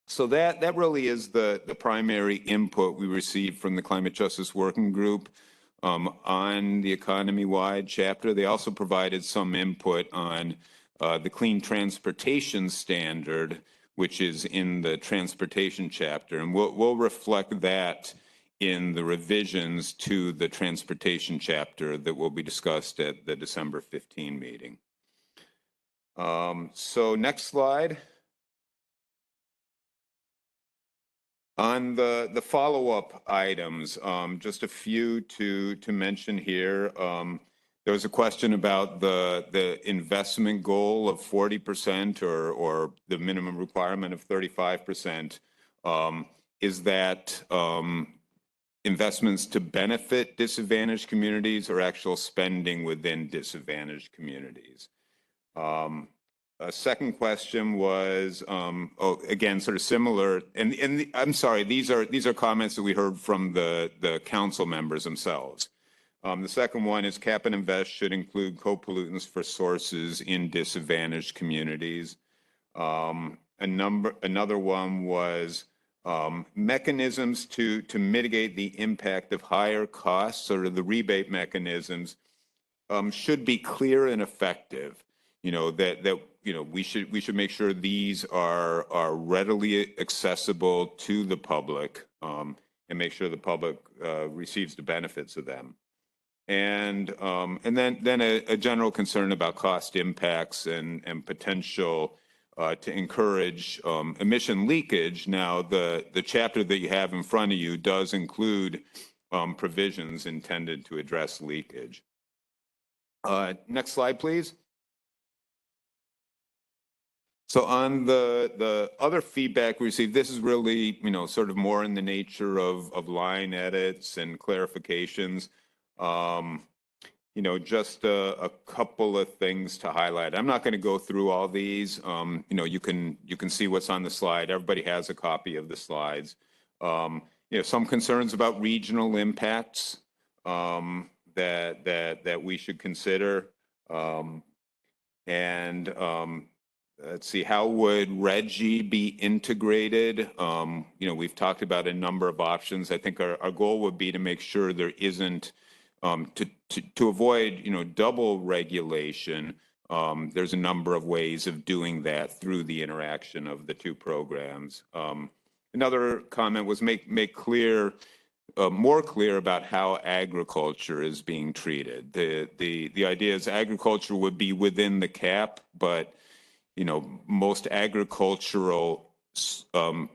H: So that really is the primary input we received from the Climate Justice Working Group on the economy-wide chapter. They also provided some input on the Clean Transportation Standard, which is in the transportation chapter. And we'll reflect that in the revisions to the transportation chapter that will be discussed at the December 15 meeting. So next slide. On the follow-up items, just a few to mention here. There was a question about the investment goal of 40% or the minimum requirement of 35%. Is that investments to benefit disadvantaged communities or actual spending within disadvantaged communities? A second question was, again, sort of similar, and I'm sorry, these are comments that we heard from the council members themselves. The second one is cap and invest should include co-pollutants for sources in disadvantaged communities. Another one was mechanisms to mitigate the impact of higher costs, sort of the rebate mechanisms, should be clear and effective. We should make sure these are readily accessible to the public, and make sure the public receives the benefits of them. And then a general concern about cost impacts and potential to encourage emission leakage. Now, the chapter that you have in front of you does include provisions intended to address leakage. Next slide, please. So on the other feedback we received, this is really, sort of more in the nature of line edits and clarifications. Just a couple of things to highlight. I'm not going to go through all these. You can see what's on the slide. Everybody has a copy of the slides. Some concerns about regional impacts that we should consider. Let's see, how would RGGI be integrated? We've talked about a number of options. I think our goal would be to make sure there isn't, to avoid, double regulation. There's a number of ways of doing that through the interaction of the two programs. Another comment was make clear, more clear about how agriculture is being treated. The idea is agriculture would be within the cap, but most agricultural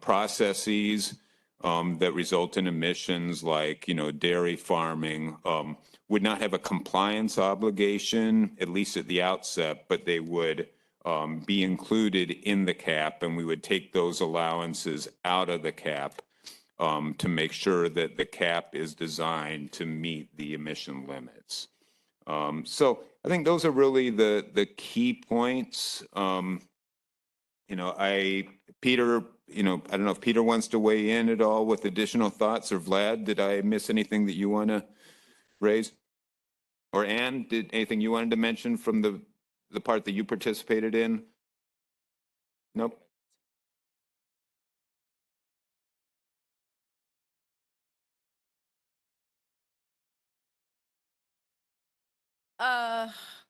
H: processes that result in emissions like, dairy farming would not have a compliance obligation, at least at the outset, but they would be included in the cap, and we would take those allowances out of the cap to make sure that the cap is designed to meet the emission limits. So I think those are really the key points. Peter, I don't know if Peter wants to weigh in at all with additional thoughts, or Vlad, did I miss anything that you want to raise? Or Ann, did anything you wanted to mention from the part that you participated in? Nope.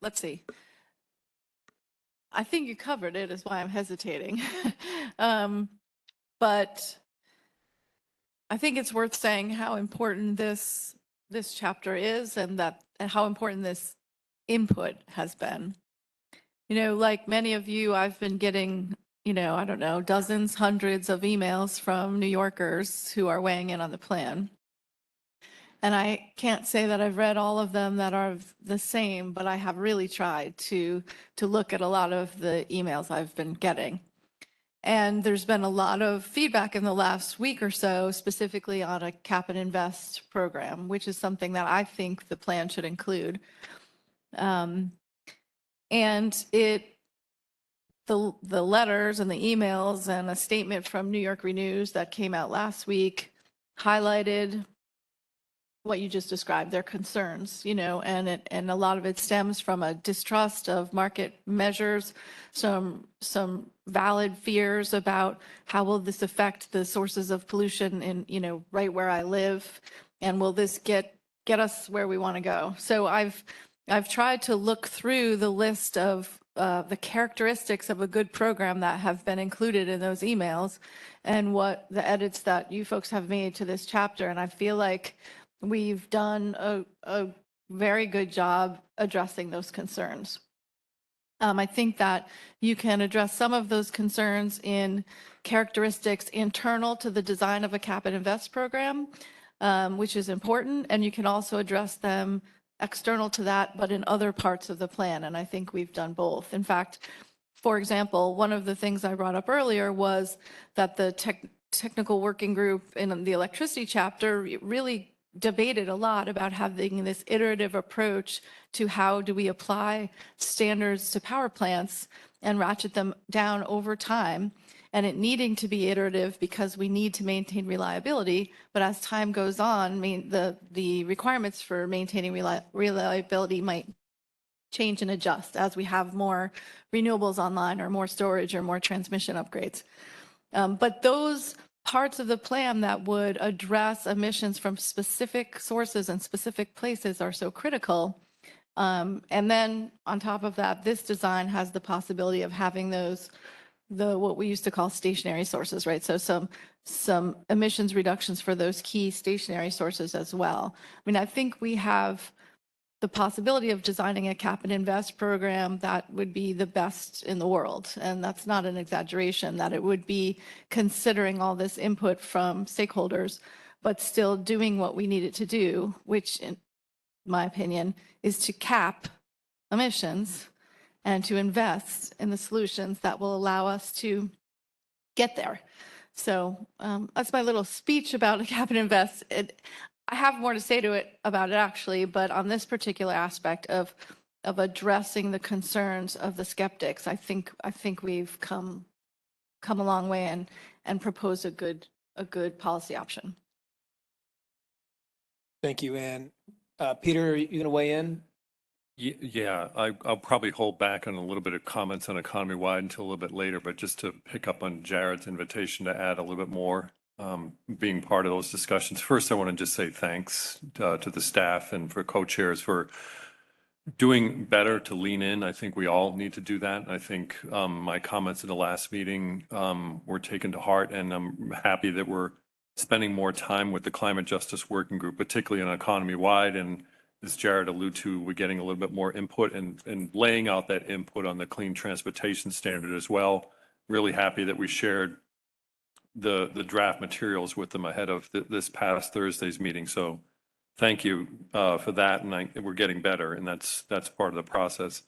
E: Let's see. I think you covered it, is why I'm hesitating. But I think it's worth saying how important this chapter is, and how important this input has been. Like many of you, I've been getting, I don't know, dozens, hundreds of emails from New Yorkers who are weighing in on the plan. And I can't say that I've read all of them that are the same, but I have really tried to look at a lot of the emails I've been getting. And there's been a lot of feedback in the last week or so, specifically on a Cap and Invest program, which is something that I think the plan should include. And the letters and the emails and a statement from New York Renews that came out last week highlighted what you just described, their concerns, and a lot of it stems from a distrust of market measures, some valid fears about how will this affect the sources of pollution in, right where I live, and will this get us where we want to go? So I've tried to look through the list of the characteristics of a good program that have been included in those emails, and what the edits that you folks have made to this chapter, and I feel like we've done a very good job addressing those concerns. I think that you can address some of those concerns in characteristics internal to the design of a Cap and Invest program, which is important, and you can also address them external to that, but in other parts of the plan, and I think we've done both. In fact, for example, one of the things I brought up earlier was that the technical working group in the electricity chapter really debated a lot about having this iterative approach to how do we apply standards to power plants and ratchet them down over time, and it needing to be iterative because we need to maintain reliability. But as time goes on, the requirements for maintaining reliability might change and adjust as we have more renewables online, or more storage, or more transmission upgrades. But those parts of the plan that would address emissions from specific sources and specific places are so critical. And then on top of that, this design has the possibility of having what we used to call stationary sources, right? So some emissions reductions for those key stationary sources as well. I mean, I think we have the possibility of designing a cap and invest program that would be the best in the world. And that's not an exaggeration, that it would be considering all this input from stakeholders, but still doing what we need it to do, which in my opinion is to cap emissions and to invest in the solutions that will allow us to get there. So that's my little speech about a cap and invest. I have more to say to it about it actually, but on this particular aspect of addressing the concerns of the skeptics, I think we've come a long way and proposed a good policy option.
B: Thank you, Ann. Peter, are you going to weigh in?
M: Yeah, I'll probably hold back on a little bit of comments on economy-wide until a little bit later, but just to pick up on Jared's invitation to add a little bit more, being part of those discussions. First, I want to just say thanks to the staff and for co-chairs for doing better to lean in. I think we all need to do that. I think my comments in the last meeting were taken to heart, and I'm happy that we're spending more time with the Climate Justice Working Group, particularly on economy-wide. And as Jared alluded to, we're getting a little bit more input and laying out that input on the clean transportation standard as well. Really happy that we shared the draft materials with them ahead of this past Thursday's meeting. So thank you for that. And we're getting better, and that's part of the process.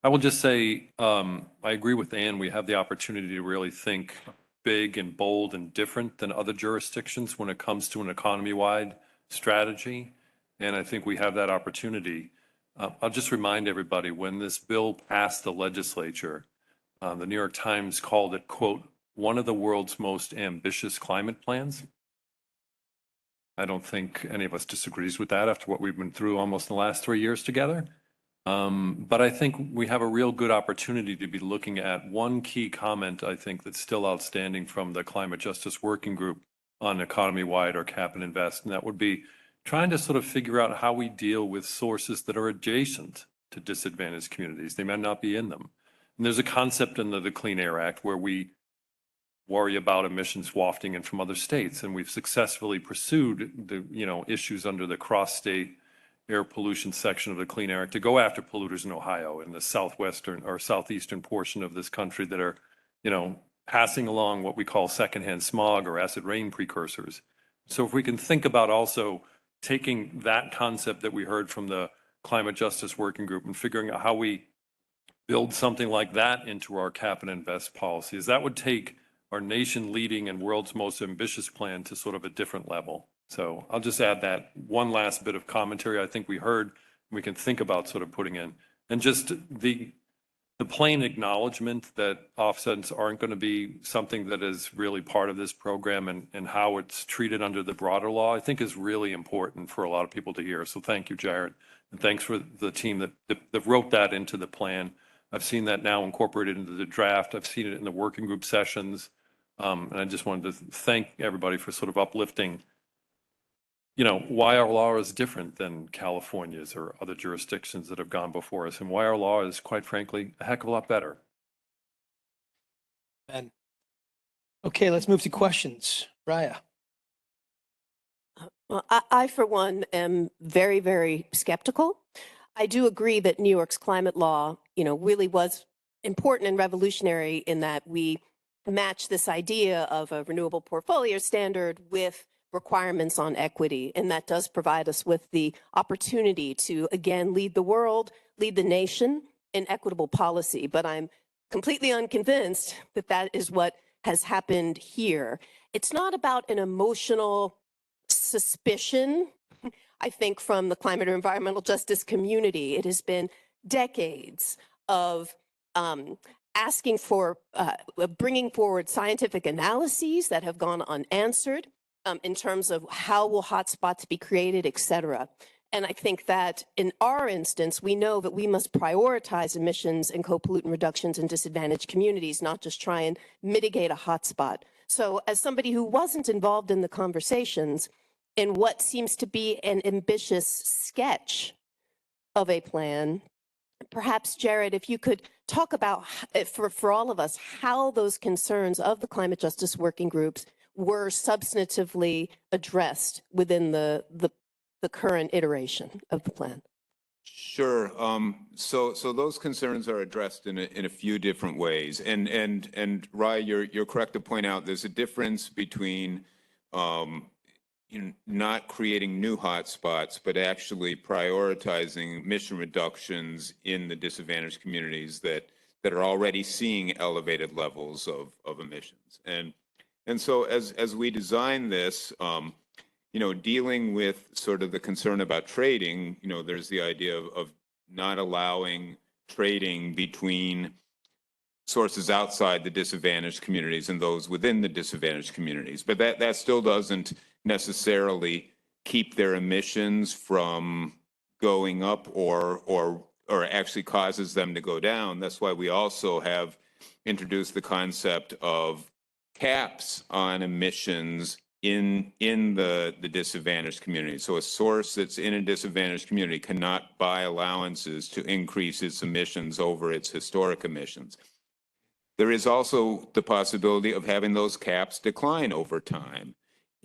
M: I will just say, I agree with Ann. We have the opportunity to really think big and bold and different than other jurisdictions when it comes to an economy-wide strategy. And I think we have that opportunity. I'll just remind everybody, when this bill passed the legislature, the New York Times called it, quote, one of the world's most ambitious climate plans. I don't think any of us disagrees with that after what we've been through almost the last 3 years together. But I think we have a real good opportunity to be looking at one key comment, I think, that's still outstanding from the Climate Justice Working Group on economy-wide or cap and invest, and that would be trying to sort of figure out how we deal with sources that are adjacent to disadvantaged communities. They might not be in them. And there's a concept under the Clean Air Act where we worry about emissions wafting in from other states, and we've successfully pursued the issues under the cross-state air pollution section of the Clean Air Act to go after polluters in Ohio and the southwestern or southeastern portion of this country that are, passing along what we call secondhand smog or acid rain precursors. So if we can think about also taking that concept that we heard from the Climate Justice Working Group and figuring out how we build something like that into our cap and invest policies, that would take our nation leading and world's most ambitious plan to sort of a different level. So I'll just add that one last bit of commentary I think we heard we can think about sort of putting in. And just the plain acknowledgement that offsets aren't going to be something that is really part of this program and how it's treated under the broader law, I think is really important for a lot of people to hear. So thank you, Jared. And thanks for the team that wrote that into the plan. I've seen that now incorporated into the draft. I've seen it in the working group sessions. And I just wanted to thank everybody for sort of uplifting, why our law is different than California's or other jurisdictions that have gone before us, and why our law is, quite frankly, a heck of a lot better.
B: Ben. Okay, let's move to questions. Raya.
Q: Well, I, for one, am very, very skeptical. I do agree that New York's climate law, really was important and revolutionary in that we match this idea of a renewable portfolio standard with requirements on equity. And that does provide us with the opportunity to, again, lead the world, lead the nation in equitable policy. But I'm completely unconvinced that that is what has happened here. It's not about an emotional suspicion, I think, from the climate or environmental justice community. It has been decades of asking for, bringing forward scientific analyses that have gone unanswered in terms of how will hotspots be created, et cetera. And I think that in our instance, we know that we must prioritize emissions and co-pollutant reductions in disadvantaged communities, not just try and mitigate a hotspot. So as somebody who wasn't involved in the conversations, in what seems to be an ambitious sketch of a plan, perhaps, Jared, if you could talk about, for all of us, how those concerns of the climate justice working groups were substantively addressed within the current iteration of the plan.
H: Sure. So those concerns are addressed in a few different ways. And Rye, you're correct to point out there's a difference between not creating new hotspots, but actually prioritizing emission reductions in the disadvantaged communities that are already seeing elevated levels of emissions. And so as we design this, dealing with sort of the concern about trading, there's the idea of not allowing trading between sources outside the disadvantaged communities and those within the disadvantaged communities. But that still doesn't necessarily keep their emissions from going up or actually causes them to go down. That's why we also have introduced the concept of caps on emissions in the disadvantaged community. So a source that's in a disadvantaged community cannot buy allowances to increase its emissions over its historic emissions. There is also the possibility of having those caps decline over time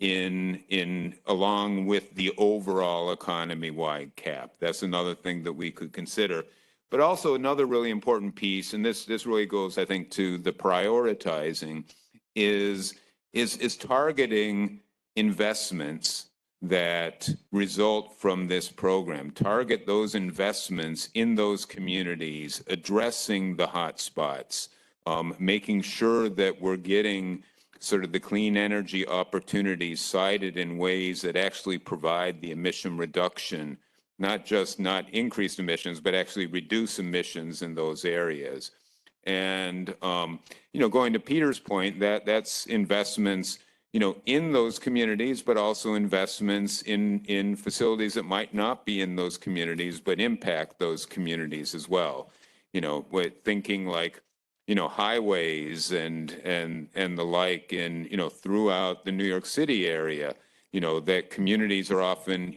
H: along with the overall economy-wide cap. That's another thing that we could consider. But also another really important piece, and this really goes, I think, to the prioritizing, is targeting investments that result from this program. Target those investments in those communities, addressing the hotspots, making sure that we're getting sort of the clean energy opportunities cited in ways that actually provide the emission reduction, not increased emissions, but actually reduce emissions in those areas. And, going to Peter's point, that's investments, in those communities, but also investments in facilities that might not be in those communities, but impact those communities as well. With thinking like, highways and the like throughout the New York City area, that communities are often,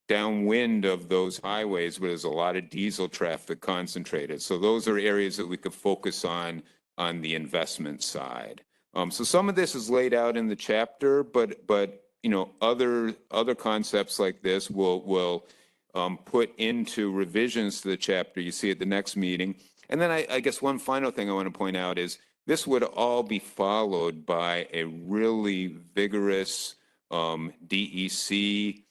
H: downwind of those highways where there's a lot of diesel traffic concentrated. So those are areas that we could focus on the investment side. So some of this is laid out in the chapter, but other concepts like this will put into revisions to the chapter. You see at the next meeting. And then I guess one final thing I want to point out is this would all be followed by a really vigorous DEC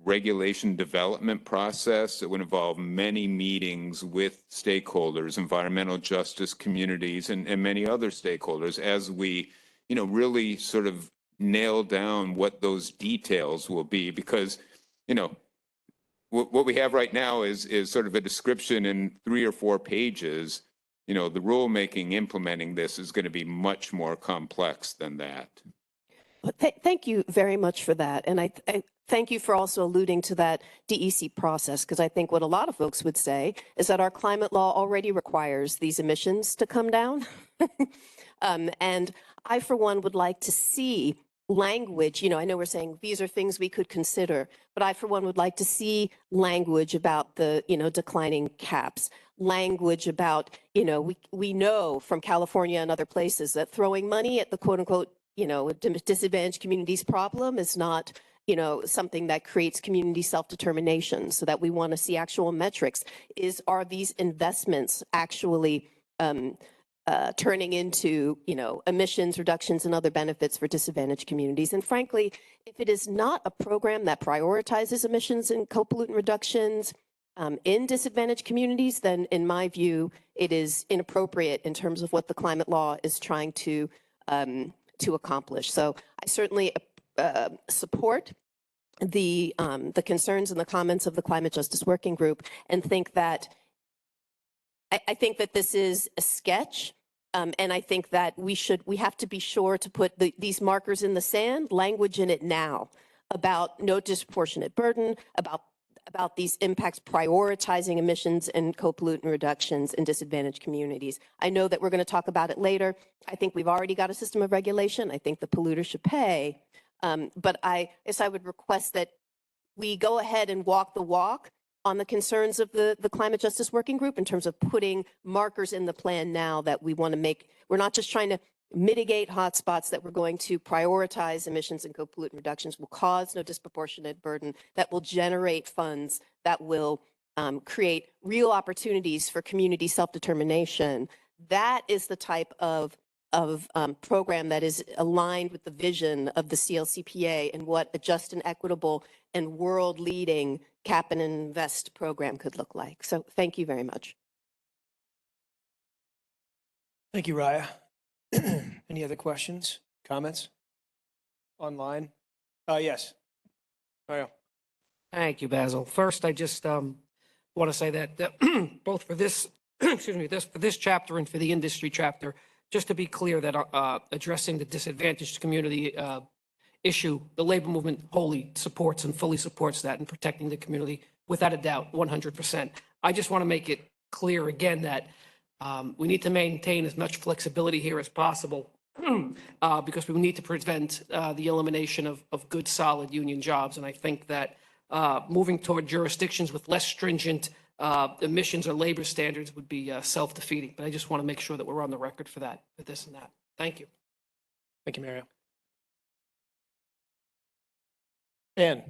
H: regulation development process that would involve many meetings with stakeholders, environmental justice communities, and many other stakeholders as we, really sort of nail down what those details will be. Because, what we have right now is sort of a description in 3 or 4 pages. The rulemaking implementing this is going to be much more complex than that.
Q: Thank you very much for that. And I thank you for also alluding to that DEC process, because I think what a lot of folks would say is that our climate law already requires these emissions to come down. And I, for one, would like to see language. I know we're saying these are things we could consider, but I, for one, would like to see language about the, declining caps, language about, we know from California and other places that throwing money at the quote unquote, disadvantaged communities problem is not, something that creates community self-determination, so that we want to see actual metrics. Are these investments actually turning into, emissions reductions and other benefits for disadvantaged communities? And frankly, if it is not a program that prioritizes emissions and co-pollutant reductions in disadvantaged communities, then in my view, it is inappropriate in terms of what the climate law is trying to accomplish. So I certainly support the concerns and the comments of the Climate Justice Working Group, and think that I think that this is a sketch, and I think that we have to be sure to put these markers in the sand, language in it now about no disproportionate burden, about these impacts, prioritizing emissions and co-pollutant reductions in disadvantaged communities. I know that we're going to talk about it later. I think we've already got a system of regulation. I think the polluter should pay. But I guess I would request that we go ahead and walk the walk on the concerns of the Climate Justice Working Group in terms of putting markers in the plan now that we want to make. We're not just trying to mitigate hotspots, that we're going to prioritize emissions and co-pollutant reductions, will cause no disproportionate burden, that will generate funds, that will create real opportunities for community self-determination. That is the type of program that is aligned with the vision of the CLCPA and what a just and equitable and world-leading cap and invest program could look like. So thank you very much.
B: Thank you, Raya. Any other questions, comments? Online? Yes. Mario.
I: Thank you, Basil. First, I just want to say that both for this, excuse me, for this chapter and for the industry chapter, just to be clear that addressing the disadvantaged community issue, the labor movement wholly supports and fully supports that, and protecting the community without a doubt, 100%. I just want to make it clear again that we need to maintain as much flexibility here as possible because we need to prevent the elimination of good, solid union jobs. And I think that moving toward jurisdictions with less stringent emissions or labor standards would be self-defeating. But I just want to make sure that we're on the record for that, for this and that. Thank you.
B: Thank you, Mario. Ann.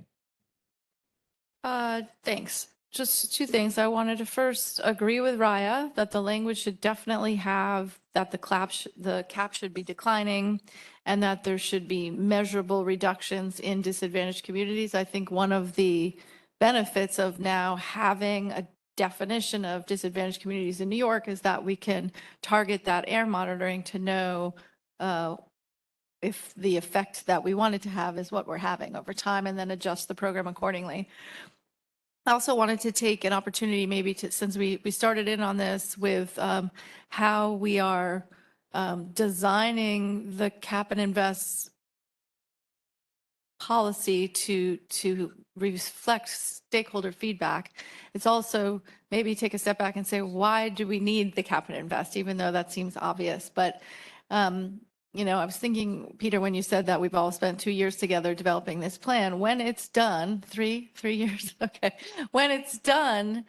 E: Thanks. Just two things. I wanted to first agree with Raya that the language should definitely have that the cap should be declining and that there should be measurable reductions in disadvantaged communities. I think one of the benefits of now having a definition of disadvantaged communities in New York is that we can target that air monitoring to know if the effect that we wanted to have is what we're having over time, and then adjust the program accordingly. I also wanted to take an opportunity maybe to, since we started in on this with how we are designing the cap and invest policy to reflect stakeholder feedback. It's also maybe take a step back and say, why do we need the cap and invest, even though that seems obvious? But you know, I was thinking, Peter, when you said that we've all spent 2 years together developing this plan, when it's done, three years, okay. When it's done,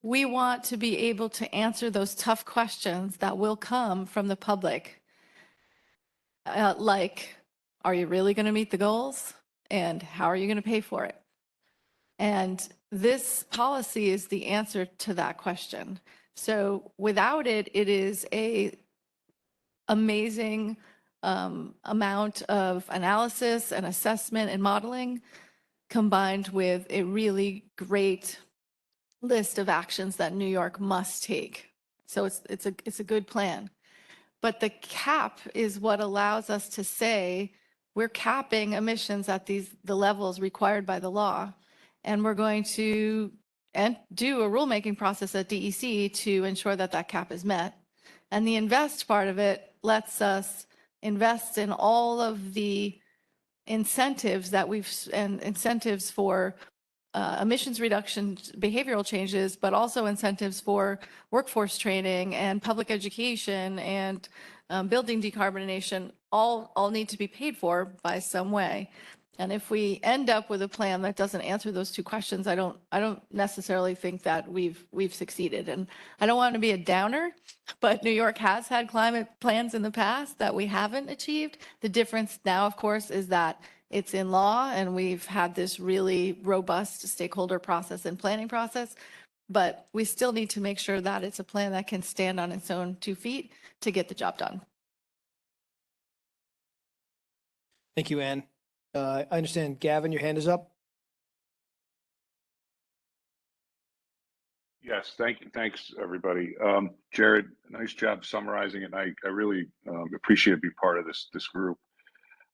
E: we want to be able to answer those tough questions that will come from the public. Like, are you really going to meet the goals? And how are you going to pay for it? And this policy is the answer to that question. So without it, it is a amazing amount of analysis and assessment and modeling combined with a really great list of actions that New York must take. So it's a good plan. But the cap is what allows us to say we're capping emissions at the levels required by the law, and we're going to do a rulemaking process at DEC to ensure that that cap is met. And the invest part of it lets us invest in all of the incentives that incentives for emissions reduction, behavioral changes, but also incentives for workforce training and public education and building decarbonization all need to be paid for by some way. And if we end up with a plan that doesn't answer those two questions, I don't necessarily think that we've succeeded. And I don't want to be a downer, but New York has had climate plans in the past that we haven't achieved. The difference now, of course, is that it's in law and we've had this really robust stakeholder process and planning process. But we still need to make sure that it's a plan that can stand on its own 2 feet to get the job done.
B: Thank you, Ann. I understand, Gavin, your hand is up.
K: Yes, thanks, everybody. Jared, nice job summarizing it. I really appreciate being part of this group.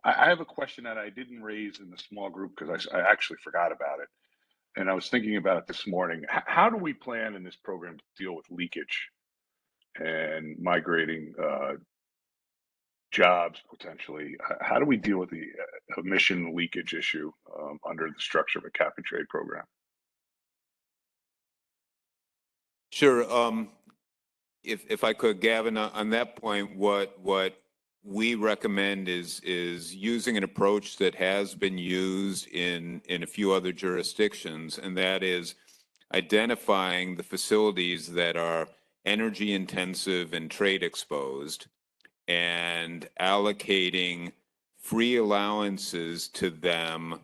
K: I have a question that I didn't raise in the small group because I actually forgot about it. And I was thinking about it this morning. How do we plan in this program to deal with leakage and migrating jobs potentially? How do we deal with the emission leakage issue under the structure of a cap and trade program?
H: Sure. If I could, Gavin, on that point, what we recommend is using an approach that has been used in a few other jurisdictions, and that is identifying the facilities that are energy intensive and trade exposed, and allocating free allowances to them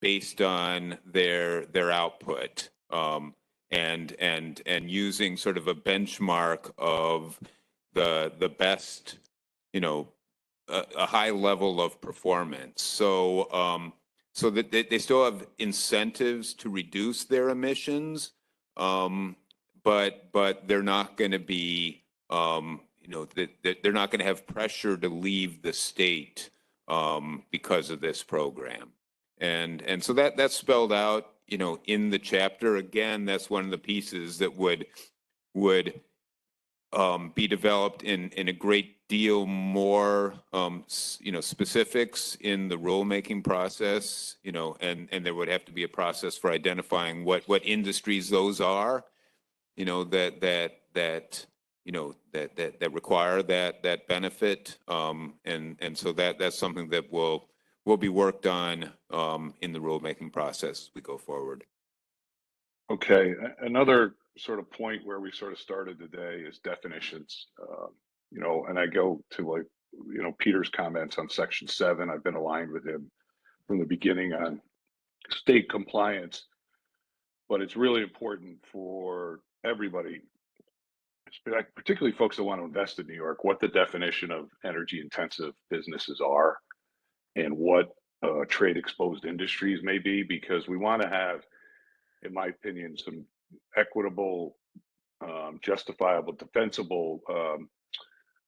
H: based on their output, and using sort of a benchmark of the best, a high level of performance. So that they still have incentives to reduce their emissions, but they're not going to be, they're not going to have pressure to leave the state because of this program. And so that's spelled out, in the chapter. Again, that's one of the pieces that would be developed in a great deal more, specifics in the rulemaking process, and there would have to be a process for identifying what industries those are, that require that benefit. And so that's something that will be worked on in the rulemaking process as we go forward.
K: Okay, another sort of point where we sort of started today is definitions. And I go to Peter's comments on section 7. I've been aligned with him from the beginning on state compliance, but it's really important for everybody, particularly folks that want to invest in New York, what the definition of energy intensive businesses are and what trade exposed industries may be, because we want to have, in my opinion, some equitable, justifiable, defensible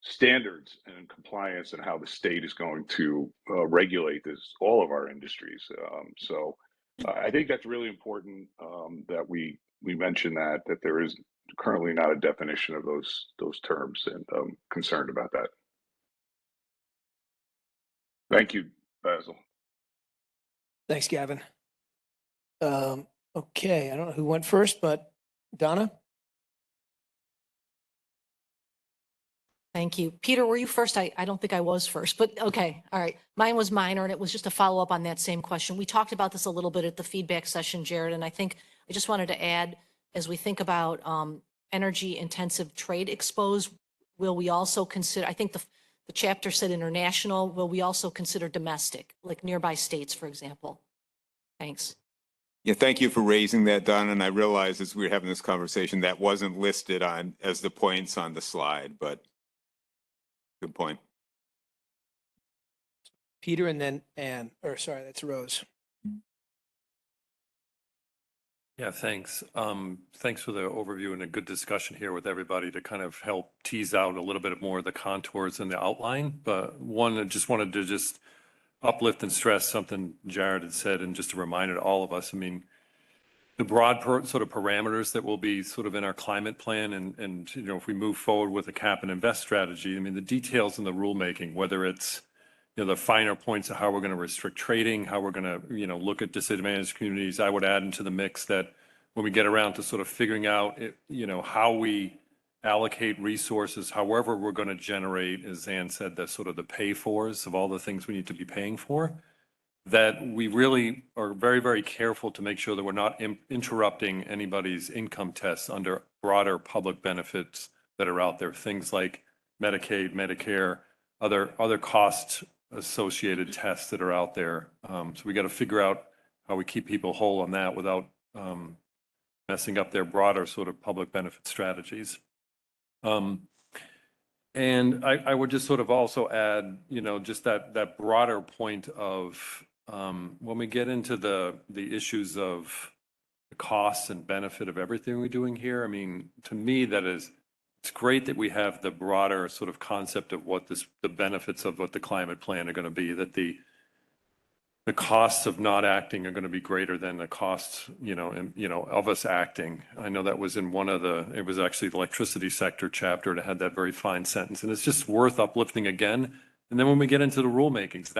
K: standards and compliance and how the state is going to regulate all of our industries. So I think that's really important, that we mention that there is currently not a definition of those terms, and I'm concerned about that. Thank you, Basil.
B: Thanks, Gavin. Okay, I don't know who went first, but Donna?
F: Thank you. Peter, were you first? I don't think I was first, but okay. All right. Mine was minor, and it was just a follow up on that same question. We talked about this a little bit at the feedback session, Jared, and I think I just wanted to add, as we think about energy intensive trade exposed, will we also consider, I think the chapter said international, will we also consider domestic, like nearby states, for example? Thanks.
H: Yeah, thank you for raising that, Don. And I realized as we were having this conversation that wasn't listed on as the points on the slide, but good point.
B: Peter and then Ann, or sorry, that's Rose.
M: Yeah, thanks. Thanks for the overview and a good discussion here with everybody to kind of help tease out a little bit more of the contours and the outline. But one, I just wanted to just uplift and stress something Jared had said, and just a reminder to all of us. I mean, the broad sort of parameters that will be sort of in our climate plan, and if we move forward with a cap and invest strategy, I mean, the details in the rulemaking, whether it's the finer points of how we're going to restrict trading, how we're going to look at disadvantaged communities. I would add into the mix that when we get around to sort of figuring out how we allocate resources, however we're going to generate, as Ann said, the sort of the pay-fors of all the things we need to be paying for, that we really are very, very careful to make sure that we're not interrupting anybody's income tests under broader public benefits that are out there, things like Medicaid, Medicare, other cost associated tests that are out there. So we got to figure out how we keep people whole on that without messing up their broader sort of public benefit strategies. And I would just sort of also add, just that broader point of when we get into the issues of the costs and benefit of everything we're doing here. I mean, to me, it's great that we have the broader sort of concept of what the benefits of what the climate plan are going to be, that the costs of not acting are going to be greater than the costs, of us acting. I know that was in it was actually the electricity sector chapter that had that very fine sentence, and it's just worth uplifting again. And then when we get into the rulemakings,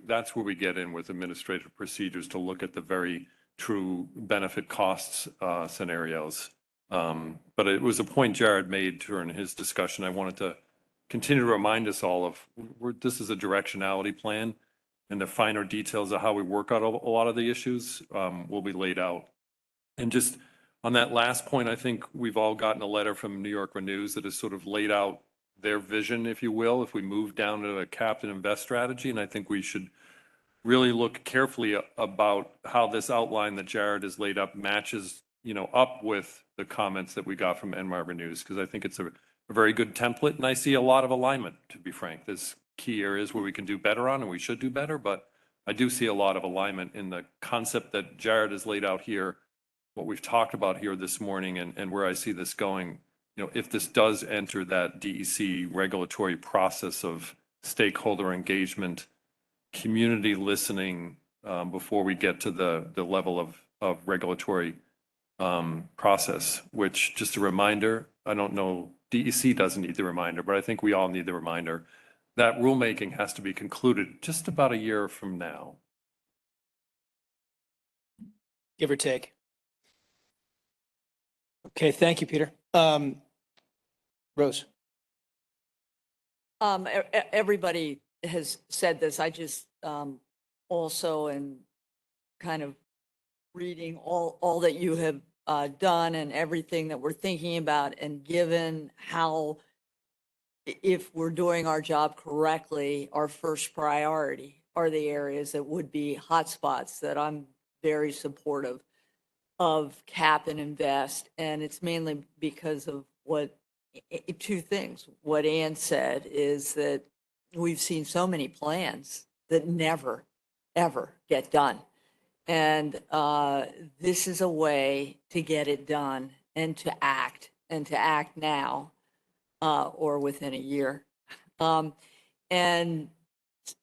M: that's where we get in with administrative procedures to look at the very true benefit costs scenarios. But it was a point Jared made during his discussion. I wanted to continue to remind us all of this is a directionality plan, and the finer details of how we work out a lot of the issues will be laid out. And just on that last point, I think we've all gotten a letter from New York Renews that has sort of laid out their vision, if you will, if we move down to a cap and invest strategy. And I think we should really look carefully about how this outline that Jared has laid up matches, up with the comments that we got from NYR News, because I think it's a very good template, and I see a lot of alignment, to be frank. There's key areas where we can do better on, and we should do better, but I do see a lot of alignment in the concept that Jared has laid out here, what we've talked about here this morning, and where I see this going. If this does enter that DEC regulatory process of stakeholder engagement, community listening, before we get to the level of regulatory process, which, just a reminder, I don't know, DEC doesn't need the reminder, but I think we all need the reminder that rulemaking has to be concluded just about a year from now.
B: Give or take. Okay, thank you, Peter. Rose.
S: Everybody has said this. I just also am kind of reading all that you have done and everything that we're thinking about, and given how, if we're doing our job correctly, our first priority are the areas that would be hotspots, that I'm very supportive of cap and invest. And it's mainly because of two things. What Ann said is that we've seen so many plans that never, ever get done. And this is a way to get it done and to act now or within a year. And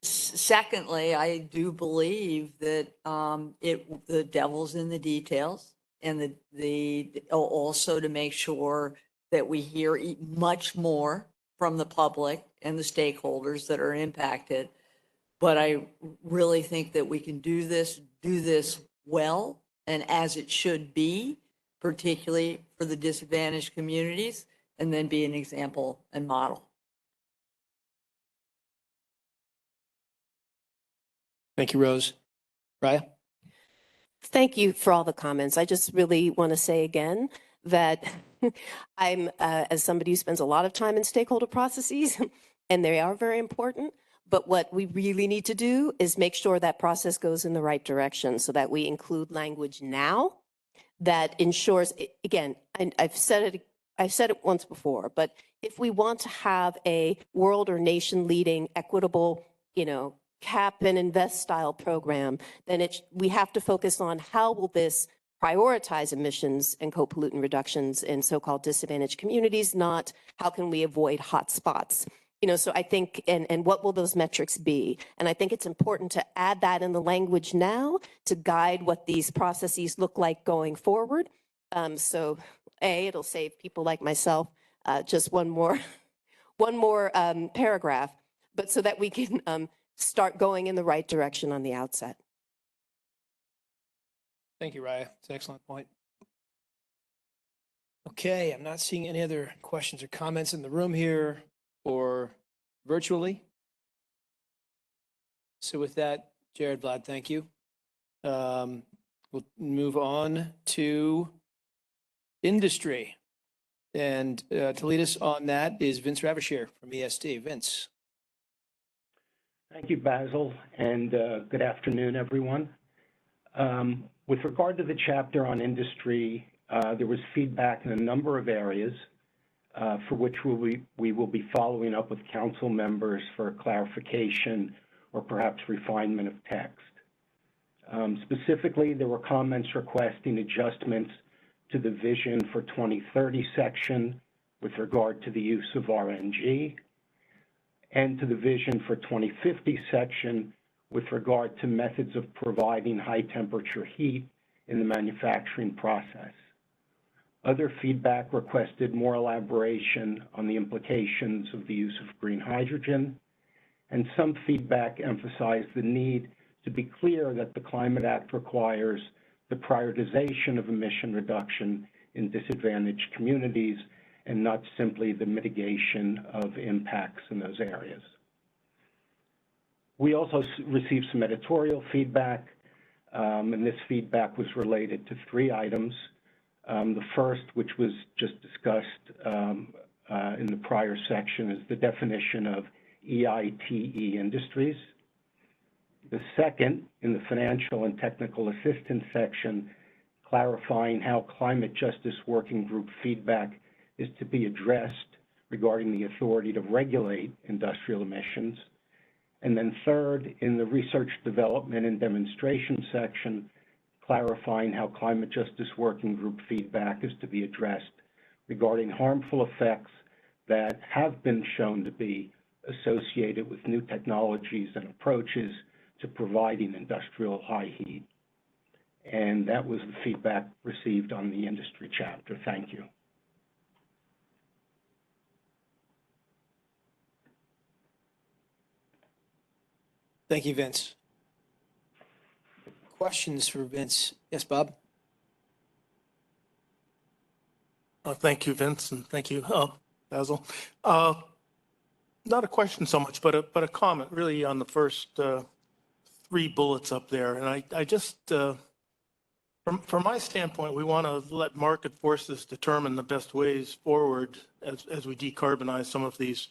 S: secondly, I do believe that the devil's in the details, and also to make sure that we hear much more from the public and the stakeholders that are impacted. But I really think that we can do this well and as it should be, particularly for the disadvantaged communities, and then be an example and model.
B: Thank you, Rose. Raya?
Q: Thank you for all the comments. I just really want to say again that I'm, as somebody who spends a lot of time in stakeholder processes, and they are very important, but what we really need to do is make sure that process goes in the right direction so that we include language now that ensures, again, and I've said it once before, but if we want to have a world or nation leading equitable, cap and invest style program, then we have to focus on how will this prioritize emissions and co-pollutant reductions in so-called disadvantaged communities, not how can we avoid hot spots. So I think, and what will those metrics be? And I think it's important to add that in the language now to guide what these processes look like going forward. So it'll save people like myself just one more paragraph, but so that we can start going in the right direction on the outset.
B: Thank you, Raya. It's an excellent point. Okay, I'm not seeing any other questions or comments in the room here or virtually. So with that, Jared, Vlad, thank you. We'll move on to industry. And to lead us on that is Vince Ravishere from ESD. Vince.
L: Thank you, Basil, and good afternoon, everyone. With regard to the chapter on industry, there was feedback in a number of areas for which we will be following up with council members for clarification or perhaps refinement of text. Specifically, there were comments requesting adjustments to the Vision for 2030 section with regard to the use of RNG, and to the Vision for 2050 section with regard to methods of providing high temperature heat in the manufacturing process. Other feedback requested more elaboration on the implications of the use of green hydrogen, and some feedback emphasized the need to be clear that the Climate Act requires the prioritization of emission reduction in disadvantaged communities and not simply the mitigation of impacts in those areas. We also received some editorial feedback, and this feedback was related to 3 items. The first, which was just discussed in the prior section is the definition of EITE industries. The second, in the financial and technical assistance section, clarifying how climate justice working group feedback is to be addressed regarding the authority to regulate industrial emissions. And then third, in the research development and demonstration section, clarifying how climate justice working group feedback is to be addressed regarding harmful effects that have been shown to be associated with new technologies and approaches to providing industrial high heat. And that was the feedback received on the industry chapter. Thank you.
B: Thank you, Vince. Questions for Vince? Yes, Bob?
J: Thank you, Vince, and thank you, Basil. Not a question so much, but a comment really on the first 3 bullets up there. And I just, from my standpoint, we want to let market forces determine the best ways forward as we decarbonize some of these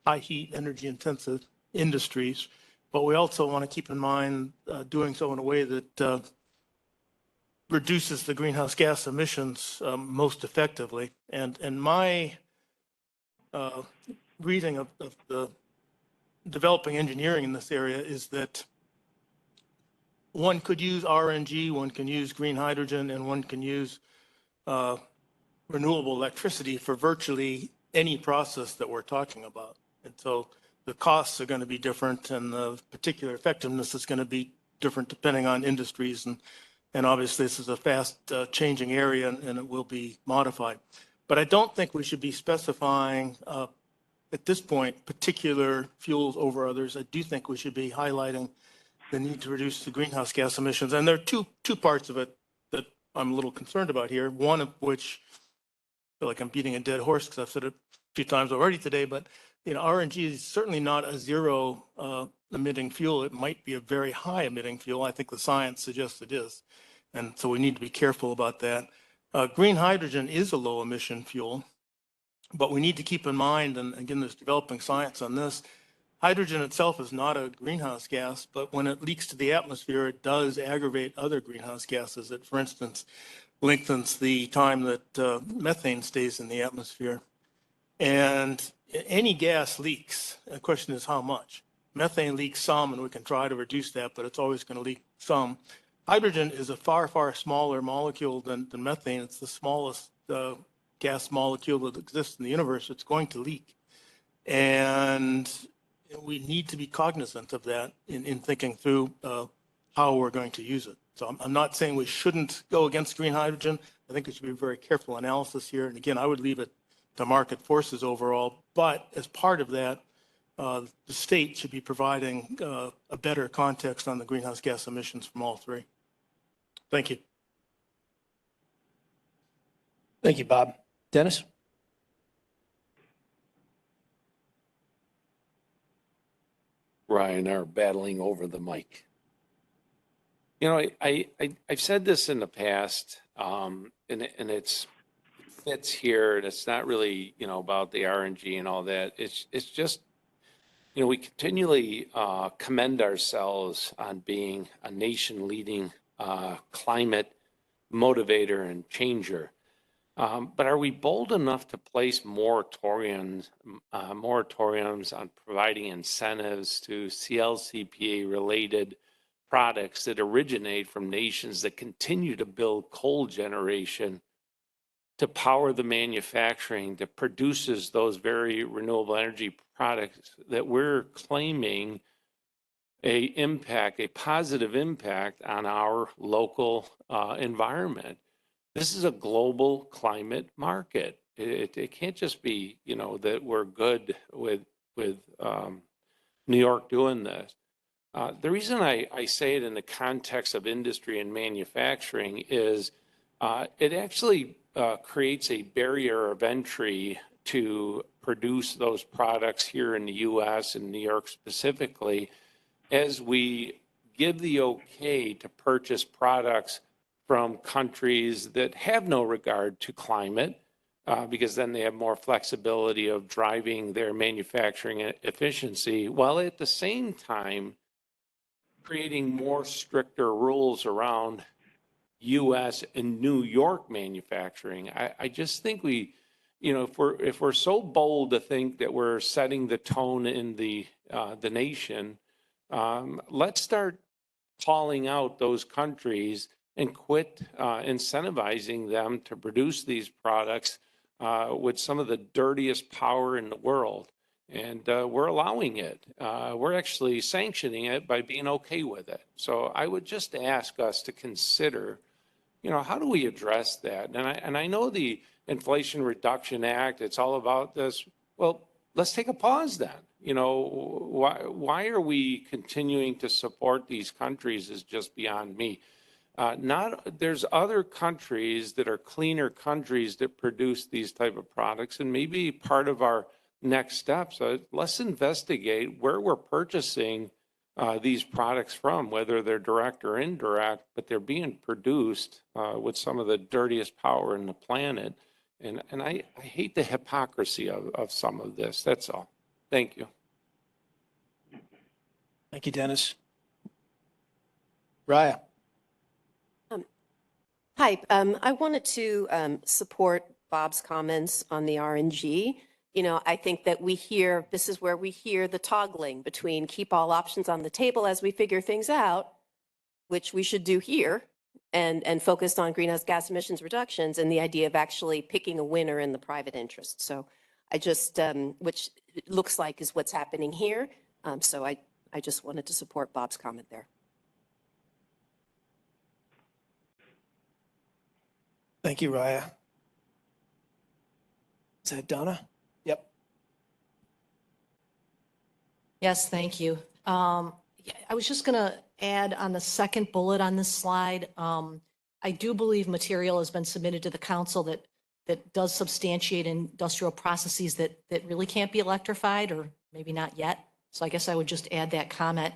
J: high heat, energy intensive industries. But we also want to keep in mind doing so in a way that reduces the greenhouse gas emissions most effectively. And my reading of the developing engineering in this area is that one could use RNG, one can use green hydrogen, and one can use renewable electricity for virtually any process that we're talking about. And so the costs are going to be different, and the particular effectiveness is going to be different depending on industries. And obviously, this is a fast changing area, and it will be modified. But I don't think we should be specifying at this point particular fuels over others. I do think we should be highlighting the need to reduce the greenhouse gas emissions. And there are two parts of it that I'm a little concerned about here. One of which, I feel like I'm beating a dead horse because I've said it a few times already today, but RNG is certainly not a zero emitting fuel. It might be a very high emitting fuel. I think the science suggests it is. And so we need to be careful about that. Green hydrogen is a low emission fuel, but we need to keep in mind, and again, there's developing science on this, hydrogen itself is not a greenhouse gas, but when it leaks to the atmosphere, it does aggravate other greenhouse gases. It, for instance, lengthens the time that methane stays in the atmosphere. And any gas leaks. The question is how much. Methane leaks some, and we can try to reduce that, but it's always going to leak some. Hydrogen is a far, far smaller molecule than methane. It's the smallest gas molecule that exists in the universe. It's going to leak. And we need to be cognizant of that in thinking through how we're going to use it. So I'm not saying we shouldn't go against green hydrogen. I think it should be a very careful analysis here. And again, I would leave it to market forces overall. But as part of that, the state should be providing a better context on the greenhouse gas emissions from all 3. Thank you.
B: Thank you, Bob. Dennis?
U: Ryan are battling over the mic. I've said this in the past, and it fits here, and it's not really, about the RNG and all that. It's just, we continually commend ourselves on being a nation-leading climate motivator and changer. But are we bold enough to place moratoriums on providing incentives to CLCPA-related products that originate from nations that continue to build coal generation to power the manufacturing that produces those very renewable energy products that we're claiming a positive impact on our local environment? This is a global climate market. It can't just be, that we're good with New York doing this. The reason I say it in the context of industry and manufacturing is it actually creates a barrier of entry to produce those products here in the U.S. and New York specifically, as we give the okay to purchase products from countries that have no regard to climate, because then they have more flexibility of driving their manufacturing efficiency, while at the same time creating more stricter rules around US and New York manufacturing. I just think if we're so bold to think that we're setting the tone in the nation, let's start calling out those countries and quit incentivizing them to produce these products with some of the dirtiest power in the world. And we're allowing it. We're actually sanctioning it by being okay with it. So I would just ask us to consider, how do we address that? And I know the Inflation Reduction Act, it's all about this. Well, let's take a pause then. Why are we continuing to support these countries is just beyond me. There's other countries that are cleaner countries that produce these type of products, and maybe part of our next steps, let's investigate where we're purchasing these products from, whether they're direct or indirect, but they're being produced with some of the dirtiest power in the planet. And I hate the hypocrisy of some of this. That's all. Thank you.
B: Thank you, Dennis. Raya.
Q: Hi, I wanted to support Bob's comments on the RNG. I think that this is where we hear the toggling between keep all options on the table as we figure things out, which we should do here, and focused on greenhouse gas emissions reductions, and the idea of actually picking a winner in the private interest. So I just, which it looks like is what's happening here. So I just wanted to support Bob's comment there.
B: Thank you, Raya. Is that Donna? Yep.
F: Yes, thank you. I was just going to add on the second bullet on this slide. I do believe material has been submitted to the council that does substantiate industrial processes that really can't be electrified, or maybe not yet. So I guess I would just add that comment.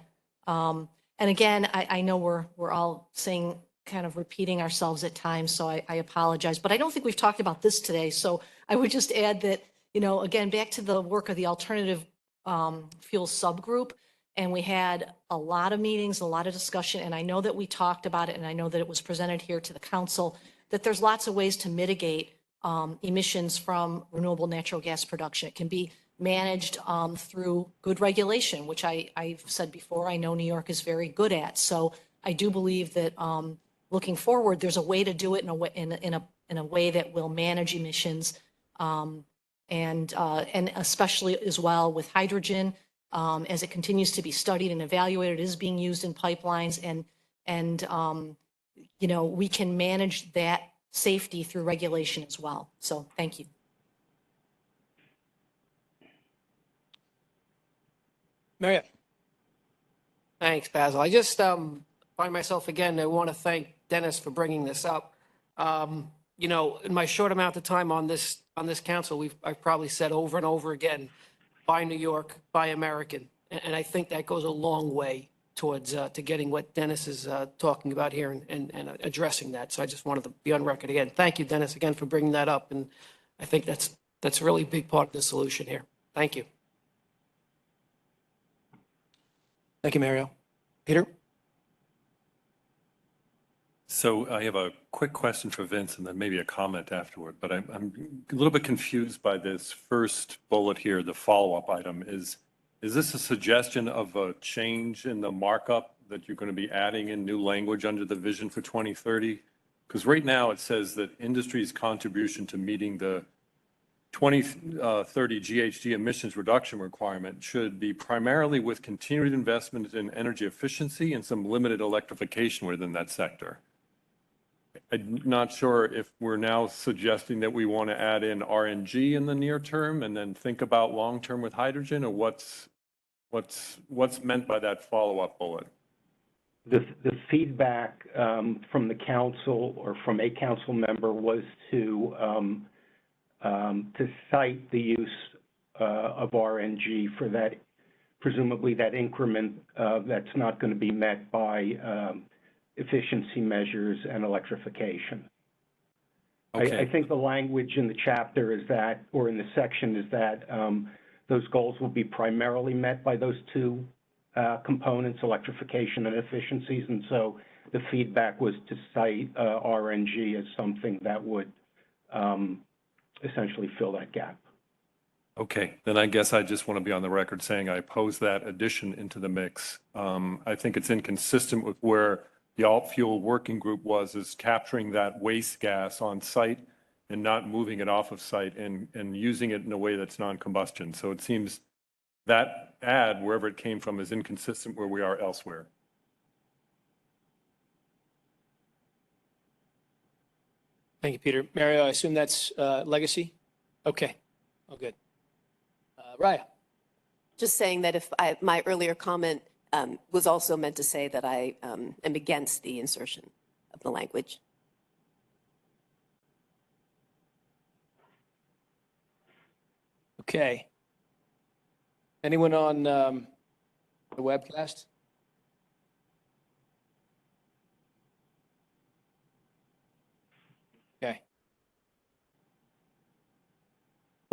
F: And again, I know we're all saying, kind of repeating ourselves at times, so I apologize. But I don't think we've talked about this today. So I would just add that, again, back to the work of the alternative fuel subgroup, and we had a lot of meetings, a lot of discussion, and I know that we talked about it, and I know that it was presented here to the council, that there's lots of ways to mitigate emissions from renewable natural gas production. It can be managed through good regulation, which I've said before, I know New York is very good at. So I do believe that looking forward, there's a way to do it in a way that will manage emissions, and especially as well with hydrogen, as it continues to be studied and evaluated, it is being used in pipelines, and we can manage that safety through regulation as well. So thank you.
B: Marriott.
I: Thanks, Basil. I just find myself again, I want to thank Dennis for bringing this up. In my short amount of time on this council, I've probably said over and over again, buy New York, buy American. And I think that goes a long way towards to getting what Dennis is talking about here and addressing that. So I just wanted to be on record again. Thank you, Dennis, again for bringing that up. And I think that's a really big part of the solution here. Thank you.
B: Thank you, Mario. Peter?
M: So I have a quick question for Vince and then maybe a comment afterward, but I'm a little bit confused by this first bullet here, the follow-up item. Is this a suggestion of a change in the markup that you're going to be adding in new language under the Vision for 2030? Because right now it says that industry's contribution to meeting the 2030 GHG emissions reduction requirement should be primarily with continued investment in energy efficiency and some limited electrification within that sector. I'm not sure if we're now suggesting that we want to add in RNG in the near term and then think about long term with hydrogen, or what's meant by that follow-up bullet?
L: The feedback from the council or from a council member was to cite the use of RNG for that, presumably that increment that's not going to be met by efficiency measures and electrification. I think the language in the chapter is that, or in the section is that those goals will be primarily met by those two components, electrification and efficiencies. And so the feedback was to cite RNG as something that would essentially fill that gap.
M: Okay, then I guess I just want to be on the record saying I oppose that addition into the mix. I think it's inconsistent with where the alt fuel working group is capturing that waste gas on site and not moving it off of site and using it in a way that's non-combustion. So it seems that add, wherever it came from, is inconsistent where we are elsewhere.
B: Thank you, Peter. Mario, I assume that's legacy? Okay. Oh, good. Raya.
Q: Just saying that if my earlier comment was also meant to say that I am against the insertion of the language.
B: Okay. Anyone on the webcast? Okay.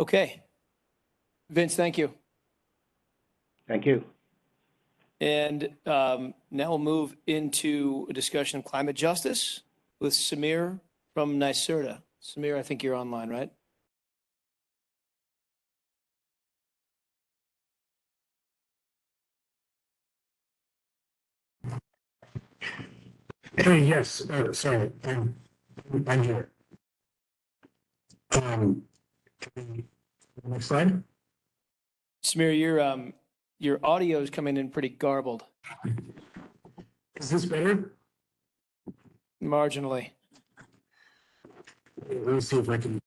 B: Okay. Vince, thank you.
L: Thank you.
B: And now we'll move into a discussion of climate justice with Samir from NYSERDA. Samir, I think you're online, right?
N: Hey, yes, sorry, I'm here. Next slide.
B: Samir, your audio is coming in pretty garbled.
N: Is this better?
B: Marginally.
N: Let me see if I can.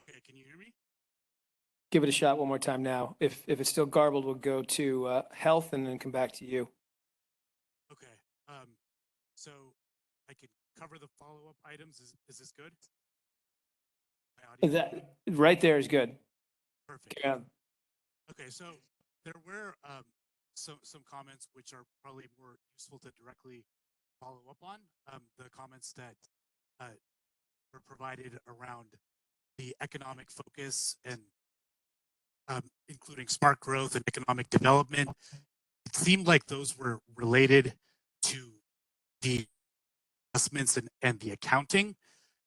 N: Okay, can you hear me?
B: Give it a shot one more time now. If it's still garbled, we'll go to health and then come back to you.
N: Okay, so I could cover the follow-up items. Is this good? My audio?
B: That right there is good.
N: Perfect.
B: Yeah.
N: Okay, so there were some comments which are probably more useful to directly follow up on. The comments that were provided around the economic focus and including smart growth and economic development. It seemed like those were related to the investments and the accounting.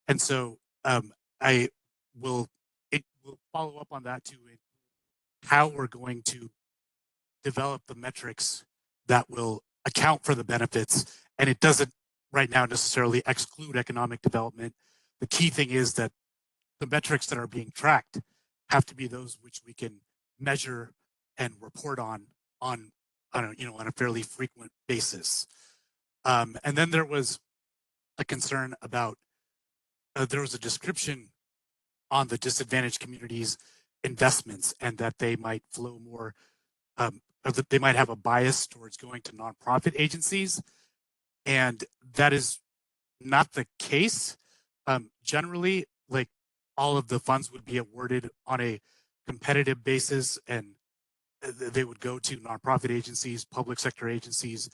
N: And so I will follow up on that too, how we're going to develop the metrics that will account for the benefits. And it doesn't right now necessarily exclude economic development. The key thing is that the metrics that are being tracked have to be those which we can measure and report on a fairly frequent basis. And then there was a concern about there was a description on the disadvantaged communities investments and that they might flow more, or that they might have a bias towards going to nonprofit agencies. And that is not the case. Generally, like all of the funds would be awarded on a competitive basis and they would go to nonprofit agencies, public sector agencies,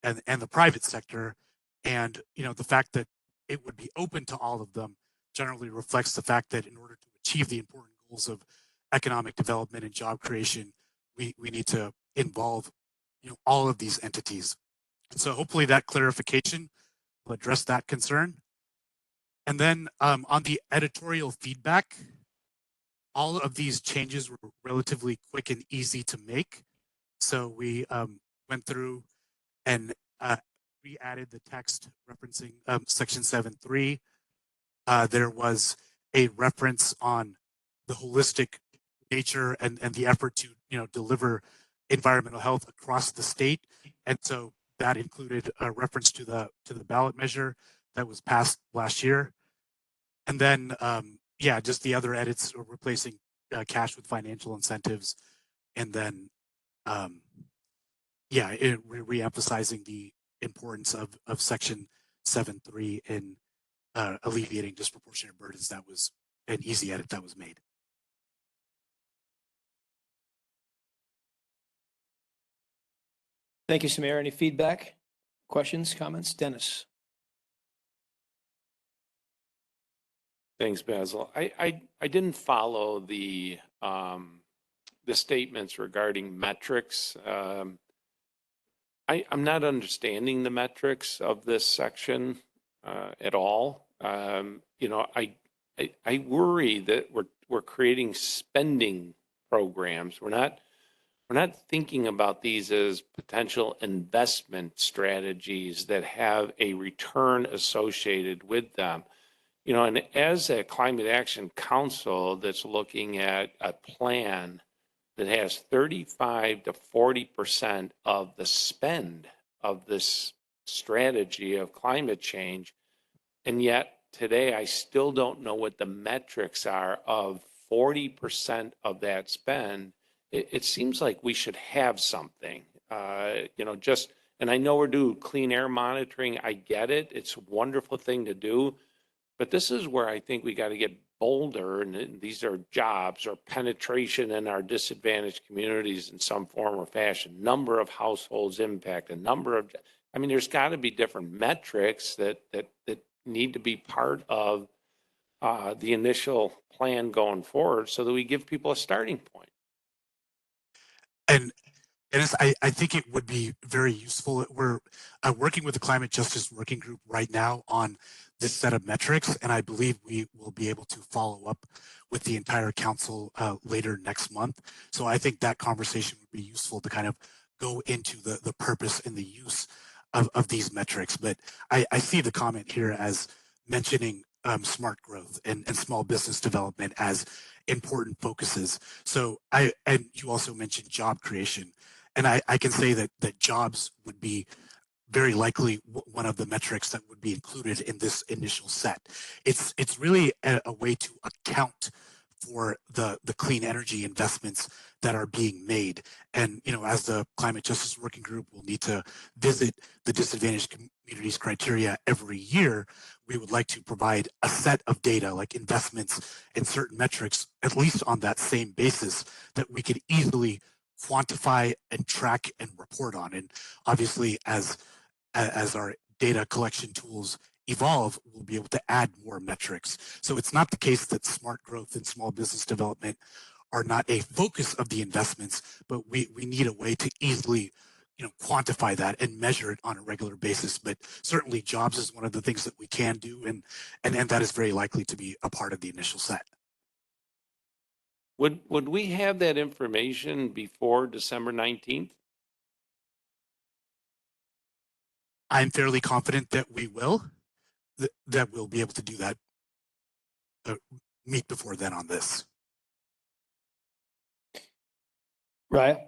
N: and the private sector. And, the fact that it would be open to all of them generally reflects the fact that in order to achieve the important goals of economic development and job creation, we need to involve, all of these entities. And so hopefully that clarification will address that concern. And then on the editorial feedback, all of these changes were relatively quick and easy to make. So we went through and re-added the text referencing section 7.3. There was a reference on the holistic nature and the effort to deliver environmental health across the state. And so that included a reference to the ballot measure that was passed last year. And then just the other edits are replacing cash with financial incentives, and then re-emphasizing the importance of section 7.3 in alleviating disproportionate burdens that was an easy edit that was made.
B: Thank you, Samir. Any feedback, questions, comments? Dennis?
U: Thanks, Basil. I didn't follow the statements regarding metrics. I'm not understanding the metrics of this section at all. I worry that we're creating spending programs. We're not thinking about these as potential investment strategies that have a return associated with them. And as a climate action council that's looking at a plan that has 35 to 40% of the spend of this strategy of climate change, and yet today I still don't know what the metrics are of 40% of that spend. It seems like we should have something, and I know we're doing clean air monitoring. I get it. It's a wonderful thing to do. But this is where I think we got to get bolder, and these are jobs or penetration in our disadvantaged communities in some form or fashion, number of households impacted, there's got to be different metrics that need to be part of the initial plan going forward so that we give people a starting point.
N: And Dennis, I think it would be very useful. We're working with the Climate Justice Working Group right now on this set of metrics, and I believe we will be able to follow up with the entire council later next month. So I think that conversation would be useful to kind of go into the purpose and the use of these metrics. But I see the comment here as mentioning smart growth and small business development as important focuses. So and you also mentioned job creation. And I can say that jobs would be very likely one of the metrics that would be included in this initial set. It's really a way to account for the clean energy investments that are being made. And, as the Climate Justice Working Group will need to visit the disadvantaged communities criteria every year, we would like to provide a set of data like investments and certain metrics, at least on that same basis, that we could easily quantify and track and report on. And obviously, as our data collection tools evolve, we'll be able to add more metrics. So it's not the case that smart growth and small business development are not a focus of the investments, but we need a way to easily quantify that and measure it on a regular basis. But certainly jobs is one of the things that we can do, and that is very likely to be a part of the initial set.
U: Would we have that information before December 19th?
N: I'm fairly confident that we will, that we'll be able to do that, meet before then on this.
B: Raya?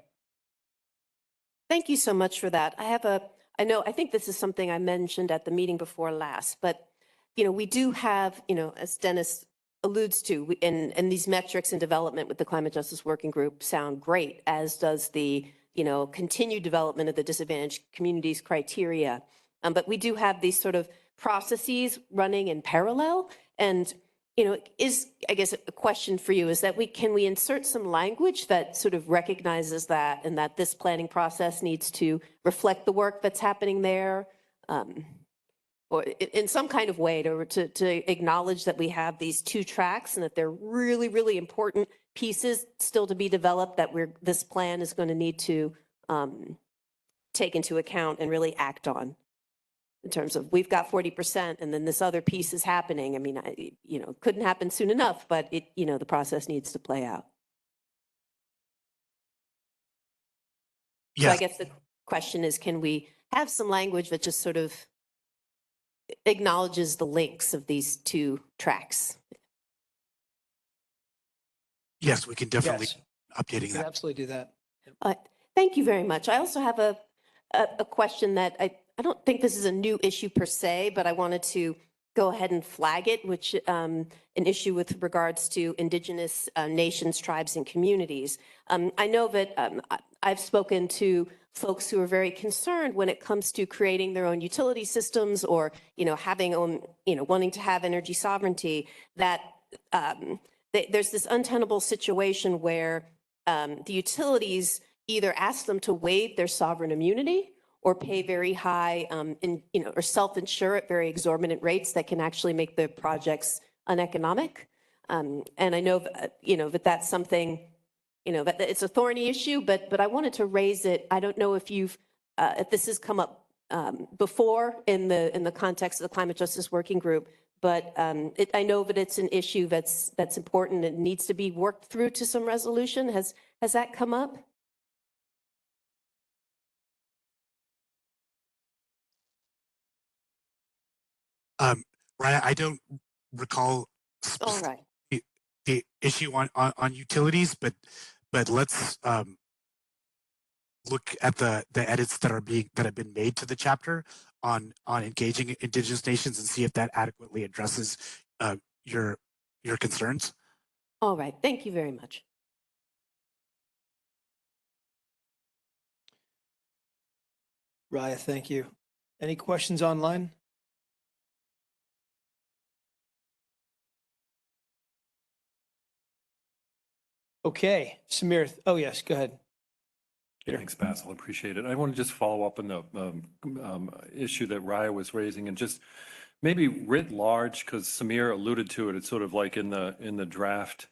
Q: Thank you so much for that. I think this is something I mentioned at the meeting before last, but, we do have, as Dennis alludes to, and these metrics and development with the Climate Justice Working Group sound great, as does the, continued development of the disadvantaged communities criteria. But we do have these sort of processes running in parallel. And, I guess a question for you is that can we insert some language that sort of recognizes that, and that this planning process needs to reflect the work that's happening there? Or in some kind of way to acknowledge that we have these two tracks and that they're really, really important pieces still to be developed that this plan is going to need to take into account and really act on, in terms of we've got 40% and then this other piece is happening. Couldn't happen soon enough, but the process needs to play out.
N: Yes.
Q: So I guess the question is, can we have some language that just sort of acknowledges the links of these two tracks?
N: Yes, we can definitely updating
B: We can
N: that.
B: absolutely do that.
Q: Thank you very much. I also have a question that I don't think this is a new issue per se, but I wanted to go ahead and flag it, which an issue with regards to Indigenous nations, tribes, and communities. I know that I've spoken to folks who are very concerned when it comes to creating their own utility systems or, having wanting to have energy sovereignty, that there's this untenable situation where the utilities either ask them to waive their sovereign immunity or pay very high, or self-insure at very exorbitant rates that can actually make the projects uneconomic. And I know, that that's something, that it's a thorny issue, but I wanted to raise it. I don't know if if this has come up before in the context of the Climate Justice Working Group, but I know that it's an issue that's important and needs to be worked through to some resolution. Has that come up?
N: Right, I don't recall
Q: All right.
N: the issue on utilities, but let's look at the edits that have been made to the chapter on engaging Indigenous nations and see if that adequately addresses your concerns.
Q: All right. Thank you very much.
B: Raya, thank you. Any questions online? Okay, Samir. Oh, yes, go ahead.
M: Thanks, Basil. Appreciate it. I want to just follow up on the issue that Raya was raising and just maybe writ large, because Samir alluded to it. It's sort of like in the draft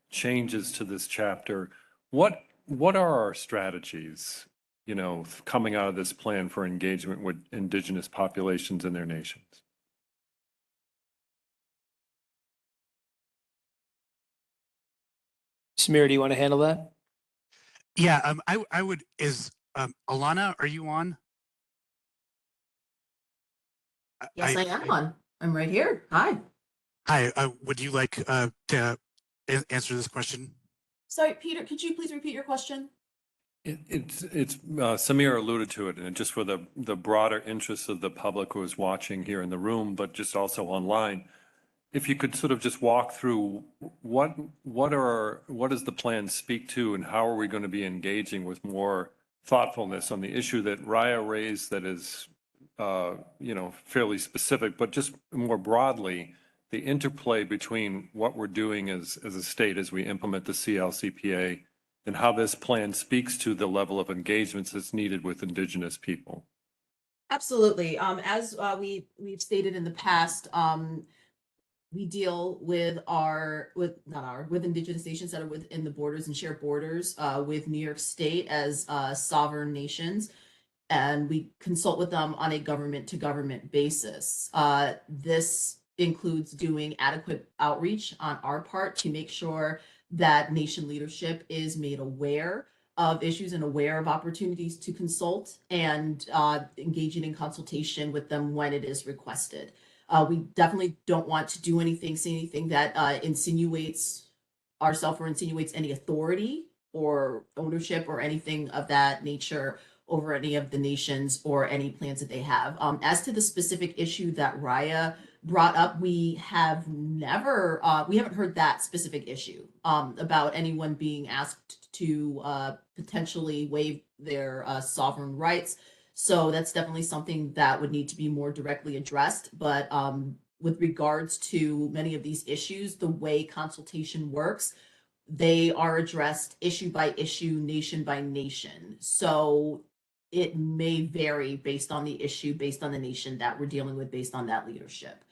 M: changes to this chapter. What are our strategies, coming out of this plan for engagement with Indigenous populations and their nations?
B: Samir, do you want to handle that?
N: Yeah, I would, Alana, are you on?
T: Yes, I am on. I'm right here. Hi.
N: Hi, would you like to answer this question?
T: Sorry, Peter, could you please repeat your question?
M: It's Samir alluded to it, and just for the broader interests of the public who is watching here in the room, but just also online, if you could sort of just walk through what does the plan speak to, and how are we going to be engaging with more thoughtfulness on the issue that Raya raised that is, fairly specific, but just more broadly, the interplay between what we're doing as a state as we implement the CLCPA and how this plan speaks to the level of engagements that's needed with Indigenous people.
T: Absolutely. As we've stated in the past, we deal with with Indigenous nations that are within the borders and share borders with New York State as sovereign nations, and we consult with them on a government-to-government basis. This includes doing adequate outreach on our part to make sure that nation leadership is made aware of issues and aware of opportunities to consult, and engaging in consultation with them when it is requested. We definitely don't want to do anything, say anything that insinuates ourselves or insinuates any authority or ownership or anything of that nature over any of the nations or any plans that they have. As to the specific issue that Raya brought up, we haven't heard that specific issue about anyone being asked to potentially waive their sovereign rights. So that's definitely something that would need to be more directly addressed. But with regards to many of these issues, the way consultation works, they are addressed issue by issue, nation by nation. So it may vary based on the issue, based on the nation that we're dealing with, based on that leadership.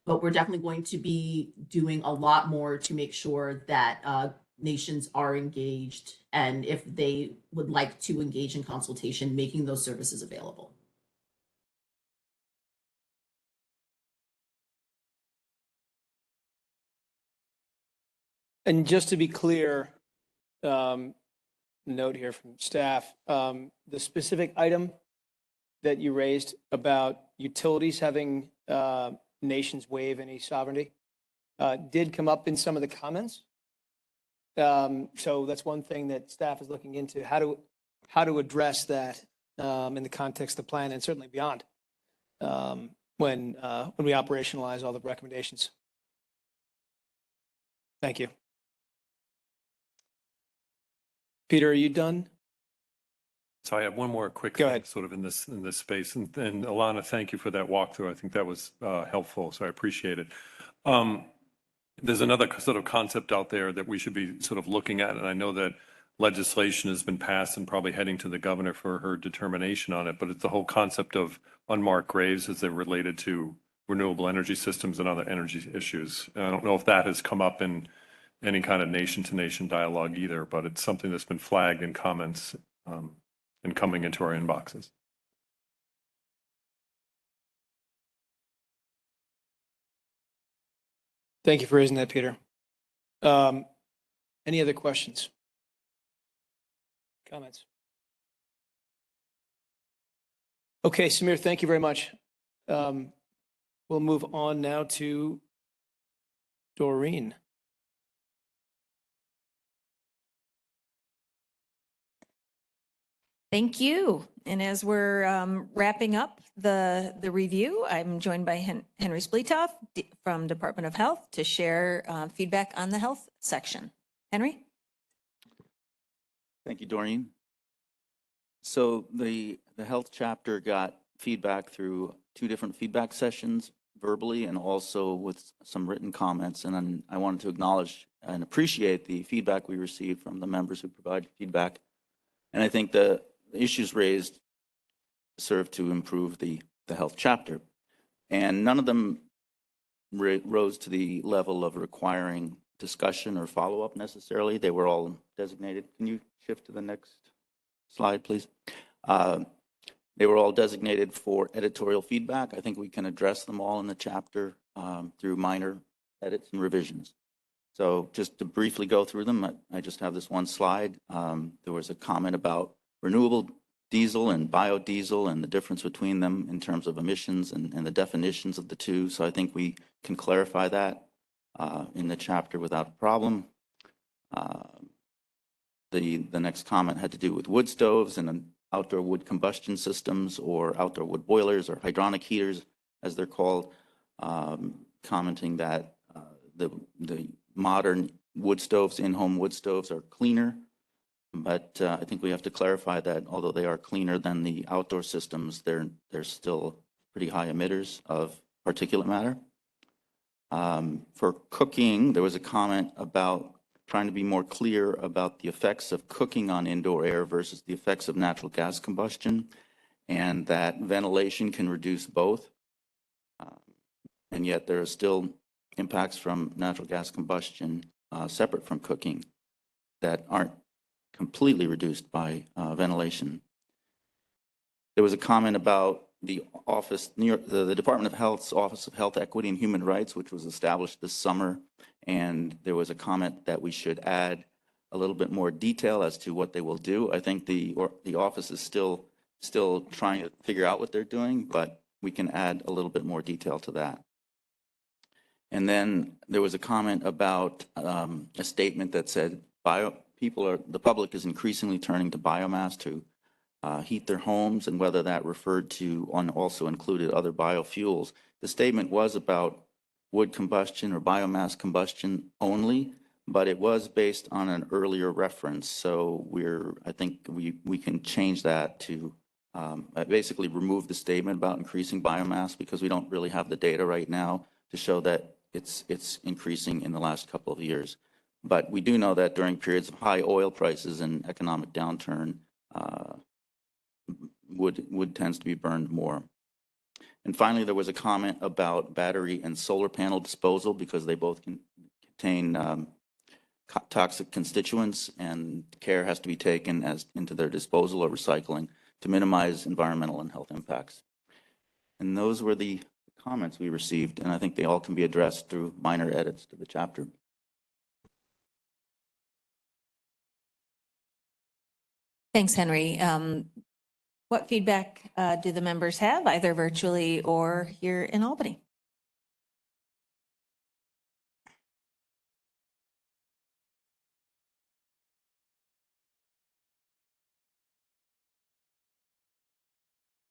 T: But we're definitely going to be doing a lot more to make sure that nations are engaged, and if they would like to engage in consultation, making those services available.
B: And just to be clear, note here from staff, the specific item that you raised about utilities having nations waive any sovereignty did come up in some of the comments. So that's one thing that staff is looking into, how to address that in the context of the plan and certainly beyond when we operationalize all the recommendations. Thank you. Peter, are you done?
M: So I have one more quick
B: Go
M: thing
B: ahead.
M: sort of in this space. And Alana, thank you for that walkthrough. I think that was helpful, so I appreciate it. There's another sort of concept out there that we should be sort of looking at, and I know that legislation has been passed and probably heading to the governor for her determination on it, but it's the whole concept of unmarked graves as they're related to renewable energy systems and other energy issues. And I don't know if that has come up in any kind of nation-to-nation dialogue either, but it's something that's been flagged in comments and coming into our inboxes.
B: Thank you for raising that, Peter. Any other questions? Comments? Okay, Samir, thank you very much. We'll move on now to Doreen.
D: Thank you. And as we're wrapping up the review, I'm joined by Henry Spletoff from Department of Health to share feedback on the health section. Henry?
O: Thank you, Doreen. So the health chapter got feedback through 2 different feedback sessions, verbally and also with some written comments. And then I wanted to acknowledge and appreciate the feedback we received from the members who provided feedback. And I think the issues raised serve to improve the health chapter. And none of them rose to the level of requiring discussion or follow-up necessarily. They were all designated. Can you shift to the next slide, please? They were all designated for editorial feedback. I think we can address them all in the chapter through minor edits and revisions. So just to briefly go through them, I just have this one slide. There was a comment about renewable diesel and biodiesel and the difference between them in terms of emissions and the definitions of the two. So I think we can clarify that in the chapter without a problem. The next comment had to do with wood stoves and outdoor wood combustion systems, or outdoor wood boilers, or hydronic heaters, as they're called, commenting that the modern wood stoves, in-home wood stoves, are cleaner. But I think we have to clarify that although they are cleaner than the outdoor systems, they're still pretty high emitters of particulate matter. For cooking, there was a comment about trying to be more clear about the effects of cooking on indoor air versus the effects of natural gas combustion, and that ventilation can reduce both. And yet there are still impacts from natural gas combustion separate from cooking that aren't completely reduced by ventilation. There was a comment about the the Department of Health's Office of Health Equity and Human Rights, which was established this summer. And there was a comment that we should add a little bit more detail as to what they will do. I think the office is still trying to figure out what they're doing, but we can add a little bit more detail to that. And then there was a comment about a statement that said the public is increasingly turning to biomass to heat their homes, and whether that referred to also included other biofuels. The statement was about wood combustion or biomass combustion only, but it was based on an earlier reference. So I think we can change that to basically remove the statement about increasing biomass, because we don't really have the data right now to show that it's increasing in the last couple of years. But we do know that during periods of high oil prices and economic downturn, wood tends to be burned more. And finally, there was a comment about battery and solar panel disposal, because they both contain toxic constituents, and care has to be taken into their disposal or recycling to minimize environmental and health impacts. And those were the comments we received, and I think they all can be addressed through minor edits to the chapter.
D: Thanks, Henry. What feedback do the members have, either virtually or here in Albany?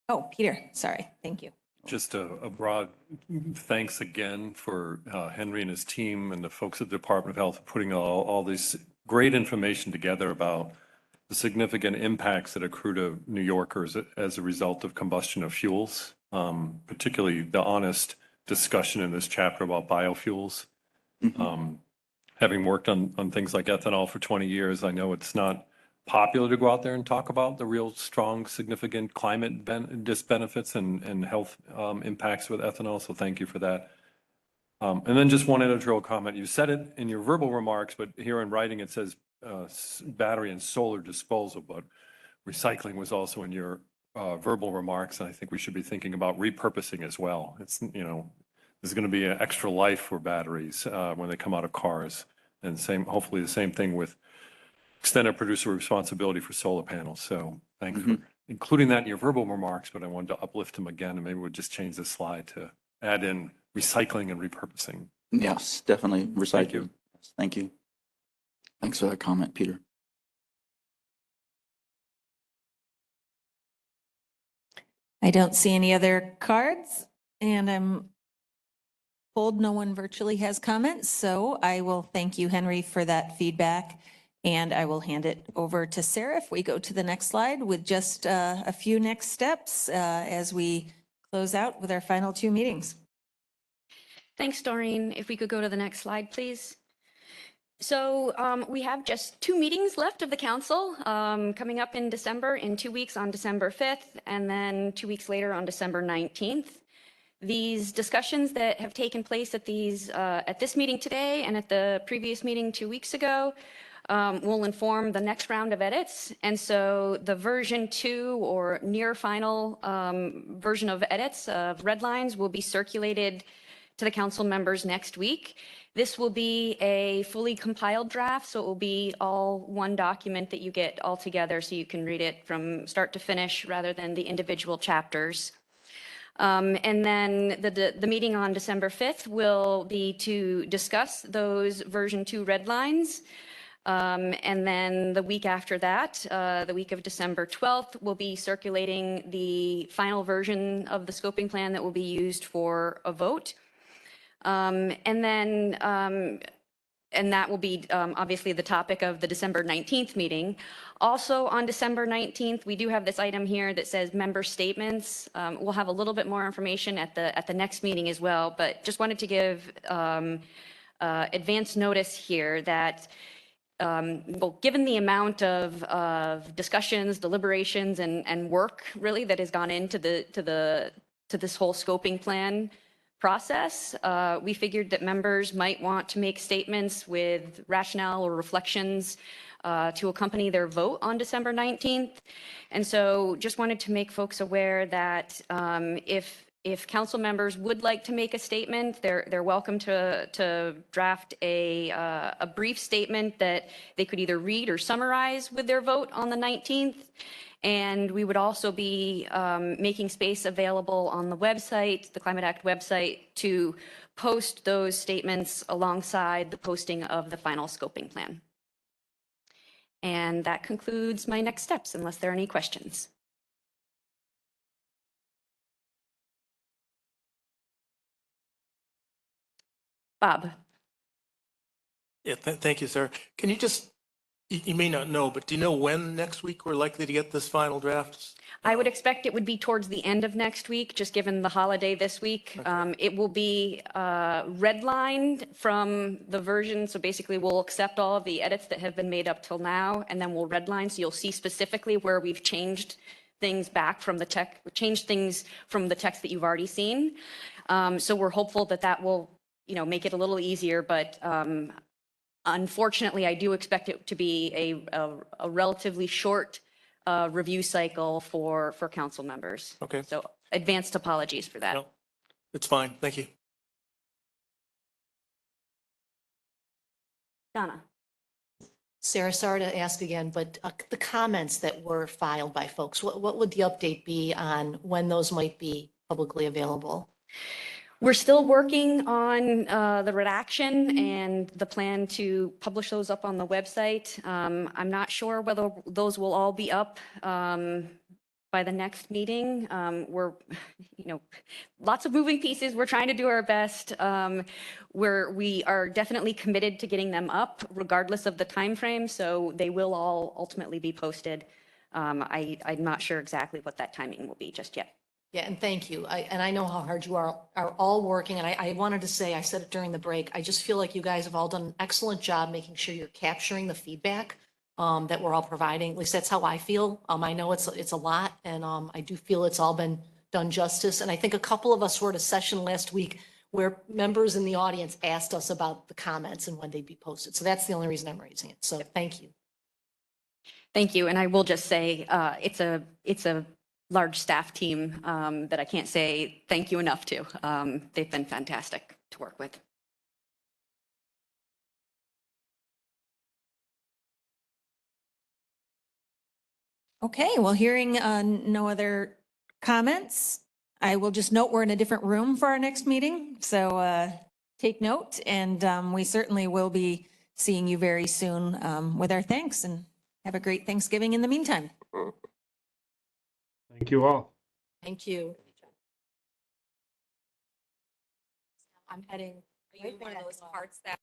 D: Oh, Peter, sorry. Thank you.
M: Just a broad thanks again for Henry and his team and the folks at the Department of Health for putting all this great information together about the significant impacts that accrue to New Yorkers as a result of combustion of fuels, particularly the honest discussion in this chapter about biofuels. Having worked on things like ethanol for 20 years, I know it's not popular to go out there and talk about the real strong, significant climate benefits and health impacts with ethanol. So thank you for that. And then just one editorial comment. You said it in your verbal remarks, but here in writing, it says battery and solar disposal, but recycling was also in your verbal remarks. And I think we should be thinking about repurposing as well. It's, there's going to be an extra life for batteries when they come out of cars. And hopefully the same thing with extended producer responsibility for solar panels. So thanks for including that in your verbal remarks, but I wanted to uplift them again, and maybe we'll just change the slide to add in recycling and repurposing.
O: Yes, definitely recycling.
M: Thank you.
O: Thank you. Thanks for that comment, Peter.
C: I don't see any other cards, and I'm told no one virtually has comments, so I will thank you, Henry, for that feedback. And I will hand it over to Sarah if we go to the next slide with just a few next steps as we close out with our final 2 meetings.
G: Thanks, Doreen. If we could go to the next slide, please. So we have just 2 meetings left of the council coming up in December, in 2 weeks on December 5th, and then 2 weeks later on December 19th. These discussions that have taken place at this meeting today and at the previous meeting 2 weeks ago will inform the next round of edits. And so the version 2 or near final version of edits of red lines will be circulated to the council members next week. This will be a fully compiled draft, so it will be all one document that you get all together so you can read it from start to finish rather than the individual chapters. And then the meeting on December 5th will be to discuss those version 2 red lines. And then the week after that, the week of December 12th, we'll be circulating the final version of the scoping plan that will be used for a vote. And that will be obviously the topic of the December 19th meeting. Also on December 19th, we do have this item here that says member statements. We'll have a little bit more information at the next meeting as well, but just wanted to give advance notice here that well, given the amount of discussions, deliberations, and work really that has gone into this whole scoping plan process, we figured that members might want to make statements with rationale or reflections to accompany their vote on December 19th. And so just wanted to make folks aware that if council members would like to make a statement, they're welcome to draft a brief statement that they could either read or summarize with their vote on the 19th. And we would also be making space available on the website, the Climate Act website, to post those statements alongside the posting of the final scoping plan. And that concludes my next steps, unless there are any questions. Bob.
J: Yeah, thank you, sir. Can you just, you may not know, but do you know when next week we're likely to get this final draft?
G: I would expect it would be towards the end of next week, just given the holiday this week. Okay. It will be redlined from the version. So basically we'll accept all of the edits that have been made up till now, and then we'll redline. So you'll see specifically where we've changed things back from the text, changed things from the text that you've already seen. So we're hopeful that that will, make it a little easier, but unfortunately, I do expect it to be a relatively short review cycle for council members.
J: Okay.
G: So advanced apologies for that.
J: No, it's fine. Thank you.
G: Donna.
F: Sarah, sorry to ask again, but the comments that were filed by folks, what would the update be on when those might be publicly available?
G: We're still working on the redaction and the plan to publish those up on the website. I'm not sure whether those will all be up by the next meeting. We're, lots of moving pieces. We're trying to do our best. We are definitely committed to getting them up regardless of the time frame. So they will all ultimately be posted. I'm not sure exactly what that timing will be just yet.
F: Yeah, and thank you. And I know how hard you are all working. And I wanted to say, I said it during the break, I just feel like you guys have all done an excellent job making sure you're capturing the feedback that we're all providing. At least that's how I feel. I know it's a lot, and I do feel it's all been done justice. And I think a couple of us were at a session last week where members in the audience asked us about the comments and when they'd be posted. So that's the only reason I'm raising it. So thank you.
G: Thank you. And I will just say, it's a large staff team that I can't say thank you enough to. They've been fantastic to work with.
C: Okay, well, hearing no other comments, I will just note we're in a different room for our next meeting. So take note, and we certainly will be seeing you very soon with our thanks, and have a great Thanksgiving in the meantime.
P: Thank you all.
F: Thank you. I'm heading. Are you one of those parts that